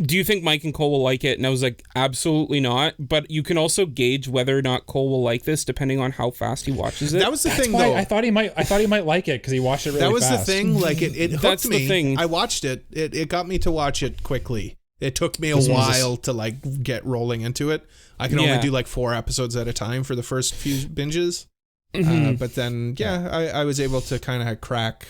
do you think Mike and Cole will like it? And I was like, absolutely not. But you can also gauge whether or not Cole will like this depending on how fast he watches it. That was the thing, though. I thought he might like it because he watched it really fast. That was the thing. Like it hooked That's me. the thing. I watched it. It got me to watch it quickly. It took me a while to like get rolling into it. I can only do like 4 episodes at a time for the first few binges. But then, I was able to kind of crack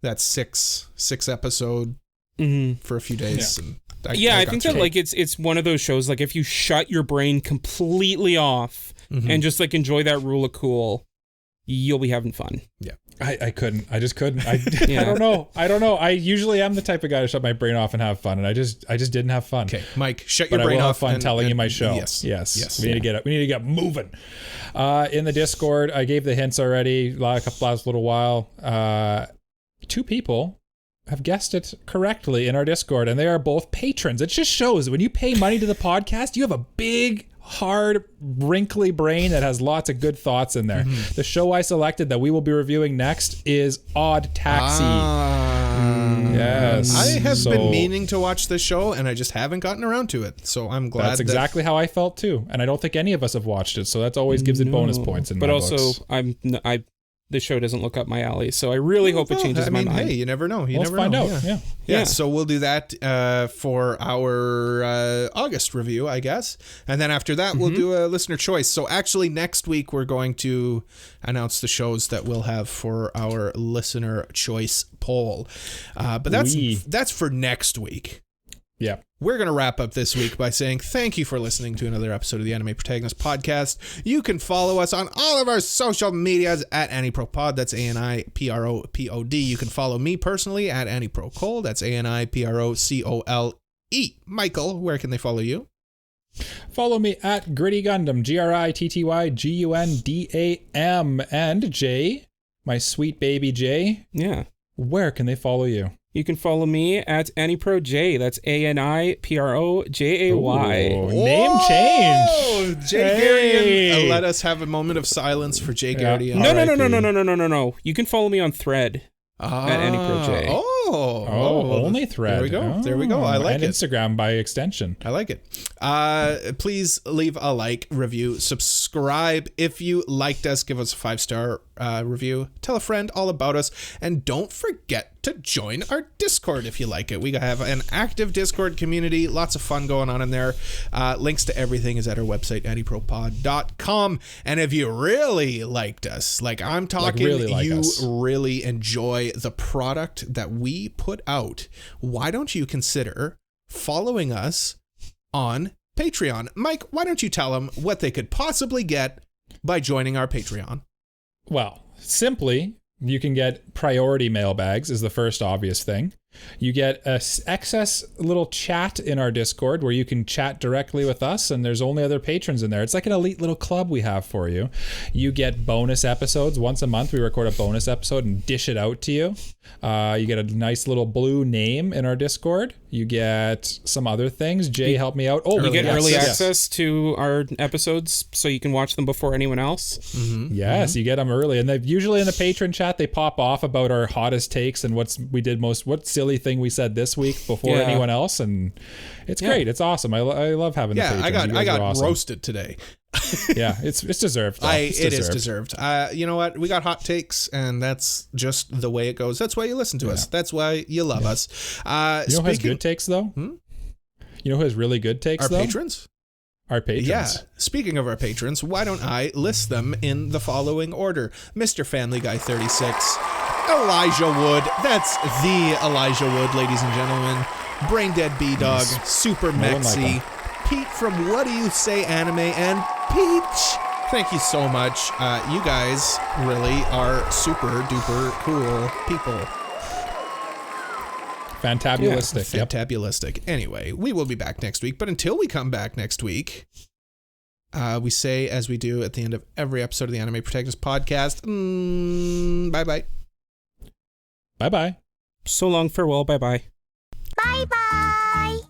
that six episode for a few days. And I think that like it's one of those shows, like if you shut your brain completely off and just like enjoy that rule of cool, you'll be having fun. Yeah. I couldn't. I just couldn't. I don't know. I usually am the type of guy to shut my brain off and have fun, and I just didn't have fun. Okay, Mike, shut your but brain I will off. Have fun telling you my show. Yes. We need to get it. We need to get moving. In the Discord, I gave the hints already. Last little while. 2 people have guessed it correctly in our Discord, and they are both patrons. It just shows when you pay money to the podcast, you have a big, hard, wrinkly brain that has lots of good thoughts in there. The show I selected that we will be reviewing next is Odd Taxi. Yes. I have been meaning to watch this show, and I just haven't gotten around to it. So I'm glad. That's exactly how I felt too, and I don't think any of us have watched it. So that always gives it bonus points in my books. But also, the show doesn't look up my alley, so I really hope it changes my mind. Hey, you never know. Let's find out. Yeah. So we'll do that for our August review, I guess. And then after that, we'll do a listener choice. So actually, next week, we're going to announce the shows that we'll have for our listener choice poll. But that's for next week. Yeah. We're going to wrap up this week by saying thank you for listening to another episode of the Anime Protagonist Podcast. You can follow us on all of our social medias at anipropod. That's ANIPROPOD. You can follow me personally at anipro_cole. That's ANIPROCOLE. Michael, where can they follow you? Follow me at Gritty Gundam, GRITTYGUNDAM. And Jay, my sweet baby Jay. Yeah. Where can they follow you? You can follow me at AniProJ. That's ANIPROJAY. Name change. Jay Garrian. Let us have a moment of silence for Jay Garrian. No. You can follow me on Thread at AniProJ. Only Thread. There we go. I like and it. Instagram by extension. I like it. Please leave a like, review, subscribe. If you liked us, give us a 5-star review. Tell a friend all about us. And don't forget to join our Discord if you like it. We have an active Discord community. Lots of fun going on in there. Links to everything is at our website, anipropod.com. And if you really liked us, like I'm talking, really enjoy the product that we put out, why don't you consider following us on Patreon? Mike, why don't you tell them what they could possibly get by joining our Patreon? Well, simply, you can get priority mailbags is the first obvious thing. You get a excess little chat in our Discord where you can chat directly with us, and there's only other patrons in there. It's like an elite little club we have for you. You get bonus episodes. Once a month, we record a bonus episode and dish it out to you. You get a nice little blue name in our Discord. You get some other things. Jay, help me out. You get early access to our episodes so you can watch them before anyone else. Yes, you get them early. And they usually in the patron chat, they pop off about our hottest takes and what silly thing we said this week before anyone else. And it's great. It's awesome. I love having the patrons. I got roasted today. Yeah, it's deserved. It is deserved. You know what? We got hot takes, and that's just the way it goes. That's why you listen to us. That's why you love us. You know who has good takes, though? You know who has really good takes, though? Our patrons? Our patrons. Yeah. Speaking of our patrons, why don't I list them in the following order? Mr. Family Guy 36, Elijah Wood. That's the Elijah Wood, ladies and gentlemen. Brain Dead B-Dog, Super Mexi, Pete from What Do You Say Anime, and Peach. Thank you so much. You guys really are super duper cool people. Fantabulistic. Fantabulistic. Anyway, we will be back next week. But until we come back next week, we say, as we do at the end of every episode of the Anime Protagonist Podcast, bye-bye. Bye-bye. So long, farewell, bye-bye. Bye-bye.